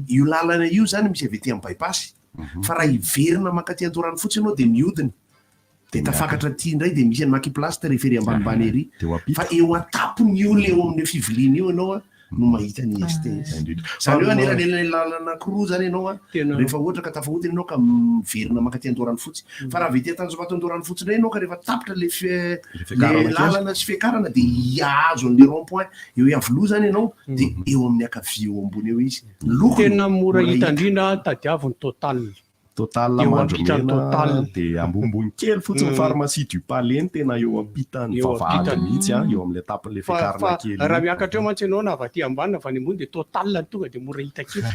io lalana io zany misy avy aty amin'ny bypass fa raha hiverina makaty Andorano fotsiny anao dia mihodina dia tafakatra aty indray dia misy any makiplaste refery ambanimbany ery fa eo atapony io le eo amin'ny fiviliana io ianao no mahita ny STS zany hoe anelanelany lalana koroa zany ianao rehefa ohatra ka tafahodina ianao ka miverina makaty Andorano fotsiny fa raha vety Tanjombato Andorano fotsiny indray ianao ka rehefa tapitra le lalana sy fiakarana dia hiazo an'le rond point eo avoloa zany ianao dia eo amin'ny akavia eo ambony eo izy tena mora hita indrindra tadiaviny total mandromena dia ambombony kely fotsiny pharmacie du Palais tena eo ampitany vavahady mihitsy eo amin'le tapon'le fiakarana kely raha miakatra eo mantsy ianao na avy aty ambany na avy any ambony dia total tonga dia mora hita kely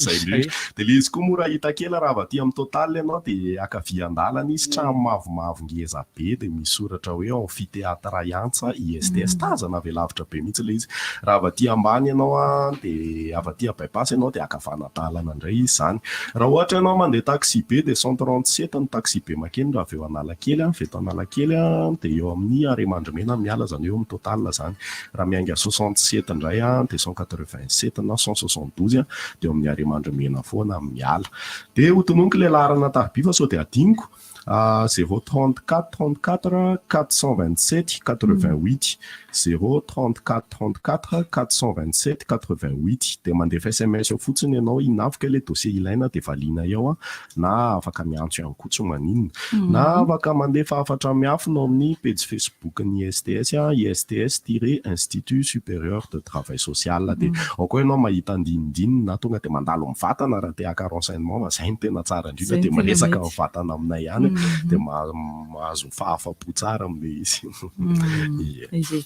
zay indrindra dia le izy koa mora hita kely raha avy aty amin'ny total ianao dia akavian-dalana izy trano mavomavo ngeza be dia misy soratra hoe amphithéâtre Iantsa ISTS tazana velavitra be mihitsy le izy raha avy aty ambany ianao dia avy aty bypass ianao dia akavanadalana indray izy zany raha ohatra ianao mandeha taxi be dia 137 ny taxi be makeny raha avy eo Analakely veto Analakely dia eo amin'ny Arimandromena miala zany eo amin'ny total zany raha miainga 67 indray dia 187 na 172 dia amin'ny Arimandromena foana miala dia ho tononiko le laharana tarby fa sao dia adiniko 034 34 427 88 034 34 427 88 dia mandefa SMS eo fotsiny ianao inavika le dossier ilaina dia valiana eo na afaka miantso ihany koa tsy maninona na afaka mandefa afatra miafina amin'ny page Facebook ny ISTS ISTS-Institut Supérieur de Travail Social dia ao koa ianao mahita andinindinina na tonga dia mandalo mivatana raha te haka renseignement fa zay ny tena tsara indrindra dia manesaka mivatana aminay ihany dia mahazo fahafa-po tsara amin'le izy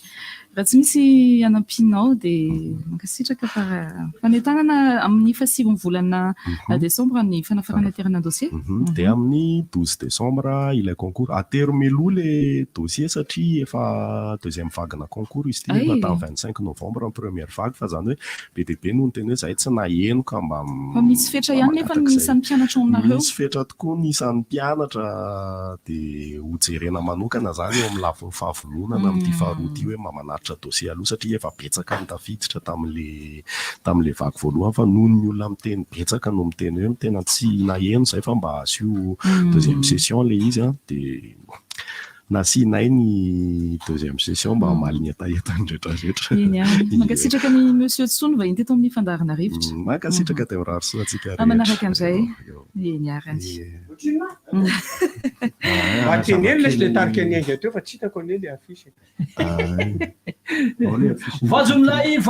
raha tsy misy anampinao dia mankasitraka fanentanana amin'ny fasivy volana décembre ny fanafarana terana dossier dia amin'ny 12 décembre ilay concours atermelo le dossier satria efa deuxième vague na concours izy ty efa tamin'ny 25 novembre en première vague fa zany hoe be dia be no ny teny hoe zahay tsy nahenoka mba fa misy fetra ihany nefa nisan'ny mpianatra aminareo misy fetra tokoa nisan'ny mpianatra dia hojerena manokana zany eo amin'ny lafiny fahavononana amin'ity faharoa ty hoe mamanaritra dossier aloha satria efa betsaka ny tafiditra tamin'le vague voalohany fa noho ny olona miteny betsaka no miteny hoe tena tsy naheno zay fa mba asio deuxième session le izy dia nasinay ny deuxième session mba maligny etaetany rehetrarehetra mankasitraka ny monsieur Tsono va iny teto amin'ny Fandaharana rivotra mankasitraka teo rary soa atsika manaraka an'izay niarany atenely lesy le tarika ny ainga teo fa tsy hitako ane le afisy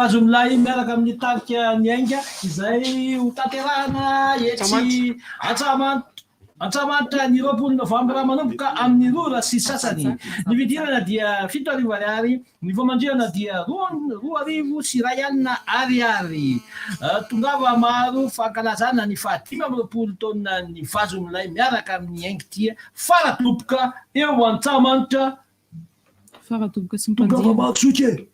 vazo milay miaraka amin'ny tarika ny ainga izay ho tanterahana etsy Antsamanitra ny 20 Novambra manomboka amin'ny 2 sy sasany. Ny vidirana dia 7 ariary, ny vomandriana dia 2 sy 1 ariary. Tongava maro fankalazana ny 15 taona ny vazo milay miaraka amin'ny aingitia faratoboka eo Antsamanitra. Faratoboka sy tongava matsoke.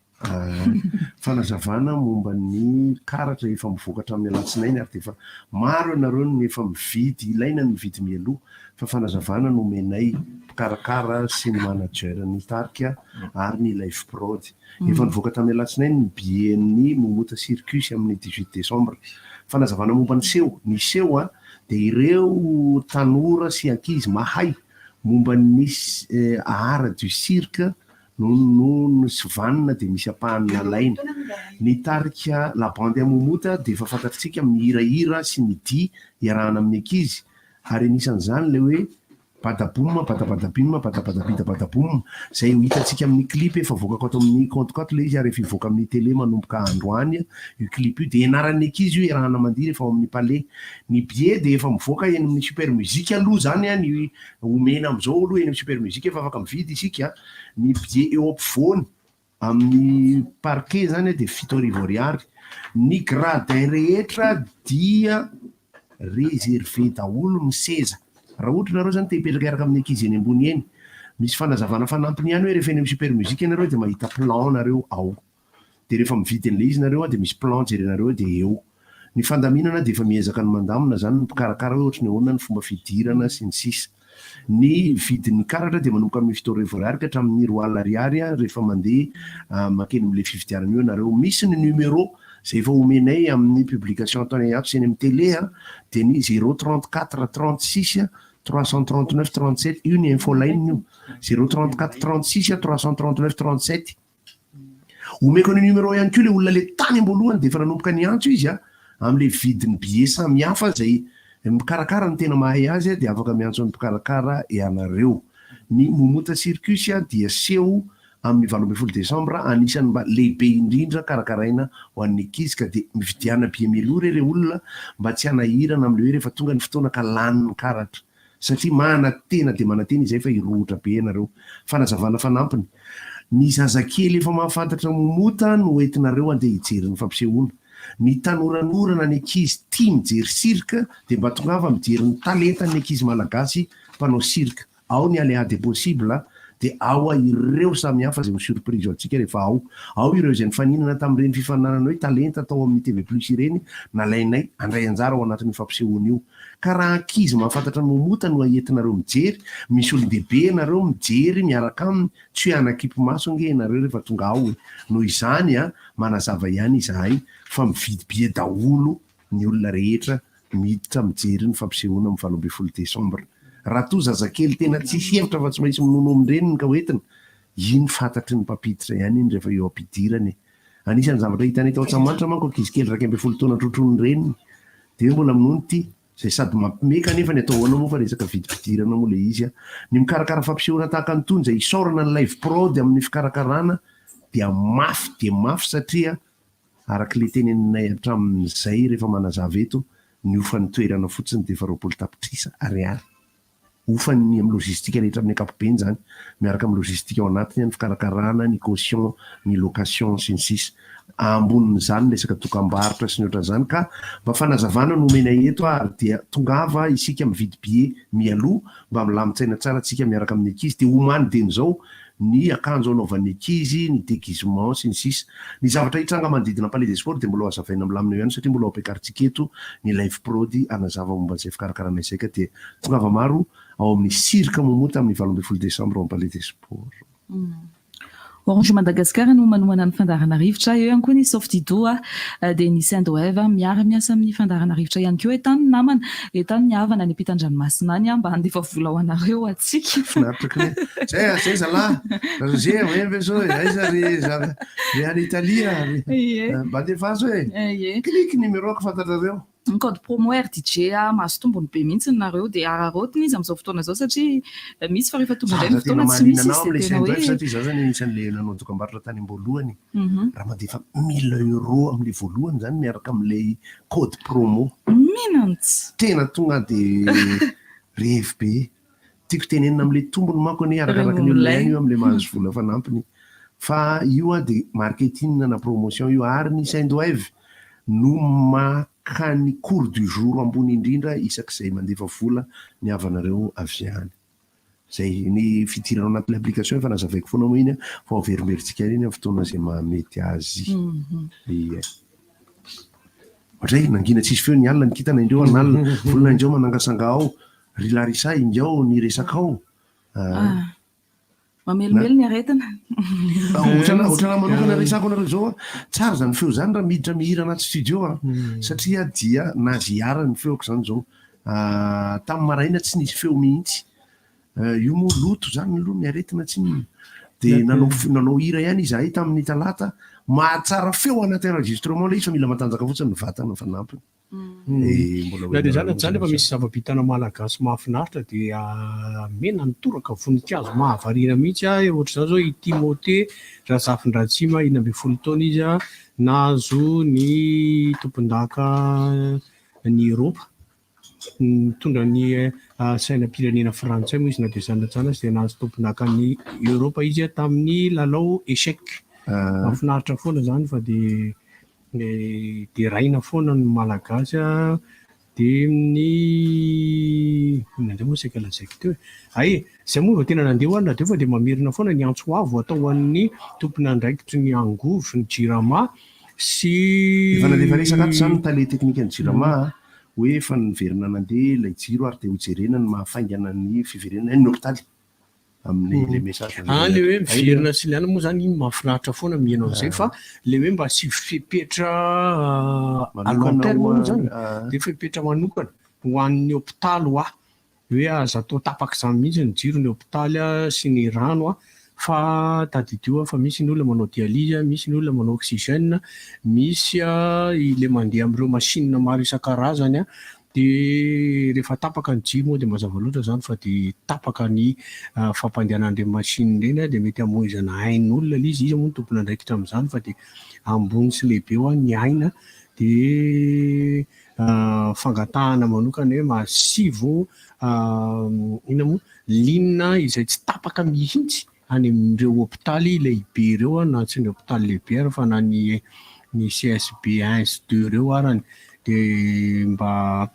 Fanazavana momba ny karatra efa mivokatra amin'ny alatsinainy ary efa maro ianareo no efa mividy ilaina ny mividy mialoha fa fanazavana no menay karakara sy ny manager ny tarika ary ny life prod efa nivokatra amin'ny alatsinainy ny bien'ny momota circus amin'ny 18 décembre fanazavana momba ny seho dia ireo tanora sy ankizy mahay momba ny art du cirque no sy vanina dia misy ampahana laina nitarika la bande amomota dia efa fantatritsika amin'ny hirahira sy ny dia iarahana amin'ny ankizy ary anisan'izany le hoe badabomma badabadabimma badabadabidabadabomma zay ho hitantsika amin'ny clip efa voakako ato amin'ny compte le izy ary efa hivoaka amin'ny télé manomboka androany io clip io dia ianaran'ny ankizy io iarahana mandiry efa ao amin'ny palais ny billet dia efa mivoaka eny amin'ny super musique aloha zany a ny omena am'izao aloha eny amin'ny super musique efa afaka mividy isika ny billet eo ampovoany amin'ny parquet zany dia 7 ariary ny gradin rehetra dia réservé daholo ny seza raha ohatra nareo zany te hipetraka araka amin'ny ankizy eny ambony eny misy fanazavana fanampiny ihany hoe rehefa eny amin'ny super musique ianareo dia mahita plan nareo ao dia rehefa mividy an'le izy nareo dia misy plan jerenareo dia eo ny fandaminana dia efa miezaka ny mandamina zany mpikarakara hoe ohatra ny ahoana ny fomba fidirana sy ny sisa ny vidin'ny karatra dia manomboka amin'ny 7 ariary ka hatramin'ny 2 ariary rehefa mandeha makeny amin'le fividianana io ianareo misy ny numéro zay efa omenay amin'ny publication ataonay ato sy eny amin'ny télé dia ny 034 36 339 37 io ny infoline io 034 36 339 37 omeko ny numéro ihany koa le olona le tany amboalohany dia efa nanomboka ny antso izy amin'le vidin'ny billet samihafa zay mikarakara ny tena mahay azy dia afaka miantso ny mpikarakara ianareo ny momota circus dia seho amin'ny 12 Desambra anisan'ny mba lehibe indrindra karakaraina ho an'ny ankizy ka dia mividiana billet miloha ireo olona mba tsy hanahirana amin'le hoe rehefa tonga ny fotoana ka lanin'ny karatra satria manatena dia manatena izay fa irohotra be ianareo fanazavana fanampiny ny zazakely efa mahafantatra momota no entinareo andeha hijery ny fampisehoana ny tanoranorana ny ankizy tia mijery cirque dia mba tonga ava mijery ny talenta ny ankizy malagasy mpanao cirque ao ny aléa des possibles dia ao ireo samihafa zay ho surprise antsika rehefa ao ireo izay nifaninana tamin'ireny fifananana hoe talenta atao amin'ny TV plus ireny nalainay andray anjara ao anatin'ny fampisehoana io ka raha ankizy mahafantatra ny momota no aentinareo mijery misy olon-dehibe ianareo mijery miaraka aminy tsy hoe anakipo maso nge ianareo rehefa tonga ao noho izany manazava ihany izahay fa mividy billet daholo ny olona rehetra miditra mijery ny fampisehoana amin'ny 12 Desambra raha toa zazakely tena tsisy hevitra fa tsy maintsy minono amin'ireny ka hoentina iny fantatry ny mpampiditra ihany iny rehefa eo ampidirany anisan'ny zavatra hitanay tao Antsahamanitra manko ankizikely 12 taona trotrony reny dia mbola minono ty zay sady mampimeka nefa ny atao hoana moa fa resaka vidim-pidirana moa le izy ny mikarakara fampisehoana tahaka ny tony zay isorana ny live prod amin'ny fikarakarana dia mafy satria araka le teneninay hatramin'izay rehefa manazava eto ny ofan'ny toerana fotsiny dia efa 20 tapitrisa ariary ofany amin'ny logistika rehetra amin'ny ankapobeny zany miaraka amin'ny logistika ao anatiny ny fikarakarana ny caution ny location sy ny sisa ambonin'izany resaka tokambarotra sy ny ohatran'izany ka mba fanazavana no omena eto ary dia tongava isika mividy billet mialoha mba milamitsaina tsara tsika miaraka amin'ny ankizy dia omany deny zao ny akanjo anaovan'ny ankizy ny déguisement sy ny sisa ny zavatra hitranga manodidina palais des sports dia mbola hazavaina milamina ihany satria mbola ampiakarintsika eto ny live prod anazava momba an'izay fikarakarana izay ka dia tongava maro ao amin'ny cirque momota amin'ny 12 Desambra ao amin'ny palais des sports. Orange Madagascar no manomana ny fandaharana rivotra eo ihany koa ny Softido dia ny Saint-Doève miara-miasa amin'ny fandaharana rivotra ihany koa etan'ny namana etan'ny havana ny ampitan-dranomasina any mba handefa vola ho anareo atsika finaritra zay zalahy zay ve zao zay any Italia mba andefa azo clique numéro ko fantatrareo ny code promo RDJ mahazo tombony be mihitsy nareo dia ararotiny izy amin'izao fotoana izao satria misy fa rehefa tombo indray ny fotoana tsy misy izy tena hoe satria zao zany anisan'le nanao dokambarotra tany am-boalohany raha mandefa 1000 euro amin'le voalohany zany miaraka amin'le code promo minantsy tena tonga dia revy be tiako tenenina amin'le tombony manko any arakaraka ny olona ihany io amin'le mahazo vola fanampiny fa io dia marketing na promotion io ary ny Saint-Doève no maka ny cours du jour ambony indrindra isak'izay mandefa vola ny havanareo avy any zay ny fitirana anatin'le application efa nazavaiko foana moa iny fa averimberitsika iny fotoana izay mahamety azy ohatray nangina tsisy feo ny alina nikitana indreo analina volana indreo manangasanga ao ry Larissa indreo ny resaka ao mamelomelo ny aretina ohatrana manokana resako anareo zao tsara zany feo zany raha miditra mihira anaty studio satria dia naziara ny feoko zany zao tamin'ny maraina tsy nisy feo mihitsy io moa loto zany aloha miaretina tsy de nanao hira ihany izahay tamin'ny talata mahatsara feo anaty enregistrement le izy fa mila matanjaka fotsiny ny vatana fanampiny na de zany zany efa misy zava-bitana malagasy mahafinaritra dia mena nitoraka voninkazo mahavarina mihitsy ohatra zao zao i Timothée Razafindratsima 12 taona izy nahazo ny tompon-daka ny Eropa mitondra ny sainam-pirenena frantsay moa izy na de zanatsana sy de nahazo tompon-daka ny Eropa izy tamin'ny lalao échec mahafinaritra foana zany fa de raina foana ny malagasy de ny nandray moa saika lazaiko teo ay zay moa vao tena nandeha hoany raha teo fa de mamerina foana ny antsoavo atao an'ny tompona andraikitry ny angovo sy ny jirama sy efa resaka ato zany tale teknika ny jirama hoe efa niverina nandeha ilay jiro ary de hojerena ny mahafaingana ny fiverenana ny hôpitaly amin'ny le message le hoe miverina sy liana moa zany iny mahafinaritra foana mihaino an'izay fa le hoe mba sy fepetra long terme zany de fepetra manokana ho an'ny hôpitaly hoe aza atao tapaka zany mihitsy ny jiro ny hôpitaly sy ny rano fa tadidio fa misy ny olona manao dialyse misy ny olona manao oxygène misy ile mandeha amin'ireo machine maro isan-karazany de rehefa tapaka ny jiro moa de mazava loatra zany fa de tapaka ny fampandehanan'ireny machine reny de mety hamoizana ain'olona le izy moa ny tompona andraikitra amin'izany fa de ambony sy lehibe ho ny aina de fangatahana manokana hoe masivo ina moa linina izay tsy tapaka mihitsy any amin'ireo hôpitaly lehibe ireo na tsy ny hôpitaly lehibe fa na ny CSB 1 sy 2 ireo arany de mba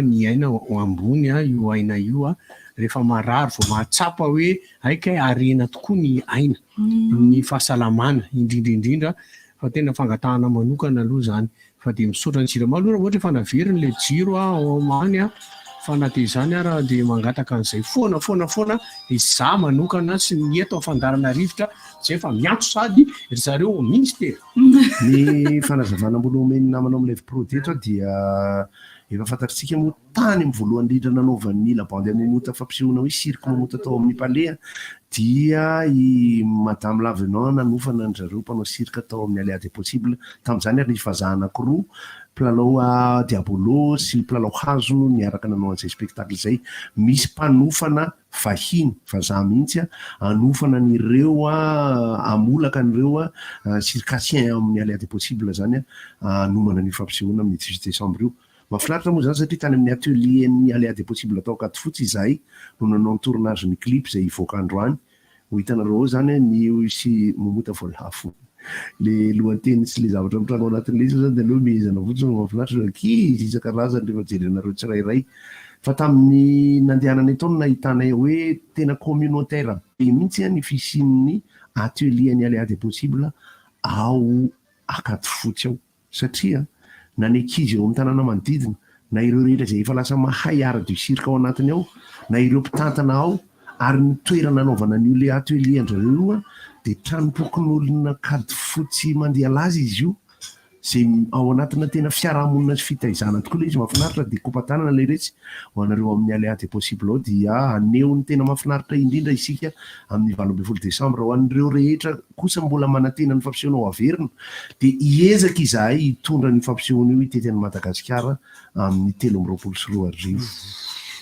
ny aina ambony io aina io rehefa marary vao mahatsapa hoe aika arena tokoa ny aina ny fahasalamana indrindraindrindra fa tena fangatahana manokana aloha zany fa de misaotra ny jirama aloha raha ohatra efa naveriny le jiro ao amany fa na de zany raha de mangataka an'izay foana de za manokana sy ny eto Fandaharana rivotra zay fa miantso sady ry zareo ministera ny fanazavana mbola omeny namana amin'ilay produit eto dia efa fantatritsika moa tany amin'ny voalohany indrindra nanaovan'ny la bande amin'nota fampisehoana hoe cirque mamota atao amin'ny palais dia i madame Lavenon nanofana ny zareo mpanao cirque atao amin'ny aléa des possibles tamin'izany ary nisy vazaha anankiroa mpilalao diabolo sy mpilalao hazo niaraka nanao an'izay spectacle zay misy mpanofana vahiny vazaha mihitsy anofana an'ireo amolaka an'ireo circassien amin'ny aléa des possibles zany anomana ny fampisehoana amin'ny 18 décembre io mahafinaritra moa zany satria tany amin'ny atelier ny aléa des possibles atao akato fotsy izahay no nanao ny tournage ny clip zay ivoaka androany ho hitanareo zany ny sy momota voalafo le lohateny sy le zavatra mitrano anatin'le izy zany de aloha mihezana fotsiny mahafinaritra ankizy isan-karazany rehefa jerenareo tsirairay fa tamin'ny nandehanany taona nahitanay hoe tena communautaire be mihitsy ny fisian'ny atelier ny aléa des possibles ao akato fotsy ao satria na ny ankizy eo amin'ny tanàna manodidina na ireo rehetra zay efa lasa mahay art du cirque ao anatiny ao na ireo mpitantana ao ary ny toerana anaovana an'io le atelier andrareo io de tranompokon'olona kady fotsy mandeha lazy izy io zay ao anatina tena fiarahamonina sy fitaizana tokoa le izy mahafinaritra de kopatanana le retsy ho anareo amin'ny aléa des possibles ao dia aneo ny tena mahafinaritra indrindra isika amin'ny 20 décembre ho an'ireo rehetra kosa mbola manantena ny fampisehoana ao averina de hiezaka izahay hitondra ny fampisehoana io hitety an'i Madagasikara amin'ny 13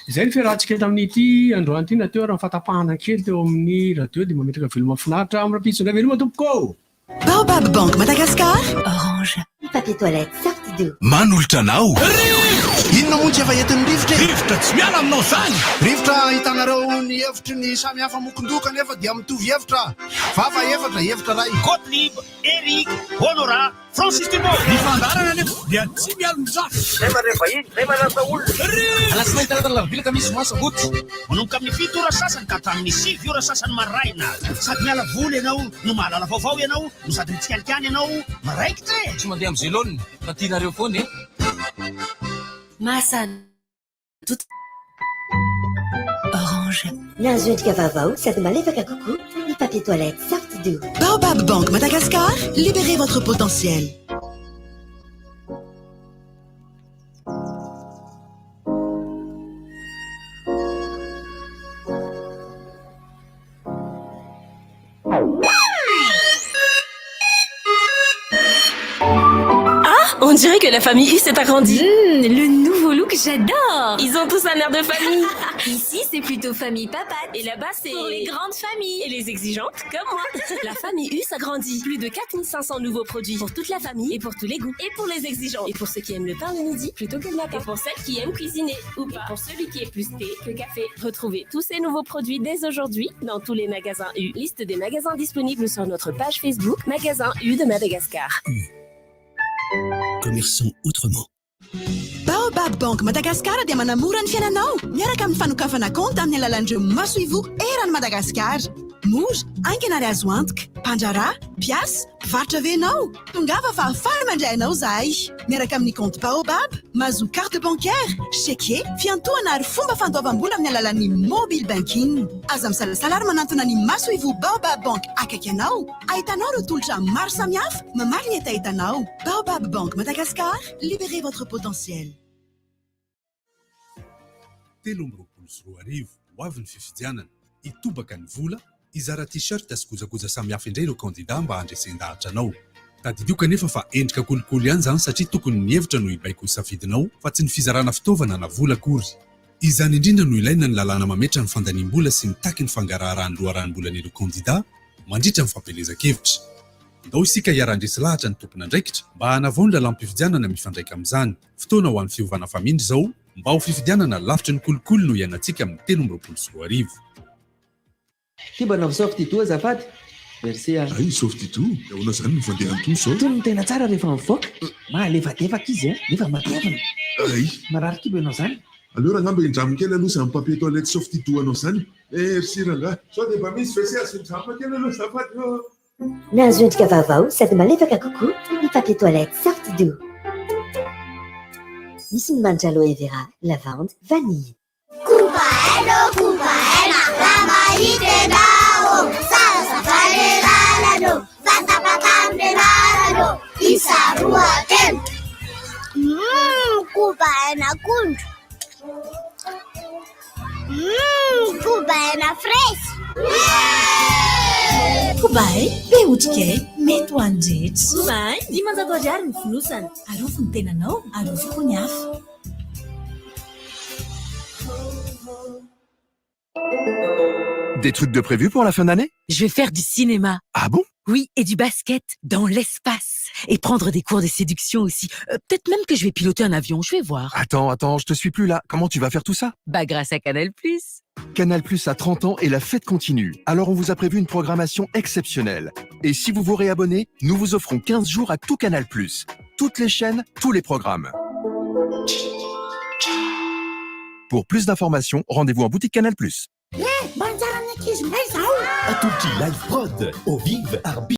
zay ny fiarahantsika eto amin'ity androany ity nateo raha fatapahana kely teo amin'ny radio de mametraka velo mahafinaritra amin'ny rapitsondray veloma tompoko Baobab Bank Madagascar Orange. Papier toilette, sortie d'eau. Manolotra anao. Inona moa tsy efa entin'ny rivotra rivotra tsy miala aminao zany rivotra hitanareo ny hevitry ny samy hafa mokondoka nefa dia mitovy hevitra vafa hevitra ray Gottlieb, Eric, Honora, Francis Timo ny Fandaharana nefa dia tsy miala mizafa nefa rehefa iny nefa nasa olona alasinainy talatana lavilaka misy masaboty manomboka amin'ny 7 ora sasany ka hatramin'ny 7 ora sasany maraina sady miala voly ianao no mahalala vaovao ianao no sady mitsikalikany ianao maraikitra tsy mandeha amin'ny zelone fa tianareo foana Masana Orange. Nazo endrika vaovao sady malefaka kokoa ny papier toilette sortie d'eau. Baobab Bank Madagascar, libérez votre potentiel. dirait que la famille U s'est agrandie. Le nouveau look, j'adore. Ils ont tous un air de famille. Ici, c'est plutôt famille papate. Et là-bas, c'est pour les grandes familles. Et les exigeantes, comme moi. La famille U s'agrandit. Plus de 4500 nouveaux produits pour toute la famille et pour tous les goûts. Et pour les exigeants. Et pour ceux qui aiment le pain le midi plutôt que le matin. Et pour celles qui aiment cuisiner. Ou bien pour celui qui est plus thé que café. Retrouvez tous ces nouveaux produits dès aujourd'hui dans tous les magasins U. Liste des magasins disponibles sur notre page Facebook Magasin U de Madagascar. Commerçons autrement. Baobab Bank Madagasikara dia manamora ny fiainanao miaraka amin'ny fanokafana konta amin'ny alalan'ireo maso ivo eran'ny Madagasikara. Moja, aingana ary azo antoka, mpandrarà, mpiasa, mpivarotra venao. Tongava fa afara mandray anao zahay. Miaraka amin'ny compte Baobab, mahazo carte bancaire, chèque, fiantohana ary fomba fandoavam-bola amin'ny alalan'ny mobile banking. Aza misalasala ary manantona ny maso ivo Baobab Bank akaiky anao. Ahitanao ireo tolotra maro samihafa, mamaly ny enta-hitanao. Baobab Bank Madagascar, libérez votre potentiel. Telo amby roapolo sy roa arivo ho avy ny fifidianana itobaka ny vola izara t-shirt sy kojakoja samihafa indray ireo kandida mba handresen-dahatra anao. Tadidio kanefa fa endrika kolokolo ihany zany satria tokony ny hevitra no ibaiko safidinao fa tsy ny fizarana fitaovana na vola akory. Izany indrindra no ilaina ny lalàna mametra ny fandaniam-bola sy mitaky ny fangaraharahan'ny loharanimbolan'ireo kandida mandritra ny fampelezan-kevitra. Ndao isika hiara-ndresy lahatra ny tompona andraikitra mba hanavao ny lalam-pifidianana mifandraika amin'izany. Fotoana ho an'ny fiovana famindry zao mba ho fifidianana lavitra ny kolokolo no iainantsika amin'ny telo amby roapolo sy roa arivo. Kibanao soft ito azafady. Merci. Ay soft ito. Yaona zany ny fandehan'ny toy sao. Toy ny tena tsara rehefa mivoaka. Malefadefaka izy nefa matevana. Ay. Marary kibanao zany. Alors ngamba indraminy kely aloha zany papier toilette soft ito anao zany. Merci ranga. Sao dia mba misy vese azo indramina kely aloha zafady. Nahazo endrika vaovao sady malefaka kokoa ny papier toilette sorti doux. Misy ny manitra aloe vera, lavande, vanille. Kubaena, lama itenao, salsa faleralano, vatapatambrenarano, isarua tem. Kubaena kundu. Kubaena fresh. Kubay, be otrikay, mety ho andrety. Kubay, dimanjato ariary ny fonosana. Arofo ny tenanao, arofoko ny hafa. Des trucs de prévu pour la fin d'année? Je vais faire du cinéma. Ah bon? Oui, et du basket dans l'espace. Et prendre des cours de séduction aussi. Peut-être même que je vais piloter un avion, je vais voir. Attends, je te suis plus là. Comment tu vas faire tout ça? Bah grâce à Canal+. Canal+ a 30 ans et la fête continue. Alors on vous a prévu une programmation exceptionnelle. Et si vous vous réabonnez, nous vous offrons 15 jours à tout Canal+. Toutes les chaînes, tous les programmes. Pour plus d'informations, rendez-vous en boutique Canal+. Manzara na kizy mbay zao. Atolotry live prod au vive arbitre.